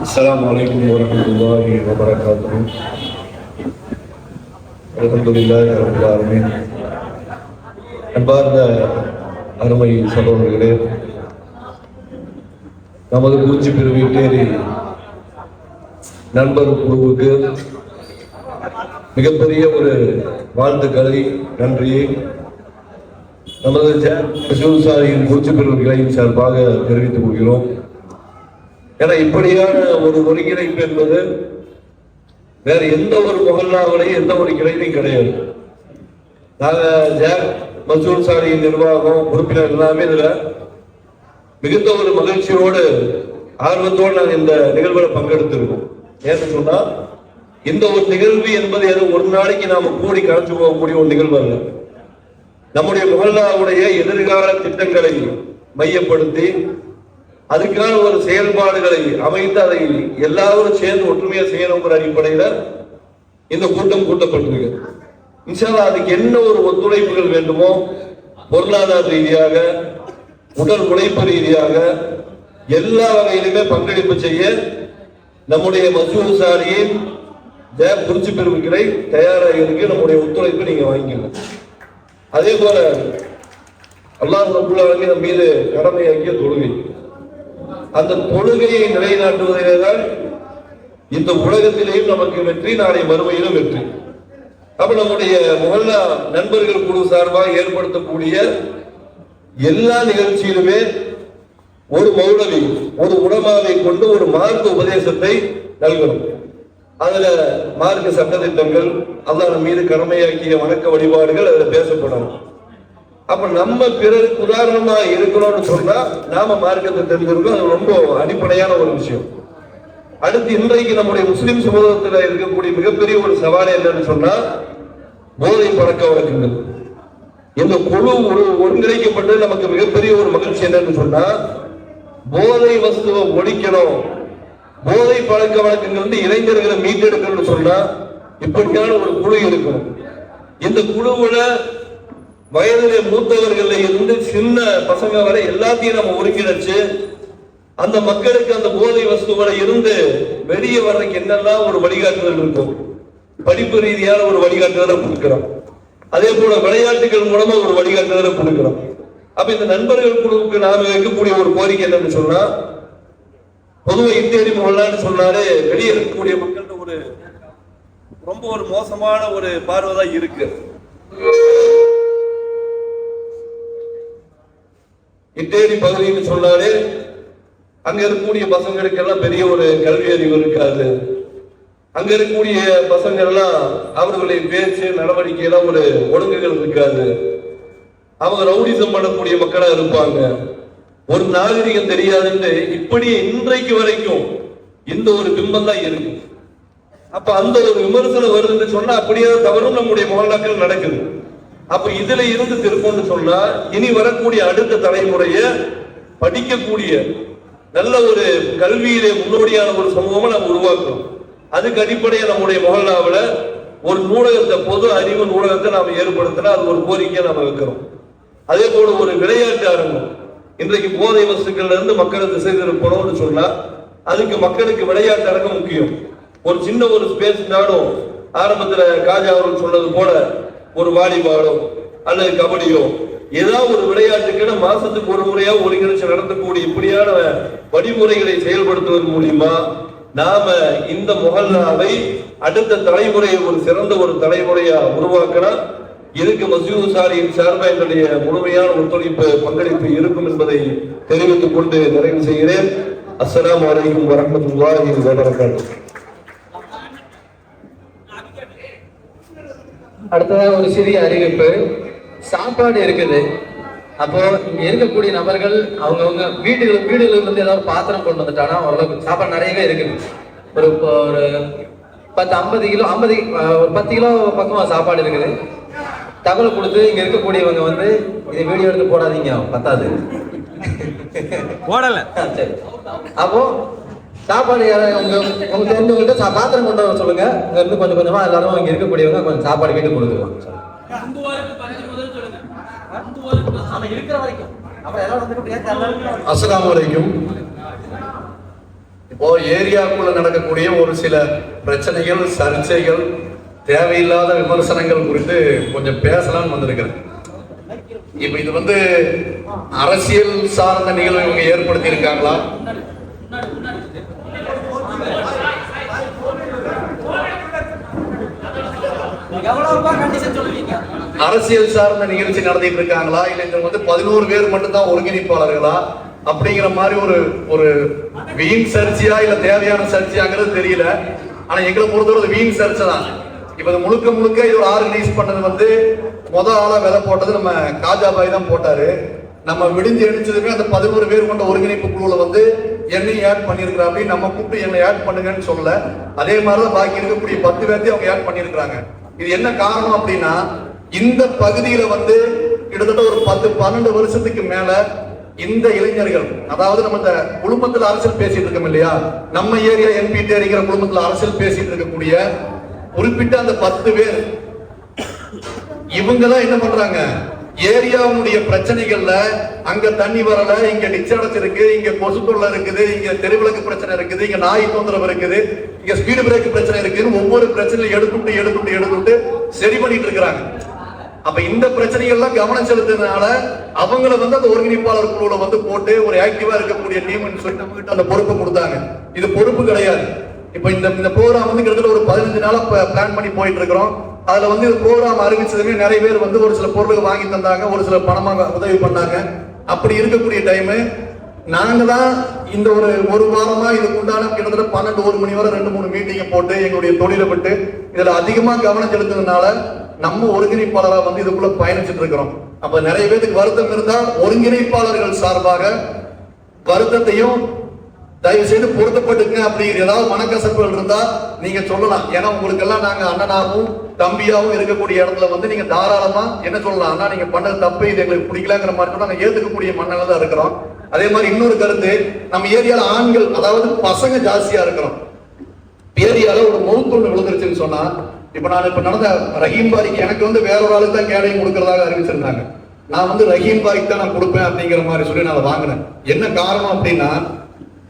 அஸ்ஸலாமு அலைக்கும் வரஹ்மத்துல்லாஹி வபரகாத்துஹு. அல்ஹம்துலில்லாஹி ரப்பில் ஆலமீன். அன்பார்ந்த அருமை சகோதரர்களே, நமது குறிச்சி பிரிவு இட்டேரி நண்பர் குழுவுக்கு மிகப்பெரிய ஒரு வாழ்த்துக்களை, நன்றியை நமது சாரியின் குறிச்சி பிரிவு கிளையின் சார்பாக தெரிவித்துக் கொள்கிறோம். ஏன்னா இப்படியான ஒரு ஒருங்கிணைப்பு என்பது வேற எந்த ஒரு முகல்லாவிலையும் எந்த ஒரு கிளையிலையும் கிடையாது. நாங்கள் மசூல் சாரியின் நிர்வாகம் உறுப்பினர் எல்லாமே இதுல மிகுந்த ஒரு மகிழ்ச்சியோடு ஆர்வத்தோடு நாங்கள் இந்த நிகழ்வுல பங்கெடுத்திருக்கோம். ஏன்னு சொன்னா இந்த ஒரு நிகழ்வு என்பது எதுவும் ஒரு நாளைக்கு நாம கூடி கலந்து போகக்கூடிய ஒரு நிகழ்வு அல்ல. நம்முடைய முகல்லாவுடைய எதிர்கால திட்டங்களை மையப்படுத்தி அதுக்கான ஒரு செயல்பாடுகளை அமைத்து அதை எல்லாரும் சேர்ந்து ஒற்றுமையா செய்யணுங்கிற அடிப்படையில இந்த கூட்டம் கூட்டப்பட்டிருக்கு. இன்ஷா அல்லாஹ் அதுக்கு என்ன ஒரு ஒத்துழைப்புகள் வேண்டுமோ பொருளாதார ரீதியாக, உடல் உழைப்பு ரீதியாக எல்லா வகையிலுமே பங்களிப்பு செய்ய நம்முடைய மசூல் சாரியின் குறிச்சி பிரிவுகளை தயாராக இருக்கு. நம்முடைய ஒத்துழைப்பு நீங்க வாங்கிக்கணும். அதே போல அல்லாஹ் ரப்பல் ஆலமீன் நம் மீது கடமையாக்கிய தொழுகை, அந்த தொழுகையை நிலைநாட்டுவதில்தான் இந்த உலகத்திலேயும் நமக்கு வெற்றி, நாளை மறுமையிலும் வெற்றி. அப்ப நம்முடைய முகல்லா நண்பர்கள் குழு சார்பாக ஏற்படுத்தக்கூடிய எல்லா நிகழ்ச்சியிலுமே ஒரு மௌலவி, ஒரு உலமாவை கொண்டு ஒரு மார்க்க உபதேசத்தை நல்கணும். அதுல மார்க்க சட்டத்திட்டங்கள், அல்லாஹ் நம் மீது கடமையாக்கிய வணக்க வழிபாடுகள் அதுல பேசப்படணும். அப்ப நம்ம பிறருக்கு உதாரணமா இருக்கணும்னு சொன்னா நாம மார்க்கத்தை தெரிஞ்சிருக்கோம். அது ரொம்ப அடிப்படையான ஒரு விஷயம். அடுத்து இன்றைக்கு நம்முடைய முஸ்லிம் சமூகத்தில் இருக்கக்கூடிய மிகப்பெரிய ஒரு சவால் என்னன்னு சொன்னா போதை பழக்க வழக்கங்கள். இந்த குழு ஒருங்கிணைக்கப்பட்டு நமக்கு மிகப்பெரிய ஒரு மகிழ்ச்சி என்னன்னு சொன்னா போதை வஸ்துவை ஒழிக்கணும், போதை பழக்க வழக்கங்கள் வந்து இளைஞர்களை மீட்டெடுக்கணும்னு சொன்னா இப்படியான ஒரு குழு இருக்கணும். இந்த குழுவுல வயதிலே மூத்தவர்கள் இருந்து சின்ன பசங்க வரை எல்லாத்தையும் நம்ம ஒருங்கிணைச்சு அந்த மக்களுக்கு அந்த போதை வஸ்துவோட இருந்து வெளியே வர்றதுக்கு என்னெல்லாம் ஒரு வழிகாட்டுதல் இருக்கும், படிப்பு ரீதியான ஒரு வழிகாட்டுதலை கொடுக்கிறோம். அதே போல விளையாட்டுகள் மூலமா ஒரு வழிகாட்டுதலை கொடுக்கிறோம். அப்ப இந்த நண்பர்கள் குழுவுக்கு நாம வைக்கக்கூடிய ஒரு கோரிக்கை என்னன்னு சொன்னா, பொதுவாக இத்தேரி முகல்லான்னு சொன்னாலே வெளியே இருக்கக்கூடிய மக்கள்கிட்ட ஒரு ரொம்ப ஒரு மோசமான ஒரு பார்வைதான் இருக்கு. இத்தேரி பகுதின்னு சொன்னாலே அங்க இருக்கக்கூடிய பசங்களுக்கு எல்லாம் பெரிய ஒரு கல்வி அறிவு இருக்காது. அங்க இருக்கக்கூடிய பசங்க எல்லாம் அவர்களுடைய பேச்சு நடவடிக்கை எல்லாம் ஒரு ஒழுங்குகள் இருக்காது. அவங்க ரவுடிசம் பண்ணக்கூடிய மக்களா இருப்பாங்க. ஒரு நாகரிகம் தெரியாதுன்னு இப்படி இன்றைக்கு வரைக்கும் இந்த ஒரு பிம்பம் தான் இருக்கு. அப்ப அந்த ஒரு விமர்சனம் வருதுன்னு சொன்னா அப்படியே தவறும் நம்முடைய மொஹல்லாக்கள் நடக்குது. அப்ப இதுல இருந்து திருப்பம்னு சொன்னா இனி வரக்கூடிய அடுத்த தலைமுறைய படிக்கக்கூடிய நல்ல ஒரு கல்வியிலே முன்னோடியான ஒரு சமூகமா நம்ம உருவாக்கணும். அதுக்கு அடிப்படையா நம்முடைய மொஹல்லாவில் ஒரு நூலகத்தை, பொது அறிவு நூலகத்தை நாம ஏற்படுத்தினா அது ஒரு கோரிக்கையை நாம வைக்கிறோம். அதே போல ஒரு விளையாட்டு அரங்கம், இன்றைக்கு போதை வஸ்துக்கள்ல இருந்து மக்களை திசை திருப்பணும்னு சொன்னா அதுக்கு மக்களுக்கு விளையாட்டு அரங்கம் முக்கியம். ஒரு சின்ன ஒரு ஸ்பேஸ் இருந்தாலும் ஆரம்பத்துல காஜா அவர்கள் சொன்னது போல ஒரு வாலிபாலோ அல்லது கபடியோ ஏதாவது ஒரு விளையாட்டுக்கு மாசத்துக்கு ஒரு முறையா ஒருங்கிணைச்சு நடத்தக்கூடிய இப்படியான வழிமுறைகளை செயல்படுத்துவதன் மூலியமா நாம இந்த மொஹல்லாவை அடுத்த தலைமுறையை ஒரு சிறந்த ஒரு தலைமுறையா உருவாக்கணும். இதுக்கு மஸ்ஜித் சாரியின் சார்பாக என்னுடைய முழுமையான ஒத்துழைப்பு பங்களிப்பு இருக்கும் என்பதை தெரிவித்துக் கொண்டு நிறைவு செய்கிறேன். அஸ்ஸலாமு அலைக்கும் வரஹ்மத்துல்லாஹி வபரகாத்துஹு. அடுத்ததாக ஒரு சிறிய அறிவிப்பு. சாப்பாடு இருக்குது. அப்போ இங்க இருக்கக்கூடிய நபர்கள் அவங்கவுங்க வீடுகளுக்கு இருந்து ஏதாவது பாத்திரம் கொண்டு வந்துட்டானா ஓரளவுக்கு சாப்பாடு நிறையவே இருக்குது. ஒரு 10-50 கிலோ ஒரு 10 கிலோ பக்கமா சாப்பாடு இருக்குது. தகவல் கொடுத்து இங்க இருக்கக்கூடியவங்க வந்து இதை வீடியோ எடுத்து போடாதீங்க, பத்தாது போடல. சரி, அப்போ சாப்பாடு உங்க தெரிஞ்சவங்கள்ட்ட பாத்திரம் கொண்டு வர சொல்லுங்க. இங்க இருந்து கொஞ்சம் கொஞ்சமா எல்லாரும் இங்க இருக்கக்கூடியவங்க கொஞ்சம் சாப்பாடு வீட்டுக்கு கொடுத்துருவாங்க. அஸ்ஸலாமு அலைக்கும். இப்போ ஏரியாக்குள்ள நடக்கக்கூடிய ஒரு சில பிரச்சனைகள், சர்ச்சைகள், தேவையில்லாத விமர்சனங்கள் குறித்து கொஞ்சம் பேசலாம்னு வந்திருக்கிறேன். இப்ப இது வந்து அரசியல் சார்ந்த நிகழ்வு இவங்க ஏற்படுத்தி இருக்காங்களா, அரசியல் சார்ந்த நிகழ்ச்சி நடத்திட்டு இருக்காங்களா, இல்ல இது வந்து 11 பேர் மட்டும் தான் ஒருங்கிணைப்பாளர்களா அப்படிங்கிற மாதிரி ஒரு வீண் சர்ச்சையா இல்ல தேவையான சர்ச்சையாங்கிறது தெரியல. ஆனா எங்களை பொறுத்தவரை வீண் சர்ச்சை தான். இப்ப இது முழுக்க இது ஒரு ஆர்கனைஸ் பண்ணது வந்து ஆளா விலை போட்டது நம்ம காஜாபாய் தான் போட்டாரு. நம்ம விடிஞ்சு அடிச்சதுமே அந்த 11 பேர் கொண்ட ஒருங்கிணைப்பு குழுல வந்து என்னையும் ஆட் பண்ணிருக்கிறா அப்படி நம்ம கூப்பிட்டு என்னை ஆட் பண்ணுங்கன்னு சொல்ல, அதே மாதிரிதான் பாக்கி இருக்கக்கூடிய 10 பேர்த்தையும் அவங்க ஆட் பண்ணிருக்கிறாங்க. இது என்ன காரணம் அப்படின்னா, இந்த பகுதியில வந்து கிட்டத்தட்ட ஒரு 10-12 வருஷத்துக்கு மேல இந்த இளைஞர்கள், அதாவது நம்ம இந்த குடும்பத்துல அரசியல் பேசிட்டு இருக்கோம் இல்லையா, நம்ம ஏரியா என்பிடிங்கிற குடும்பத்துல அரசியல் பேசிட்டு இருக்கக்கூடிய குறிப்பிட்ட அந்த 10 பேர் இவங்க தான் என்ன பண்றாங்க, ஏரியாவுடைய பிரச்சனைகள்ல அங்க தண்ணி வரல, இங்க டிச் அடைச்சிருக்கு, இங்க கொசு தொல்லை இருக்குது, இங்க தெருவிளக்கு பிரச்சனை இருக்குது, இங்க நாய் தொந்தரவு இருக்குது, இங்க ஸ்பீடு பிரேக் பிரச்சனை இருக்குன்னு ஒவ்வொரு பிரச்சனையும் எடுத்துட்டு சரி பண்ணிட்டு இருக்கிறாங்க. அப்ப இந்த பிரச்சனைகள்லாம் கவனம் செலுத்துறதுனால அவங்கள வந்து அந்த ஒருங்கிணைப்பாளர் குழுல வந்து போட்டு ஒரு ஆக்டிவா இருக்கக்கூடிய டீம்னு சொல்லி நம்ம கிட்ட அந்த பொறுப்பு கொடுத்தாங்க. இது பொறுப்பு கிடையாது. இப்ப இந்த ப்ரோக்ராம் வந்து கிட்டத்தட்ட ஒரு 15 நாளா பிளான் பண்ணி போயிட்டு இருக்கிறோம். அதுல வந்து ப்ரோக்ராம் அறிவிச்சதுமே நிறைய பேர் வந்து ஒரு சில பொருளுக்கு வாங்கி தந்தாங்க, ஒரு சில பணமாக உதவி பண்ணாங்க. அப்படி இருக்கக்கூடிய டைமு நாங்க தான் இந்த ஒரு வாரமா இதுக்கு உண்டான கிட்டத்தட்ட 12-1 மணி வரை 2-3 மீட்டிங்கை போட்டு எங்களுடைய தொழிலை விட்டு இதுல அதிகமா கவனம் செலுத்துறதுனால நம்ம ஒருங்கிணைப்பாளராக வந்து இதுக்குள்ள பயணிச்சுட்டு இருக்கிறோம். அப்ப நிறைய பேருக்கு வருத்தம் இருந்தா ஒருங்கிணைப்பாளர்கள் சார்பாக வருத்தத்தையும் தயவு செய்து பொருத்தப்பட்டுங்க. அப்படி ஏதாவது மனக்கசப்புகள் இருந்தா நீங்க சொல்லலாம். ஏன்னா உங்களுக்கு எல்லாம் நாங்க அண்ணனாவும் தம்பியாவும் இருக்கக்கூடிய இடத்துல வந்து நீங்க தாராளமா என்ன சொல்லலாம், ஆனா நீங்க பண்ணது தப்பு, இது எங்களுக்கு பிடிக்கலங்கிற மாதிரி நாங்க ஏத்துக்கக்கூடிய மன்னல தான் இருக்கிறோம். அதே மாதிரி இன்னொரு கருத்து, நம்ம ஏரியால ஆண்கள் அதாவது பசங்க ஜாஸ்தியா இருக்கிறோம். ஏரியால ஒரு மவுத் ஒண்ணு விழுந்துருச்சுன்னு சொன்னா, இப்ப நான் இப்ப நடந்த ரஹீம் பாய்க்கு எனக்கு வந்து வேற ஒரு ஆளுக்கு தான் கேடையும் கொடுக்கறதாக அறிவிச்சிருந்தாங்க. நான் வந்து ரஹீம் பாய்க்கு தான் நான் கொடுப்பேன் அப்படிங்கிற மாதிரி சொல்லி நான் வாங்கினேன். என்ன காரணம் அப்படின்னா,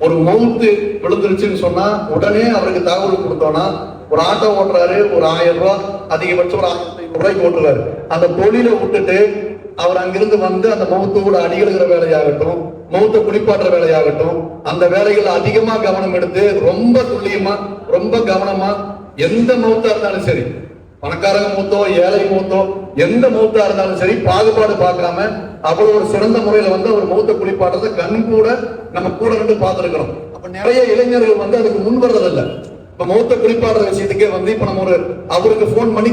ஒரு மவுத்து விழுந்துருச்சுன்னு சொன்னா உடனே அவருக்கு தகவல் கொடுத்தோம்னா, ஒரு ஆட்டோ ஓட்டுறாரு, ஒரு 1000 ரூபாய் அதிகபட்சம் ஒரு 1500 ரூபாய்க்கு ஓட்டுறாரு. அந்த தொழிலை விட்டுட்டு அவர் அங்கிருந்து வந்து அந்த மவுத்தோட அடிகளுகிற வேலையாகட்டும், மவுத்த குளிப்பாட்டுற வேலையாகட்டும், அந்த வேலைகள் அதிகமா கவனம் எடுத்து ரொம்ப துல்லியமா ரொம்ப கவனமா எந்த மவுத்தா இருந்தாலும் சரி பணக்காரங்க மூத்தோ ஏழை மூத்தோ எந்த மூத்தா இருந்தாலும் சரி பாகுபாடு பார்க்காம அவ்வளவு ஒரு சிறந்த முறையில வந்து அவர் மூத்த குளிப்பாட்டத்தை கண் கூட நம்ம கூட இருந்து பார்த்திருக்கிறோம். அப்ப நிறைய இளைஞர்கள் வந்து அதுக்கு முன் வர்றதில்லை. இப்ப மூத்த குளிப்பாடுற விஷயத்துக்கே வந்து இப்ப நம்ம அவருக்கு போன் பண்ணி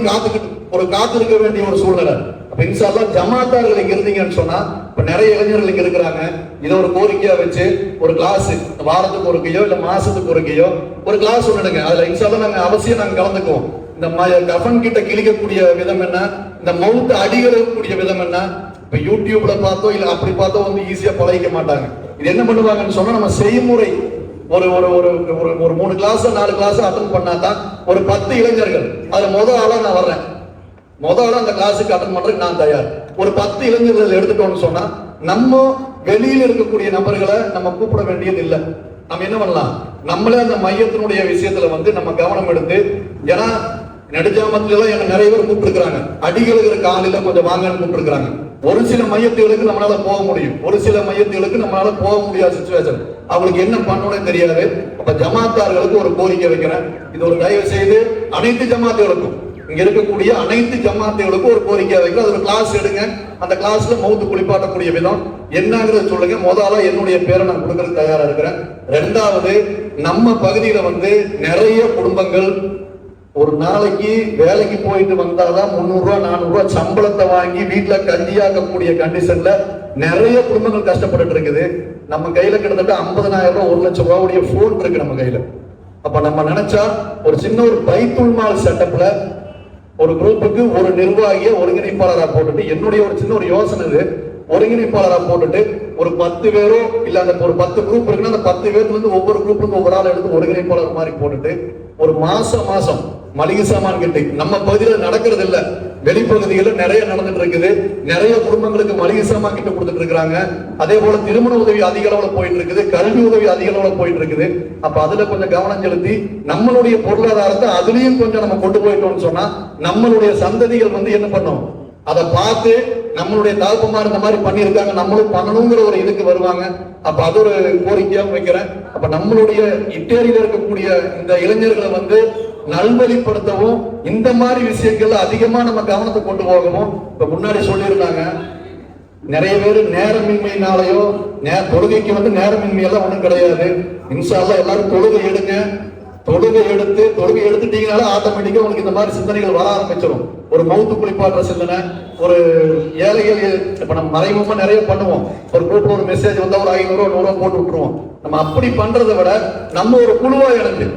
காத்திருக்க வேண்டிய ஒரு சூழ்நிலை. அப்ப இன்ஷா அல்லாஹ் ஜமாத்தார்கள் இங்க இருந்தீங்கன்னு சொன்னா இப்ப நிறைய இளைஞர்கள் இங்க இருக்கிறாங்க. இதை ஒரு கோரிக்கையா வச்சு ஒரு கிளாஸ் வாரத்துக்கு ஒருக்கையோ இல்ல மாசத்துக்கு ஒருக்கையோ ஒரு கிளாஸ் ஒண்ணுடுங்க. அதுல இன்ஷா அல்லாஹ் நாங்க அவசியம் நாங்க கலந்துக்குவோம். இந்த கஃபன் கிட்ட கிழிக்கக்கூடிய விதம் என்ன, இந்த மவுத்த அடிகளுக்கூடிய விதம் என்ன, இப்ப யூடியூப்ல பார்த்தோ இல்ல அப்படி பார்த்தோ வந்து ஈஸியா பழகிக்க மாட்டாங்க. இது என்ன பண்ணுவாங்கன்னு சொன்னா நம்ம செய்முறை ஒரு ஒரு ஒரு ஒரு 3 கிளாஸ் 4 கிளாஸ் அட்டன் பண்ணாதான் ஒரு 10 இளைஞர்கள் அதுல முதல் ஆளா நான் வர்றேன், முதல் ஆளா அந்த கிளாஸுக்கு அட்டன் பண்றதுக்கு நான் தயார். ஒரு 10 இளைஞர்கள் எடுத்துட்டோம்னு சொன்னா நம்ம வெளியில இருக்கக்கூடிய நபர்களை நம்ம கூப்பிட வேண்டியது இல்லை. நம்ம என்ன பண்ணலாம், நம்மளே அந்த மையத்தினுடைய விஷயத்துல வந்து நம்ம கவனம் எடுத்து, ஏன்னா நெடுஞ்சாமத்துல எல்லாம் என்ன நிறைய பேர் கூப்பிட்டுருக்காங்க, அடிகளுக்கு காலையில கொஞ்சம் வாங்கன்னு கூப்பிட்டுருக்காங்க. ஒரு சில மையத்துகளுக்கு நம்மளால போக முடியும், ஒரு சில மையத்துகளுக்கு நம்மளால போக முடியாத சிச்சுவேஷன், அவங்களுக்கு என்ன பண்ணணும்னு தெரியாது. அப்ப ஜமாத்தார்களுக்கு ஒரு கோரிக்கை வைக்கிறேன், இது ஒரு தயவு செய்து அனைத்து ஜமாத்துகளுக்கும் இங்க இருக்கக்கூடிய அனைத்து ஜமாத்துகளுக்கும் ஒரு கோரிக்கை வைக்கிறோம். அது ஒரு கிளாஸ் எடுங்க, அந்த கிளாஸ்ல மவுத்து குளிப்பாட்டக்கூடிய விதம் என்னங்கிறத சொல்லுங்க. முதல்ல என்னுடைய பேரை நான் கொடுக்கறதுக்கு தயாரா இருக்கிறேன். ரெண்டாவது, நம்ம பகுதியில வந்து நிறைய குடும்பங்கள் ஒரு நாளைக்கு வேலைக்கு போயிட்டு வந்தாதான் 300 ரூபாய் 400 ரூபாய் சம்பளத்தை வாங்கி வீட்டுல கண்டியாக்கக்கூடிய கண்டிஷன்ல நிறைய குடும்பங்கள் கஷ்டப்பட்டு இருக்குது. நம்ம கையில கிட்டத்தட்ட 50,000 ரூபாய் 1 லட்சம் ரூபாயுடைய போன் இருக்கு நம்ம கையில. அப்ப நம்ம நினைச்சா ஒரு சின்ன ஒரு பைத்துல் மால் செட்டப்ல ஒரு குரூப்புக்கு ஒரு நிர்வாகிய ஒருங்கிணைப்பாளராக போட்டுட்டு, என்னுடைய ஒரு சின்ன ஒரு யோசனை இது, ஒருங்கிணைப்பாளராக போட்டுட்டு ஒரு 10 பேரோ இல்ல அந்த ஒரு 10 குரூப் இருக்குன்னா அந்த 10 பேர்ல இருந்து ஒவ்வொரு குரூப்புக்கு ஒவ்வொரு ஆள் எடுத்து ஒருங்கிணைப்பாளர் மாதிரி போட்டுட்டு ஒரு மாசம் மளிகை சாமான் கிட்ட நம்ம பகுதியில நடக்கிறது இல்ல, வெளிப்பகுதிகளில் நிறைய நடந்துட்டு இருக்குது. நிறைய குடும்பங்களுக்கு மளிகை சாமான் கிட்ட கொடுத்துட்டு இருக்காங்க. அதே போல திருமண உதவி அதிக அளவுல போயிட்டு இருக்குது, கல்வி உதவி அதிக அளவுல போயிட்டு இருக்குது. அப்ப அதுல கொஞ்சம் கவனம் செலுத்தி நம்மளுடைய பொருளாதாரத்தை அதுலயும் கொஞ்சம் நம்ம கொண்டு போயிட்டோம்னு சொன்னா நம்மளுடைய சந்ததிகள் வந்து என்ன பண்ணும், அதை பார்த்து நம்மளுடைய தகப்பமார் இந்த மாதிரி பண்ணியிருக்காங்க, நம்மளும் பண்ணணுங்கிற ஒரு இதுக்கு வருவாங்க. அப்ப அது ஒரு கோரிக்கையாக வைக்கிறேன். அப்ப நம்மளுடைய இட்டேரியில இருக்கக்கூடிய இந்த இளைஞர்களை வந்து நல்வழிப்படுத்தவும் இந்த மாதிரி விஷயங்கள்ல அதிகமா நம்ம கவனத்தை கொண்டு போகவும். இப்ப முன்னாடி சொல்லியிருந்தாங்க நிறைய பேர் நேரமின்மையினாலேயோ தொழுகைக்கு வந்து நேரமின்மையெல்லாம் ஒண்ணும் கிடையாது. இன்ஷா அல்லாஹ் எல்லாரும் தொழுகை எடுங்க, தொழுகை எடுத்துட்டீங்கனால ஆட்டோமேட்டிக்கா உங்களுக்கு இந்த மாதிரி சிந்தனைகள் வர ஆரம்பிச்சிடும். ஒரு மவுத்து குளிப்பாடுற சிந்தனை, ஒரு ஏழைகள் இப்ப நம்ம மறைமுகமா நிறைய பண்ணுவோம். ஒரு குரூப்ல ஒரு மெசேஜ் வந்தா ஒரு 500 100 போட்டு விட்டுருவோம். நம்ம அப்படி பண்றதை விட நம்ம ஒரு குழுவா இணைஞ்சு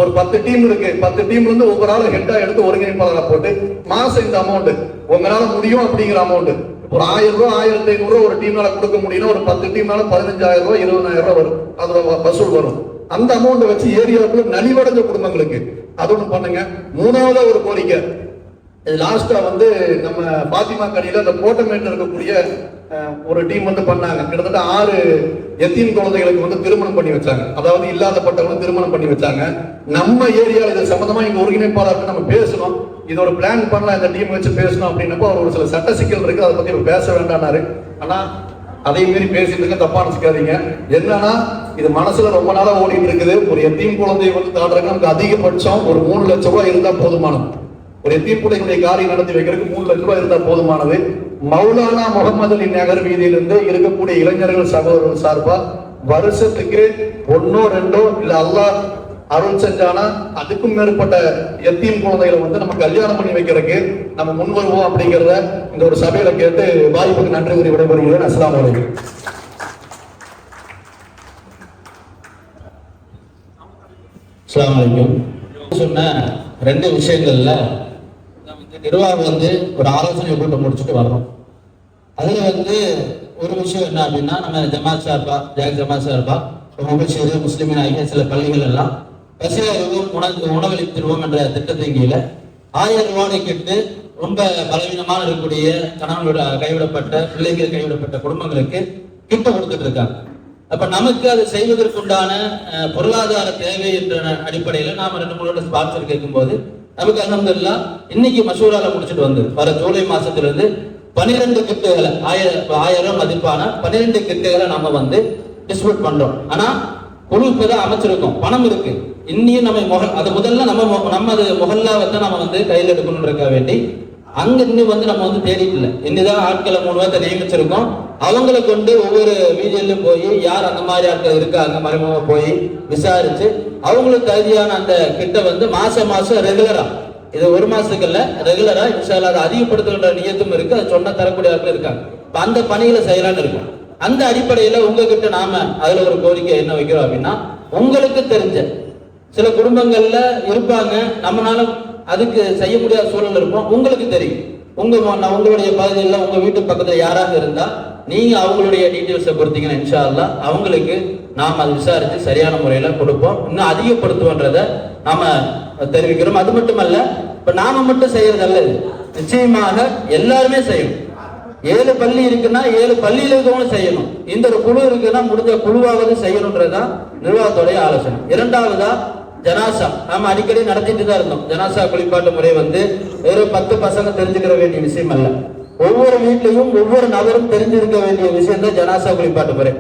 ஒரு 10 டீம் இருக்கு, 10 டீம்ல இருந்து ஒவ்வொரு ஆளும் ஹெட்டா எடுத்து ஒருங்கிணைப்பாளராக போட்டு மாசம் இந்த அமௌண்ட் உங்களால முடியும் அப்படிங்கிற அமௌண்ட் ஒரு 1000 ரூபாய் 1500 ரூபாய் ஒரு டீம்னால கொடுக்க முடியும். ஒரு 10 டீம்னால 15,000 ரூபாய் 20,000 ரூபாய் வரும், அது வசூல் வரும். அந்த அமௌண்ட் வச்சு ஏரியாவுக்குள்ள நலிவடைஞ்ச குடும்பங்களுக்கு அது ஒண்ணு பண்ணுங்க. மூணாவதா ஒரு கோரிக்கை, இது லாஸ்டா வந்து நம்ம பாத்திமா கடையில அந்த கோட்டமேட்டில் இருக்கக்கூடிய ஒரு டீம் வந்து பண்ணாங்க. கிட்டத்தட்ட 6 எத்தீம் குழந்தைகளுக்கு வந்து திருமணம் பண்ணி வச்சாங்க, அதாவது இல்லாதப்பட்டவங்க திருமணம் பண்ணி வச்சாங்க. நம்ம ஏரியாவில் இது சம்பந்தமா இங்க ஒருங்கிணைப்பாளருக்கு நம்ம பேசணும், இது ஒரு பிளான் பண்ணலாம், இந்த டீம் வச்சு பேசணும் அப்படின்னப்போ அவர் ஒரு சில சட்ட சிக்கல் இருக்கு, அதை பத்தி பேச வேண்டாம்னாரு. ஆனா அதே மாரி பேசிட்டு இருக்க, தப்பா நினைச்சுக்காதீங்க. என்னன்னா இது மனசுல ரொம்ப நாளா ஓடிட்டு இருக்குது. ஒரு எத்தீம் குழந்தையை வந்து தாடுறதுக்கு நமக்கு அதிகபட்சம் ஒரு 3 லட்சம் ரூபாய் இருந்தா போதுமானது. ஒரு எத்தீம் குழந்தைகளுடைய காரியம் நடத்தி வைக்கிறதுக்கு 3 லட்சம் ரூபாய் இருந்தா போதுமானது. மௌலானா முகமது அலி நகர் வீதியிலிருந்து இருக்கக்கூடிய இளைஞர்கள் சகோதரர்கள் சார்பா வருஷத்துக்கு 1 2 இல்ல அல்லாஹ் அருள் செஞ்சானா அதுக்கும் மேற்பட்ட எத்தீம் குழந்தைகளை வந்து நம்ம கல்யாணம் பண்ணி வைக்கிறதுக்கு நம்ம முன் வருவோம் அப்படிங்கிறத இந்த ஒரு சபையில கேட்டு வாய்ப்புக்கு நன்றி கூறி விடைபெறுகிறேன். அஸ்ஸலாமு அலைக்கும். அஸ்ஸலாமு அலைக்கும். சொன்ன 2 விஷயங்கள்ல நிர்வாகம் வந்து ஒரு ஆலோசனை கூட்டம் முடிச்சுட்டு வர்றோம். அதுல வந்து ஒரு விஷயம் என்ன அப்படின்னா, நம்ம ஜமாத் சார்பா ஜமாத் சார்பா முபஷிர் முஸ்லிமின் ஆகிய சில பள்ளிகள் எல்லாம் பசியாகவும் உணவளித்திருவோம் என்ற திட்டத்தின் கீழே 1000 ரூபாய் கேட்டு ரொம்ப பலவீனமான இருக்கக்கூடிய கணவனோட கைவிடப்பட்ட பிள்ளைகள் கைவிடப்பட்ட குடும்பங்களுக்கு கிட்ட கொடுத்துட்டு இருக்காங்க. அப்ப நமக்கு அது செய்வதற்குண்டான பொருளாதார தேவை என்ற அடிப்படையில நாம 2-3 ஸ்பான்சர் கேட்கும் போது நமக்கு அல்ஹம்துலில்லாஹ் இன்னைக்கு மசூரால முடிச்சுட்டு வந்து வர ஜூலை மாசத்திலிருந்து 12 கிட்டுகளை 1000 மதிப்பான 12 கிட்டுகளை நாம வந்து டிஸ்ட்ரிபியூட் பண்றோம். ஆனா குழு இப்பதான் அமைச்சிருக்கோம், பணம் இருக்கு, இன்னியும் நம்ம அது முதல்ல நம்ம மொஹல்லாவை தான் நம்ம வந்து கையில் எடுக்கணும்ன்றக்க வேண்டி அங்க இன்னும் வந்து நம்ம வந்து தேடிட்டு இல்லை. இன்னுதான் ஆட்களை 3 பேர்த்த நியமிச்சிருக்கோம். அவங்களை கொண்டு ஒவ்வொரு வீதியிலும் போய் யார் அந்த மாதிரி ஆட்கள் இருக்காங்க மறைமுகமா போய் விசாரிச்சு அவங்களுக்கு தகுதியான அந்த கிட்ட வந்து மாசம் ரெகுலரா, இது 1 மாசத்துக்கு இல்ல, ரெகுலரா இன்ஷா அல்லாஹ் அதை அதிகப்படுத்துகின்ற நியத்தும் இருக்கு. அது சொன்ன தரக்கூடிய ஆட்கள் இருக்காங்க. அந்த பணிகளை செய்யலான்னு இருக்கும். அந்த அடிப்படையில உங்ககிட்ட நாம அதுல ஒரு கோரிக்கை என்ன வைக்கிறோம் அப்படின்னா, உங்களுக்கு தெரிஞ்ச சில குடும்பங்கள்ல இருப்பாங்க, நம்மளால அதுக்கு செய்ய முடியாத சூழல் இருக்கும். உங்களுக்கு தெரியும், உங்களுடைய பகுதியில் உங்க வீட்டு பக்கத்துல யாராக இருந்தா நீங்க அவங்களுடைய டீட்டெயில்ஸை கொடுத்தீங்கன்னா இன்ஷா அல்லாஹ் அவங்களுக்கு நாம் அதை விசாரிச்சு சரியான முறையில கொடுப்போம். இன்னும் அதிகப்படுத்துவோன்றத நாம தெரிவிக்கிறோம். அது மட்டுமல்ல, இப்ப நாம மட்டும் செய்யறதல்ல, நிச்சயமாக எல்லாருமே செய்யணும். 7 பள்ளி இருக்குன்னா 7 பள்ளியில இருக்கவங்களும் செய்யணும். இந்த ஒரு குழு இருக்குன்னா முடிஞ்ச குழுவாவது செய்யணும்ன்றதுதான் நிர்வாகத்துடைய ஆலோசனை. இரண்டாவதா ஜனாசா, நாம அடிக்கடி நடத்திட்டு தான் இருந்தோம். ஜனாசா குளிப்பாட்டு முறை வந்து வெறும் 10 பசங்க தெரிஞ்சுக்கிற வேண்டிய விஷயம் அல்ல. ஒவ்வொரு வீட்லையும் ஒவ்வொரு நபரும் தெரிஞ்சிருக்க வேண்டிய விஷயம் தான் ஜனாசா குளிப்பாட்டு முறை.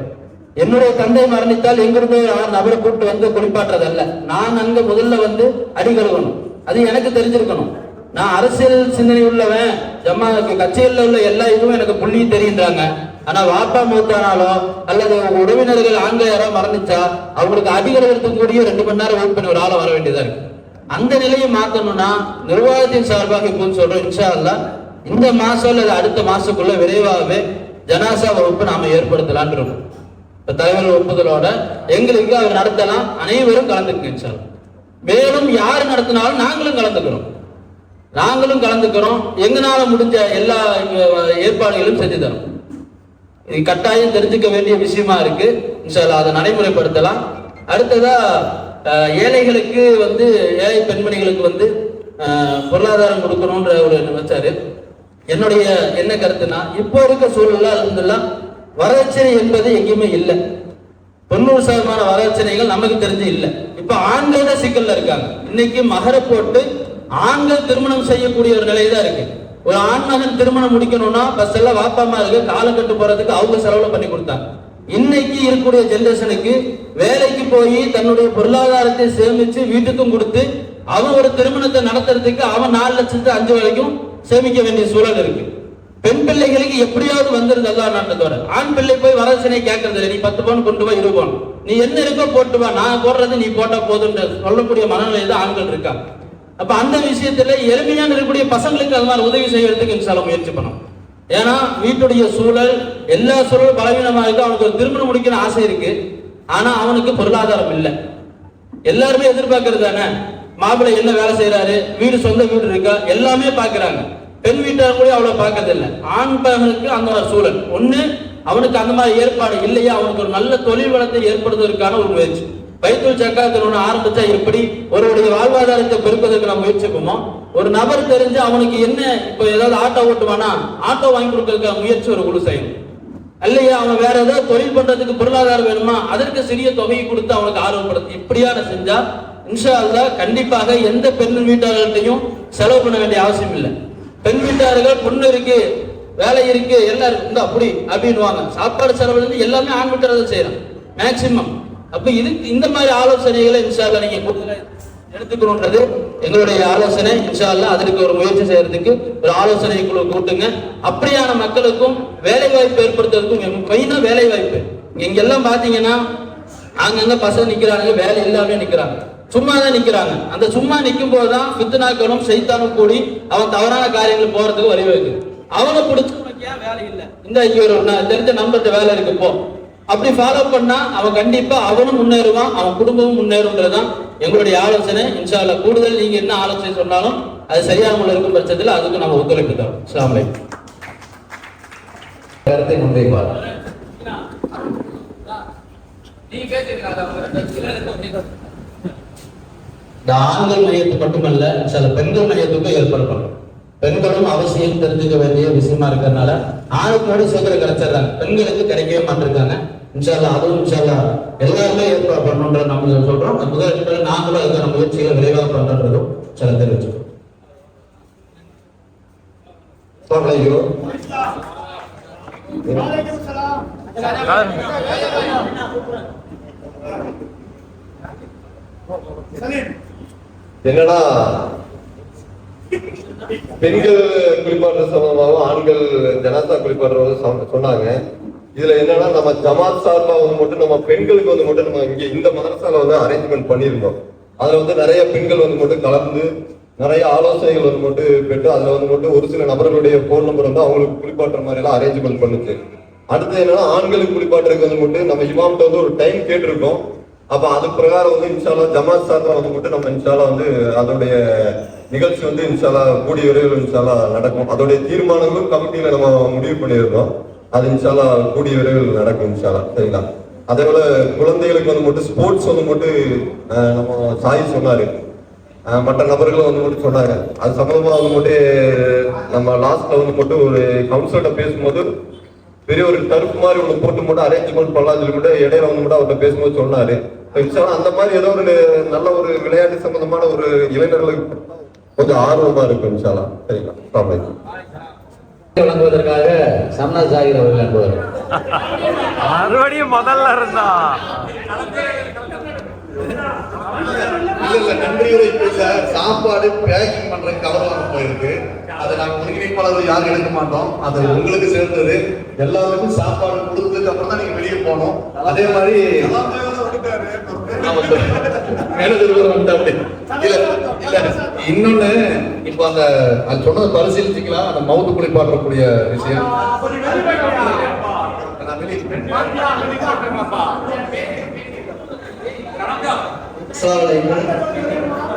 என்னுடைய தந்தை மரணித்தால் எங்கிருந்து நபரை கூப்பிட்டு வந்து குளிப்பாட்டுறதல்ல, நான் அங்க முதல்ல வந்து அடி கழுவணும். அது எனக்கு தெரிஞ்சிருக்கணும். நான் அரசியல் சிந்தனை உள்ளவன், ஜமாக்கு கட்சியில் உள்ள எல்லா இதுவும் எனக்கு புள்ளி தெரியுன்றாங்க. ஆனா வாப்பா மூத்தானாலோ அல்லது உறவினர்கள் ஆண்க யாராவது மறந்துச்சா அவங்களுக்கு அதிகரிக்கிறதுக்கு கூடிய 2 மணி நேரம் வெயிட் பண்ணி ஒரு ஆளை வர வேண்டியதா இருக்கு. அந்த நிலையை மாத்தணும்னா நிர்வாகத்தின் சார்பாக இப்போ சொல்றோம், இன்ஷா அல்லாஹ் இந்த மாசம் அல்லது அடுத்த மாசத்துக்குள்ள விரைவாகவே ஜனாசா வகுப்பு நாம ஏற்படுத்தலான் இருக்கோம். இப்ப தலைவர் ஒப்புதலோட எங்களுக்கு அவர் நடத்தலாம், அனைவரும் கலந்துக்க இன்ஷா அல்லாஹ். மேலும் யார் நடத்தினாலும் நாங்களும் கலந்துக்கிறோம். எங்களால முடிஞ்ச எல்லா ஏற்பாடுகளும் செஞ்சு தரோம். இது கட்டாயம் தெரிஞ்சுக்க வேண்டிய விஷயமா இருக்கு. இன்ஷா அல்லாஹ் அதை நடைமுறைப்படுத்தலாம். அடுத்ததா ஏழைகளுக்கு வந்து ஏழை பெண்மணிகளுக்கு வந்து பொருளாதாரம் கொடுக்கணும்ன்ற ஒரு நினைச்சாரு. என்னுடைய என்ன கருத்துனா, இப்போ இருக்க சூழல்ல அல்ஹம்துலில்லாஹ் வரதட்சணை என்பது எங்கேயுமே இல்லை. 90% வரதட்சணைகள் நமக்கு தெரிஞ்சு இல்லை. இப்ப ஆண்கள் தான் சிக்கல்ல இருக்காங்க. இன்னைக்கு மகர போட்டு ஆண்கள் திருமணம் செய்யக்கூடிய ஒரு நிலை தான் இருக்கு. ஒரு ஆண்மகன் திருமணம் முடிக்கணும்னா பஸ் எல்லாம் வாப்பா அம்மா இருக்கு, காலம் கட்டு போறதுக்கு அவங்க செலவுல பண்ணி கொடுத்தாங்க. இன்னைக்கு இருக்கக்கூடிய ஜெனரேஷனுக்கு வேலைக்கு போய் தன்னுடைய பொருளாதாரத்தை சேமிச்சு வீட்டுக்கும் கொடுத்து அவன் ஒரு திருமணத்தை நடத்துறதுக்கு அவன் 4 லட்சத்து 5 வரைக்கும் சேமிக்க வேண்டிய சூழல் இருக்கு. பெண் பிள்ளைகளுக்கு எப்படியாவது வந்துருது எல்லாம் நாட்டத்தோட. ஆண் பிள்ளை போய் வரதட்சணை கேட்கறது இல்லை. நீ 10 பவுன் கொண்டு போய் 20 பவுன் நீ என்ன இருக்கோ போட்டு வா, நான் போடுறது நீ போட்டா போதுன்ற சொல்லக்கூடிய மனநிலை தான் ஆண்கள் இருக்காங்க. அப்ப அந்த விஷயத்துல எளிமையான இருக்கக்கூடிய பசங்களுக்கு அது மாதிரி உதவி செய்யறதுக்கு இன்ஷால்லா முயற்சி பண்ணணும். ஏன்னா வீட்டுடைய சூழல் எல்லா சூழலும் பலவீனமா இருக்கு. அவனுக்கு ஒரு திருமணம் முடிக்கிற ஆசை இருக்கு, ஆனா அவனுக்கு பொருளாதாரம் இல்லை. எல்லாருமே எதிர்பார்க்கறது தானே, மாப்பிள்ளை என்ன வேலை செய்யறாரு, சொந்த வீடு இருக்கா, எல்லாமே பாக்குறாங்க. பெண் வீட்டார் கூட அவ்வளவு பார்க்கறது இல்லை. ஆண் பையனுக்கு அந்த மாதிரி சூழல் ஒண்ணு, அவனுக்கு அந்த மாதிரி ஏற்பாடு இல்லையா, அவனுக்கு ஒரு நல்ல தொழில் வளத்தை ஏற்படுத்துவதற்கான ஒரு முயற்சி. பைத்துல் ஜக்காத் ஒன்று ஆரம்பிச்சா எப்படி ஒருவருடைய வாழ்வாதாரத்தை பெருப்பதற்கு நம்ம முயற்சிப்போமோ, ஒரு நபர் தெரிஞ்சு அவனுக்கு என்ன இப்போ ஏதாவது ஆட்டோ ஓட்டுவானா ஆட்டோ வாங்கி கொடுக்கறதுக்கு முயற்சி ஒரு குழு செய்யணும். இல்லையா அவன் வேற ஏதாவது தொழில் பண்றதுக்கு பொருளாதாரம் வேணுமா, அதற்கு சிறிய தொகையை கொடுத்து அவனுக்கு ஆர்வப்படுத்து. இப்படியான செஞ்சா இன்ஷா அல்லாஹ் கண்டிப்பாக எந்த பெண் வீட்டாளர்களையும் செலவு பண்ண வேண்டிய அவசியம் இல்லை. பெண் வீட்டார்கள் பொண்ணு இருக்கு, வேலை இருக்கு, எல்லாரும் இருந்தா அப்படி அப்படின்வாங்க. சாப்பாடு செலவுல இருந்து எல்லாமே ஆண் வீட்டாளர்கள் செய்யறான் மேக்சிமம். அப்ப இது இந்த மாதிரி ஆலோசனைகளை இன்ஷா அல்லாஹ் நீங்க எடுத்துக்கணும்ன்றது எங்களுடைய ஆலோசனை. இன்ஷா அல்லாஹ் அதற்கு ஒரு முயற்சி செய்யறதுக்கு ஒரு ஆலோசனை குழு கூட்டுங்க. அப்படியான மக்களுக்கும் வேலை வாய்ப்பு ஏற்படுத்துறதுக்கும் மெயினா வேலை வாய்ப்பு. இங்க எல்லாம் பாத்தீங்கன்னா அங்கங்க பசங்க நிக்கிறாங்க, வேலை இல்லாம நிக்கிறாங்க, சும்மா தான் நிக்கிறாங்க. அந்த சும்மா நிற்கும் போதுதான் பித்னாக்களும் சைத்தானும் கூடி அவன் தவறான காரியங்கள் போறதுக்கு வழிவகுக்கு. அவனை பிடிச்சி உனக்கு ஏன் வேலை இல்லை, இந்த இங்க ஒரு தெரிஞ்ச நம்பர்கிட்ட வேலை இருக்கு போ, அப்படி ஃபாலோ பண்ணா அவன் கண்டிப்பா அவனும் முன்னேறுவான், அவன் குடும்பமும் முன்னேறும்ன்றதுதான் எங்களுடைய ஆலோசனை. இன்ஷா அல்லாஹ் கூடுதல் நீங்க என்ன ஆலோசனை சொன்னாலும் அது சரியாமல் இருக்கும் பட்சத்தில் அதுக்கு நம்ம ஒத்துழைப்பு தரோம். அஸ்ஸலாமு அலைக்கும். கருத்தை முன்வைப்பார். இந்த ஆண்கள் மையத்துக்கு மட்டுமல்ல சில பெண்கள் மையத்துக்கும் ஏற்பாடு பண்றோம். பெண்களும் அவசியம் தெரிஞ்சுக்க வேண்டிய விஷயமா இருக்கிறதுனால ஆணுக்கோடு சீக்கிரம் கிடைச்சிடுறாங்க, பெண்களுக்கு கிடைக்கவே மாட்டிருக்காங்க. இன்ஷா அல்லாஹ் அதுவும் இன்ஷா அல்லாஹ் எல்லாருமே ஏற்பாடு பண்ணணுன்ற நம்ம சொல்றோம். முதல் நாங்களும் அதுக்கான முயற்சிகளை விரைவாக பண்றதும் சில தெரிவிச்சோம். என்னன்னா பெண்கள் குளிப்பாட்டுற சம்பந்தமாகவும் ஆண்கள் ஜனாசா குளிப்பாட்டுறது சொன்னாங்க. இதுல என்னன்னா நம்ம ஜமாத் சார்பா மட்டும் நம்ம பெண்களுக்கு மட்டும் நம்ம இங்க இந்த மதரசால அரேஞ்ச்மெண்ட் பண்ணியிருந்தோம். அதுல நிறைய பெண்கள் மட்டும் கலந்து நிறைய ஆலோசனைகள் மட்டும் பெற்று அதுல மட்டும் ஒரு சில நபர்களுடைய போன் நம்பர் அவங்களுக்கு குளிப்பாட்டுற மாதிரி எல்லாம் அரேஞ்ச்மெண்ட் பண்ணுச்சு. அடுத்து என்னன்னா ஆண்களுக்கு குளிப்பாட்டுறதுக்கு மட்டும் நம்ம இமாம்கிட்ட ஒரு டைம் கேட்டிருக்கோம். அப்ப அது பிரகாரம் இன்ஷால்லா ஜமாத் சார்பா மட்டும் நம்ம இன்ஷால்லா அதோடைய நிகழ்ச்சி இன்ஷால்லா கூடிய விரைவில் இன்ஷால்லா நடக்கும். அதோடைய தீர்மானங்களும் கமிட்டியில நம்ம முடிவு பண்ணியிருந்தோம். அது இன்ஷால்லா கூடிய விரைவில் நடக்கும் இன்ஷால்லா. சரிங்களா? அதே போல குழந்தைகளுக்கு மட்டும் ஸ்போர்ட்ஸ் மட்டும் நம்ம சாய் சொன்னாரு, மற்ற நபர்களும் மட்டும் சொன்னாங்க. அது சம்பந்தமா மட்டும் நம்ம லாஸ்ட்ல மட்டும் ஒரு கவுன்சிலர்கிட்ட பேசும்போது பெரிய ஒரு டர்ஃப் மாதிரி ஒன்று போட்டு மட்டும் அரேஞ்ச்மெண்ட் பண்ணலாம் சொல்லி மட்டும் இடையில மட்டும் அவர்கிட்ட பேசும்போது சொன்னாரு. அந்த மாதிரி ஏதோ ஒரு நல்ல ஒரு விளையாட்டு சம்பந்தமான ஒரு இளைஞர்களுக்கு கொஞ்சம் ஆர்வமா இருக்கும் இன்ஷால்லா. சரிங்களா? வழங்குவதற்காக சம்னா ஜாகிர் அவர்கள் அனுப்புவார். மறுபடியும் முதல்ல இருந்தா இல்ல நன்றியுரை பேச சாப்பாடு பேக்கிங் பண்ற கவர் வாங்க போயிருக்கு. அதை நாங்க ஒருங்கிணைப்பாளர்கள் யாரும் எடுக்க மாட்டோம். அது உங்களுக்கு சேர்ந்தது. எல்லாருக்கும் சாப்பாடு கொடுத்ததுக்கு அப்புறம் தான் நீங்க வெளியே போகணும். அதே மாதிரி இன்னொன்னு இப்ப அந்த சொன்னதை பரிசீலிச்சுக்கலாம். அந்த மவுத்து குளிப்பாற்றக்கூடிய விஷயம்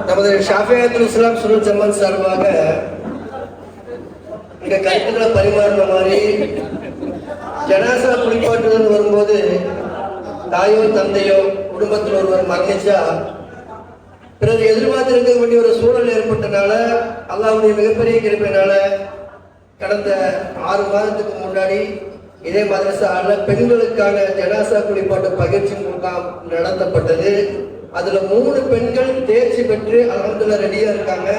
நமது ஷாஃபியாத்துல் இஸ்லாம் சுன்னத் ஜமாத் சார்பாக இங்க கருத்துக்களை பரிமாறின மாதிரி ஜனாசா குளிப்பாட்டுதல் வரும்போது தாயோ தந்தையோ குடும்பத்தில் ஒருவர் மரணிச்சா பிறகு எதிர்பார்த்து இருக்க வேண்டிய ஒரு சூழல் ஏற்பட்டனால அல்லாஹ்வுடைய மிகப்பெரிய கிருபையினால கடந்த 6 மாதத்துக்கு முன்னாடி இதே மதரசால பெண்களுக்கான ஜனாசா குளிப்பாட்டு பயிற்சி முகாம் நடத்தப்பட்டது. அதுல 3 பெண்கள் தேர்ச்சி பெற்று அல்ஹம்துலில்லாஹ் ரெடியா இருக்காங்க.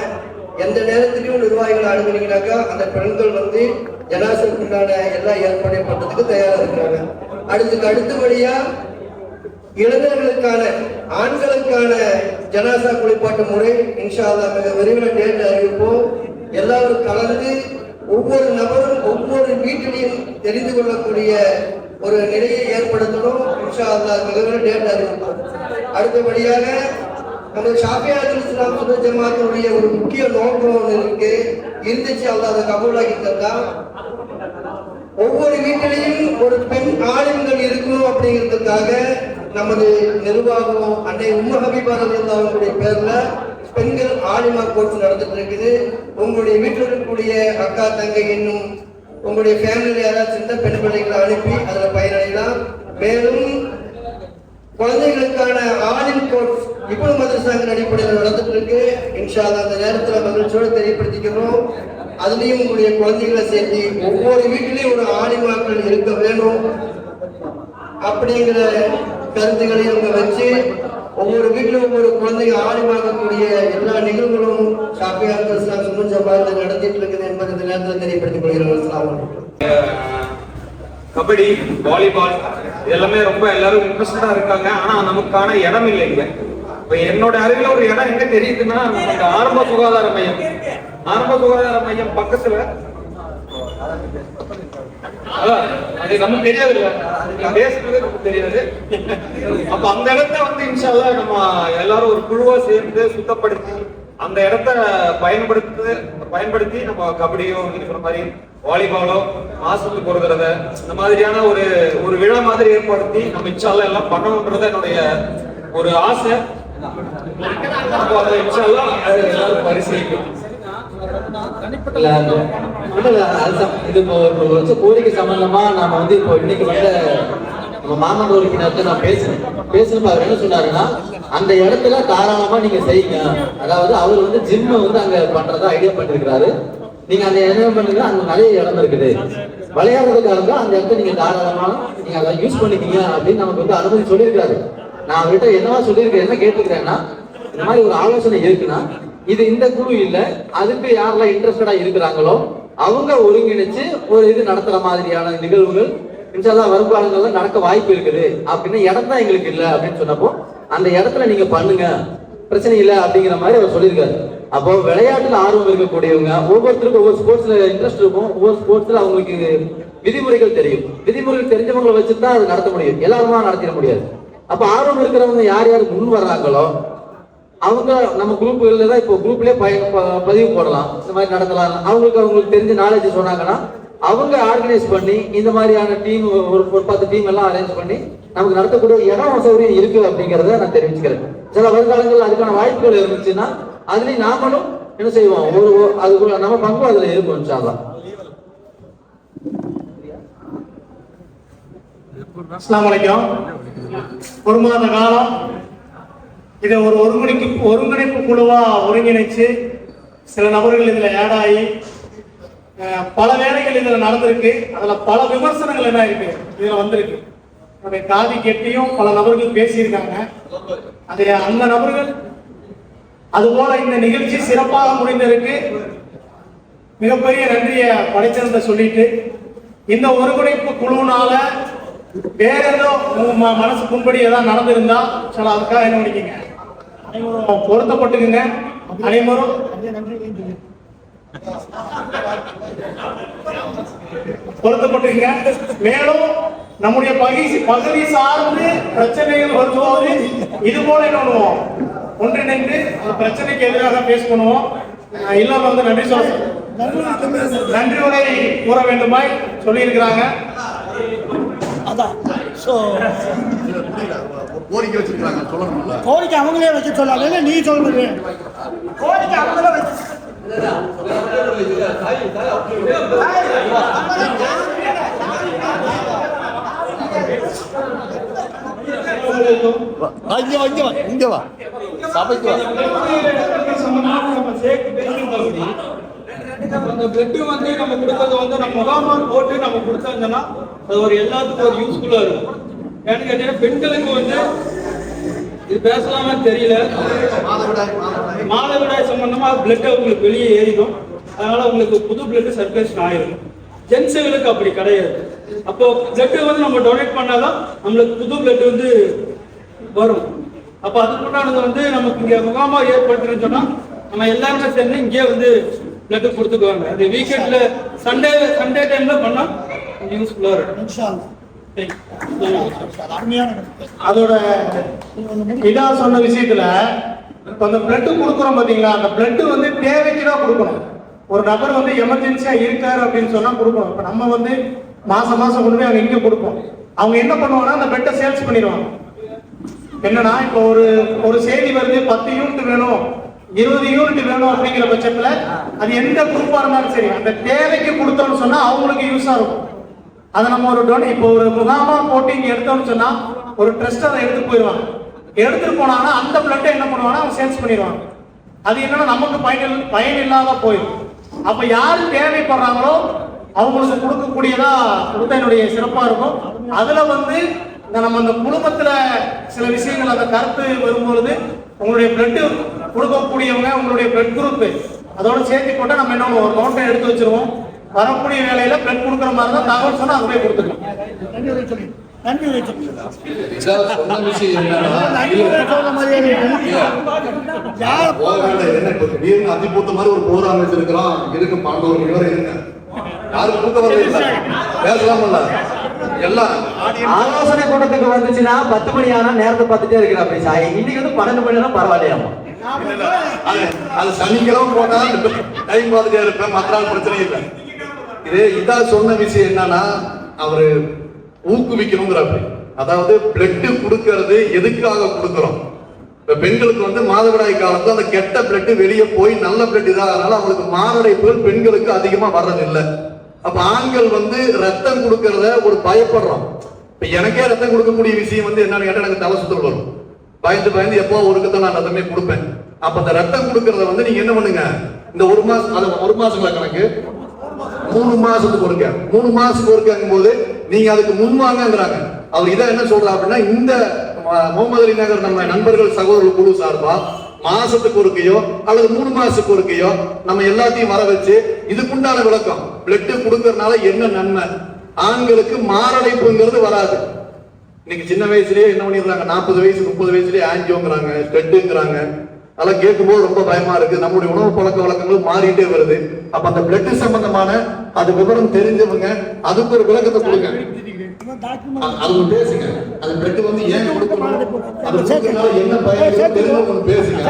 எந்த நேரத்திலையும் நிர்வாகிகள் அனுமதினாக்கா அந்த பெண்கள் ஜனாசாக்குண்டான எல்லா ஏற்பாடையும் பண்றதுக்கு தயாரா இருக்கிறாங்க. அடுத்தபடியா இளைஞர்களுக்கான ஆண்களுக்கான ஜனாசா குளிப்பாட்டு முறை இன்ஷா அல்லாஹ் மிக விரைவில் டேட் அறிவிப்போம். எல்லாரும் கலந்து ஒவ்வொரு நபரும் ஒவ்வொரு வீட்டிலையும் தெரிந்து கொள்ளக்கூடிய ஒரு நிலையை ஏற்படுத்தணும். இன்ஷா அல்லாஹ் மிக விரைவில் டேட் அறிவிப்போம். அடுத்தபடியாக நம்ம ஷாஃபியாத்துல் இஸ்லாம் சுன்னத் ஜமாத்துடைய ஒரு முக்கிய நோக்கம் ஒன்று இருந்துச்சு. அல்லாஹ் அதை கபூலாக்கி தந்தா ஒவ்வொரு வீட்டிலையும் ஒரு பெண் ஆளுங்கள் இருக்கணும் அப்படிங்கிறதுக்காக நமது நிர்வாகம் அன்னை உம்மு ஹபீபா ரலியல்லாஹு பேர்ல பெண்கள் ஆலிமா கோர்ஸ் நடந்துட்டு இருக்குது. உங்களுடைய வீட்டில் இருக்கக்கூடிய அக்கா தங்கை இன்னும் உங்களுடைய ஃபேமிலியில யாராவது சின்ன பெண் பிள்ளைகளை அனுப்பி அதுல பயனடையலாம். மேலும் குழந்தைகளுக்கான ஆலிம் கோர்ஸ் இப்போது மதரசாங்கின் அடிப்படையில் நடந்துட்டு இருக்கு. இன்ஷா அல்லாஹ் அந்த நேரத்தில் மகிழ்ச்சியோடு தெரியப்படுத்திக்கிறோம். அதுலயும் உங்களுடைய குழந்தைகளை சேர்த்து ஒவ்வொரு வீட்டிலையும் ஒரு ஆலிமாக்கள் இருக்க வேணும் அப்படிங்கிற கருத்துக்களையும் வச்சு ஒவ்வொரு வீட்டிலும் ஒவ்வொரு குழந்தைங்க ஆலிமாக்கக்கூடிய எல்லா நிகழ்வுகளும் ஷாஃபியாத்துல் இஸ்லாம் சுன்னத் ஜமாத் நடத்திட்டு இருக்குது என்பதை இந்த நேரத்தில் தெரியப்படுத்திக் கொள்கிறோம். அஸ்ஸலாமு அலைக்கும். கபடி, வாலிபால் இதெல்லாமே ரொம்ப எல்லாரும் இன்ட்ரெஸ்டடா இருக்காங்க. ஆனா நமக்கான இடம் இல்லைங்க. இப்ப என்னோட அருகில ஒரு இடம் எங்க தெரியுதுன்னா நமக்கு ஆரம்ப சுகாதார மையம் பக்கத்துல அது நமக்கு தெரியாது இல்ல, பேசுறது நமக்கு தெரியாது. அப்ப அந்த இடத்த இன்ஷா அல்லாஹ் நம்ம எல்லாரும் ஒரு குழுவா சேர்ந்து சுத்தப்படுத்தி அந்த இடத்த பயன்படுத்தி நம்ம கபடியோ நீங்க சொன்ன மாதிரி வாலிபாலோ மாசத்துக்கு ஒரு தடவை இந்த மாதிரியான ஒரு விழா மாதிரி ஏற்படுத்தி நம்ம இன்ஷா அல்லாஹ் எல்லாம் பண்ணணும்ன்றது என்னுடைய ஒரு ஆசை. இன்ஷா அல்லாஹ் எல்லாரும் பரிசீலிக்கும். இது ஒரு கோரிக்கை சம்பந்தமா நாம இப்போ இன்னைக்கு நம்ம மாமன்ற உறுப்பினருக்கு நான் பேசணும். அவர் என்ன சொன்னாருன்னா அந்த இடத்துல தாராளமா நீங்க செய்யுங்க. அதாவது அவர் ஜிம் அங்க பண்றதா ஐடியா பண்ணிருக்கிறாரு. நீங்க அந்த என்ன பண்ணுங்க, அங்க நிறைய இடம் இருக்குது, விளையாடுறதுக்காக அந்த இடத்த நீங்க தாராளமா நீங்க அதை யூஸ் பண்ணிக்கீங்க அப்படின்னு நமக்கு அனுமதி சொல்லியிருக்காரு. நான் அவர்கிட்ட என்னவா சொல்லியிருக்கேன், என்ன கேட்டுக்கிறேன்னா இந்த மாதிரி ஒரு ஆலோசனை இருக்குன்னா இது இந்த குழு இல்ல, அதுக்கு யாரெல்லாம் இன்ட்ரெஸ்டடா இருக்கிறாங்களோ அவங்க ஒருங்கிணைச்சு ஒரு இது நடத்துற மாதிரியான நிகழ்வுகள் இன்ஷால்லா வருங்காலங்கள்ல நடக்க வாய்ப்பு இருக்குது. அப்படின்னு இடம் தான் எங்களுக்கு இல்லை அப்படின்னு சொன்னப்போ அந்த இடத்துல நீங்க பண்ணுங்க பிரச்சனை இல்லை அப்படிங்கிற மாதிரி அவர் சொல்லியிருக்காரு. அப்போ விளையாட்டுல ஆர்வம் இருக்கக்கூடியவங்க ஒவ்வொருத்தருக்கும் ஒவ்வொரு ஸ்போர்ட்ஸ்ல இன்ட்ரெஸ்ட் இருக்கும். ஒவ்வொரு ஸ்போர்ட்ஸ்ல அவங்களுக்கு விதிமுறைகள் தெரியும். விதிமுறைகள் தெரிஞ்சவங்களை வச்சுதான் அது நடத்த முடியும், எல்லாருமா நடத்திட முடியாது. அப்ப ஆர்வம் இருக்கிறவங்க யார் யார் முன் வர்றாங்களோ அவங்க நம்ம குரூப்ல தான் இப்போ குரூப்லயே பதிவு போடலாம், இந்த மாதிரி நடத்தலாம். அவங்களுக்கு தெரிஞ்ச நாலேஜ் சொன்னாங்கன்னா அவங்க ஆர்கனைஸ் பண்ணி இந்த மாதிரியான டீம் ஒரு 10 டீம் எல்லாம் அரேஞ்ச் பண்ணி நமக்கு நடத்தக்கூடிய இடம் வசதியும் இருக்கு அப்படிங்கிறத நான் தெரிவிச்சுக்கிறேன். சில வருங்காலங்கள் அதுக்கான வாய்ப்புகள் இருந்துச்சுன்னா அதுலயும் நாமளும் என்ன செய்வோம், அது நம்ம பங்கு அதுல இருக்கும். இன்ஷாஅல்லாஹ். அஸ்ஸலாமு அலைக்கும். ஒரு மாத காலம் இதை ஒரு ஒருங்கிணைப்பு குழுவா ஒருங்கிணைச்சு சில நபர்கள் இதுல ஆட் ஆகி பல வேலைகள் இதுல நடந்திருக்கு. அதுல பல விமர்சனங்கள் என்ன இருக்கு இதுல வந்திருக்கு. காதி கெட்டியும் பல நபர்கள் பேசியிருக்காங்க. அது அந்த நபர்கள் அதுபோல இந்த நிகழ்ச்சி சிறப்பாக முடிந்திருக்கு. மிகப்பெரிய நன்றியை படைச்சிருந்த சொல்லிட்டு இந்த ஒருங்கிணைப்பு குழுவினால வேற ஏதோ மனசு புண்படி ஏதாவது நடந்திருந்தா சில அதுக்காக என்ன பண்ணிக்கங்க, அனைவரும் பொருத்தப்பட்டுக்குங்க. அனைவரும் பொருத்தப்பட்டுங்க. மேலும் நம்முடைய பகுதி சார்ந்து பிரச்சனைகள் வரும்போது இது போல என்ன பண்ணுவோம், ஒன்றிணைந்து அந்த பிரச்சனைக்கு எதிராக பேஸ் பண்ணுவோம். இல்லாம வந்து நன்றி சொல்ல நன்றி உரை கூற வேண்டுமாய் சொல்லி இருக்கிறாங்க. கோரிக்கை வச்சிருக்காங்க, சொல்லணும்ல. கோரிக்கை அவங்களே வச்சு சொல்லாத, நீ சொல்றது கோரிக்கை அவங்களே வச்சு இங்க வா சபைக்கு வா. அந்த பிளட் வந்து நம்ம கொடுக்கறது வந்து நம்ம முகாமா போட்டு நம்ம கொடுத்தாங்கன்னா அது ஒரு எல்லாத்துக்கும் ஒரு யூஸ்ஃபுல்லா இருக்கும். ஏன்னு கேட்டீங்கன்னா பெண்களுக்கு வந்து இது பேசலாமே தெரியல, மாதவிடாய் சம்பந்தமா பிளட் உங்களுக்கு வெளியே ஏறிடும். அதனால உங்களுக்கு புது பிளட் சர்க்குலேஷன் ஆயிடும். ஜென்ஸுகளுக்கு அப்படி கிடையாது. அப்போ பிளட் வந்து நம்ம டொனேட் பண்ணாதான் நம்மளுக்கு புது பிளட் வந்து வரும். அப்போ அதுக்குண்டானது வந்து நமக்கு இங்க முகாமா ஏற்படுத்துறேன்னு சொன்னா நம்ம எல்லாருமே சேர்ந்து இங்கே வந்து பிளட் கொடுத்துக்குவாங்க. அது வீக்கெண்ட்ல சண்டே டைம்ல பண்ணா யூஸ்ஃபுல்லா இருக்கும். அதோட இதா சொன்ன விஷயத்துல அந்த பிளட் கொடுக்குறோம் பாத்தீங்களா, அந்த பிளட் வந்து தேவைக்கு தான் கொடுக்கணும். ஒரு நபர் வந்து எமர்ஜென்சியா இருக்காரு அப்படின்னு சொன்னா கொடுக்கணும். இப்ப நம்ம வந்து மாசம் கொண்டு போய் அவங்க இங்க கொடுப்போம். அவங்க என்ன பண்ணுவாங்கன்னா அந்த பிளட்டை சேல்ஸ் பண்ணிடுவாங்க. என்னன்னா இப்போ ஒரு செய்தி வருது 10 யூனிட் வேணும் 20 யூனிட் வேணும் அப்படிங்கிற பட்சத்துல அது எந்த குரூப்பா இருந்தாலும் சரி அந்த தேவைக்கு கொடுத்தோம்னு சொன்னா அவங்களுக்கு யூஸா இருக்கும். அதை நம்ம இப்போ ஒரு முகாமா போட்டு இங்க எடுத்தோம்னு சொன்னா ஒரு ட்ரஸ்ட் அதை எடுத்து போயிடுவாங்க. எடுத்துட்டு போனாங்கன்னா அந்த பிளட்டை என்ன பண்ணுவாங்கன்னா அவங்க சேல்ஸ் பண்ணிடுவாங்க. அது என்னன்னா நமக்கு பயன் இல்லாத போயிடும். அப்ப யாரு தேவைப்படுறாங்களோ அவங்களுக்கு கொடுக்கக்கூடியதா கொடுத்த என்னுடைய சிறப்பா இருக்கும். அதுல வந்து நம்ம அந்த குடும்பத்துல சில விஷயங்கள் அந்த கருத்து வரும்பொழுது உங்களுடைய பிளட் கொடுக்கக்கூடியவங்க உங்களுடைய பிளட் குரூப் அதோட சேர்த்து போட்டா நம்ம என்ன ஒரு நோட்டை எடுத்து வச்சிருவோம். வரக்கூடிய வேலையில பிளட் கொடுக்குற மாதிரி தான் தகவல் சொன்னா அதை போய் கொடுத்துக்கலாம். அதிபூத்த மாதிரி ஒரு போராட்டம் வச்சிருக்கிறோம். இதுக்கு 12 மணி வரை இருங்க. யாரும் கொடுக்க வரல, பேசலாம்ல. எல்லாம் ஆலோசனை கூட்டத்துக்கு வந்துச்சுன்னா 10 மணி ஆனா நேரத்தை பார்த்துட்டே இருக்கிற அப்படி சாய். இன்னைக்கு வந்து 12 மணி நேரம் பரவாயில்லையாமா. அது சனிக்கிழமை போனா டைம் பார்த்துட்டே இருப்பேன், மற்ற நாள் பிரச்சனை இல்லை. இதா சொன்ன விஷயம் என்னன்னா அவரு ஊக்குவிக்கணுங்கிறாரு. அதாவது பிளட் கொடுக்கறது எதுக்காக கொடுக்கறோம்? இப்ப பெண்களுக்கு வந்து மாதவிடாய் காலத்துல அந்த கெட்ட பிளட் வெளியே போய் நல்ல பிளட் இதாகனால அவங்களுக்கு மாரடைப்புகள் பெண்களுக்கு அதிகமா வர்றதில்லை. அப்ப ஆண்கள் வந்து ரத்தம் கொடுக்கறத ஒரு பயப்படுறோம். இப்ப எனக்கே ரத்தம் கொடுக்கக்கூடிய விஷயம் வந்து என்னன்னு கேட்டா எனக்கு தலை சுத்தல் வரும். பயந்து எப்போ ஒருக்கத்தான் நான் ரத்தமே கொடுப்பேன். அப்ப அந்த ரத்தம் கொடுக்கறத வந்து நீங்க என்ன பண்ணுங்க, இந்த ஒரு மாசம் கணக்கு 3 மாசத்துக்கு ஒருக்க 3 மாசத்துக்கு ஒருக்கும் போது நீங்க அதுக்கு முன்வாங்கிறாங்க. அவர் இதை என்ன சொல்றா அப்படின்னா இந்த முகமது அலி நகர் நம்ம நண்பர்கள் சகோதரர்கள் குழு சார்பா மாசத்துக்கு ஒருக்கையோ அல்லது 3 மாசத்துக்கு ஒருக்கையோ நம்ம எல்லாத்தையும் வர வச்சு இதுக்குண்டான விளக்கம் பிளட் கொடுக்கறதுனால என்ன நன்மை, ஆண்களுக்கு மாரடைப்புங்கிறது வராது. இன்னைக்கு சின்ன வயசுலயே என்ன பண்ணிடுறாங்க, 40 வயசு 30 வயசுலயே ஆஞ்சியோங்கிறாங்க, ஸ்டெட்டுங்கிறாங்க. அதெல்லாம் கேட்கும்போது ரொம்ப பயமா இருக்கு. நம்முடைய உணவு பழக்க வழக்கங்களும் மாறிட்டே வருது. அப்ப அந்த பிளட் சம்பந்தமான அது விவரம் தெரிஞ்சவங்க அதுக்கு ஒரு விளக்கத்தை கொடுங்க. அது பேசுங்க. அது பிளட் வந்து ஏன் கொடுக்கணும், அது கொடுக்கறதுனால என்ன பயன் தெரிஞ்சவங்க பேசுங்க.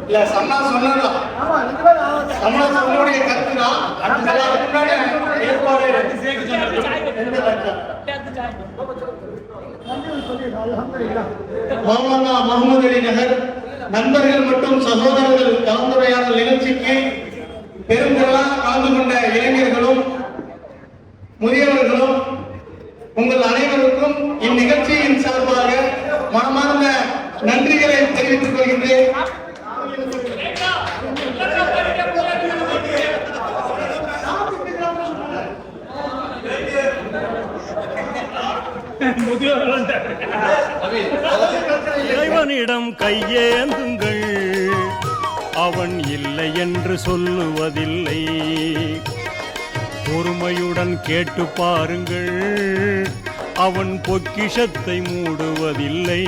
இல்ல சன்னா சொன்னதான் சன்னா சொன்னுடைய கருத்துதான். மௌலானா முகமது அலி நகர் நண்பர்கள் மற்றும் சகோதரர்கள் கலந்துரையாடல் நிகழ்ச்சிக்கு பெருந்திரளாக கலந்து கொண்ட இளைஞர்களும் முதியவர்களும் உங்கள் அனைவருக்கும் இந்நிகழ்ச்சியின் சார்பாக மனமார்ந்த நன்றிகளை தெரிவித்துக் கொள்கின்றேன். இறைவனிடம் கையேந்துங்கள், அவன் இல்லை என்று சொல்லுவதில்லை. பொறுமையுடன் கேட்டு பாருங்கள், அவன் பொக்கிஷத்தை மூடுவதில்லை.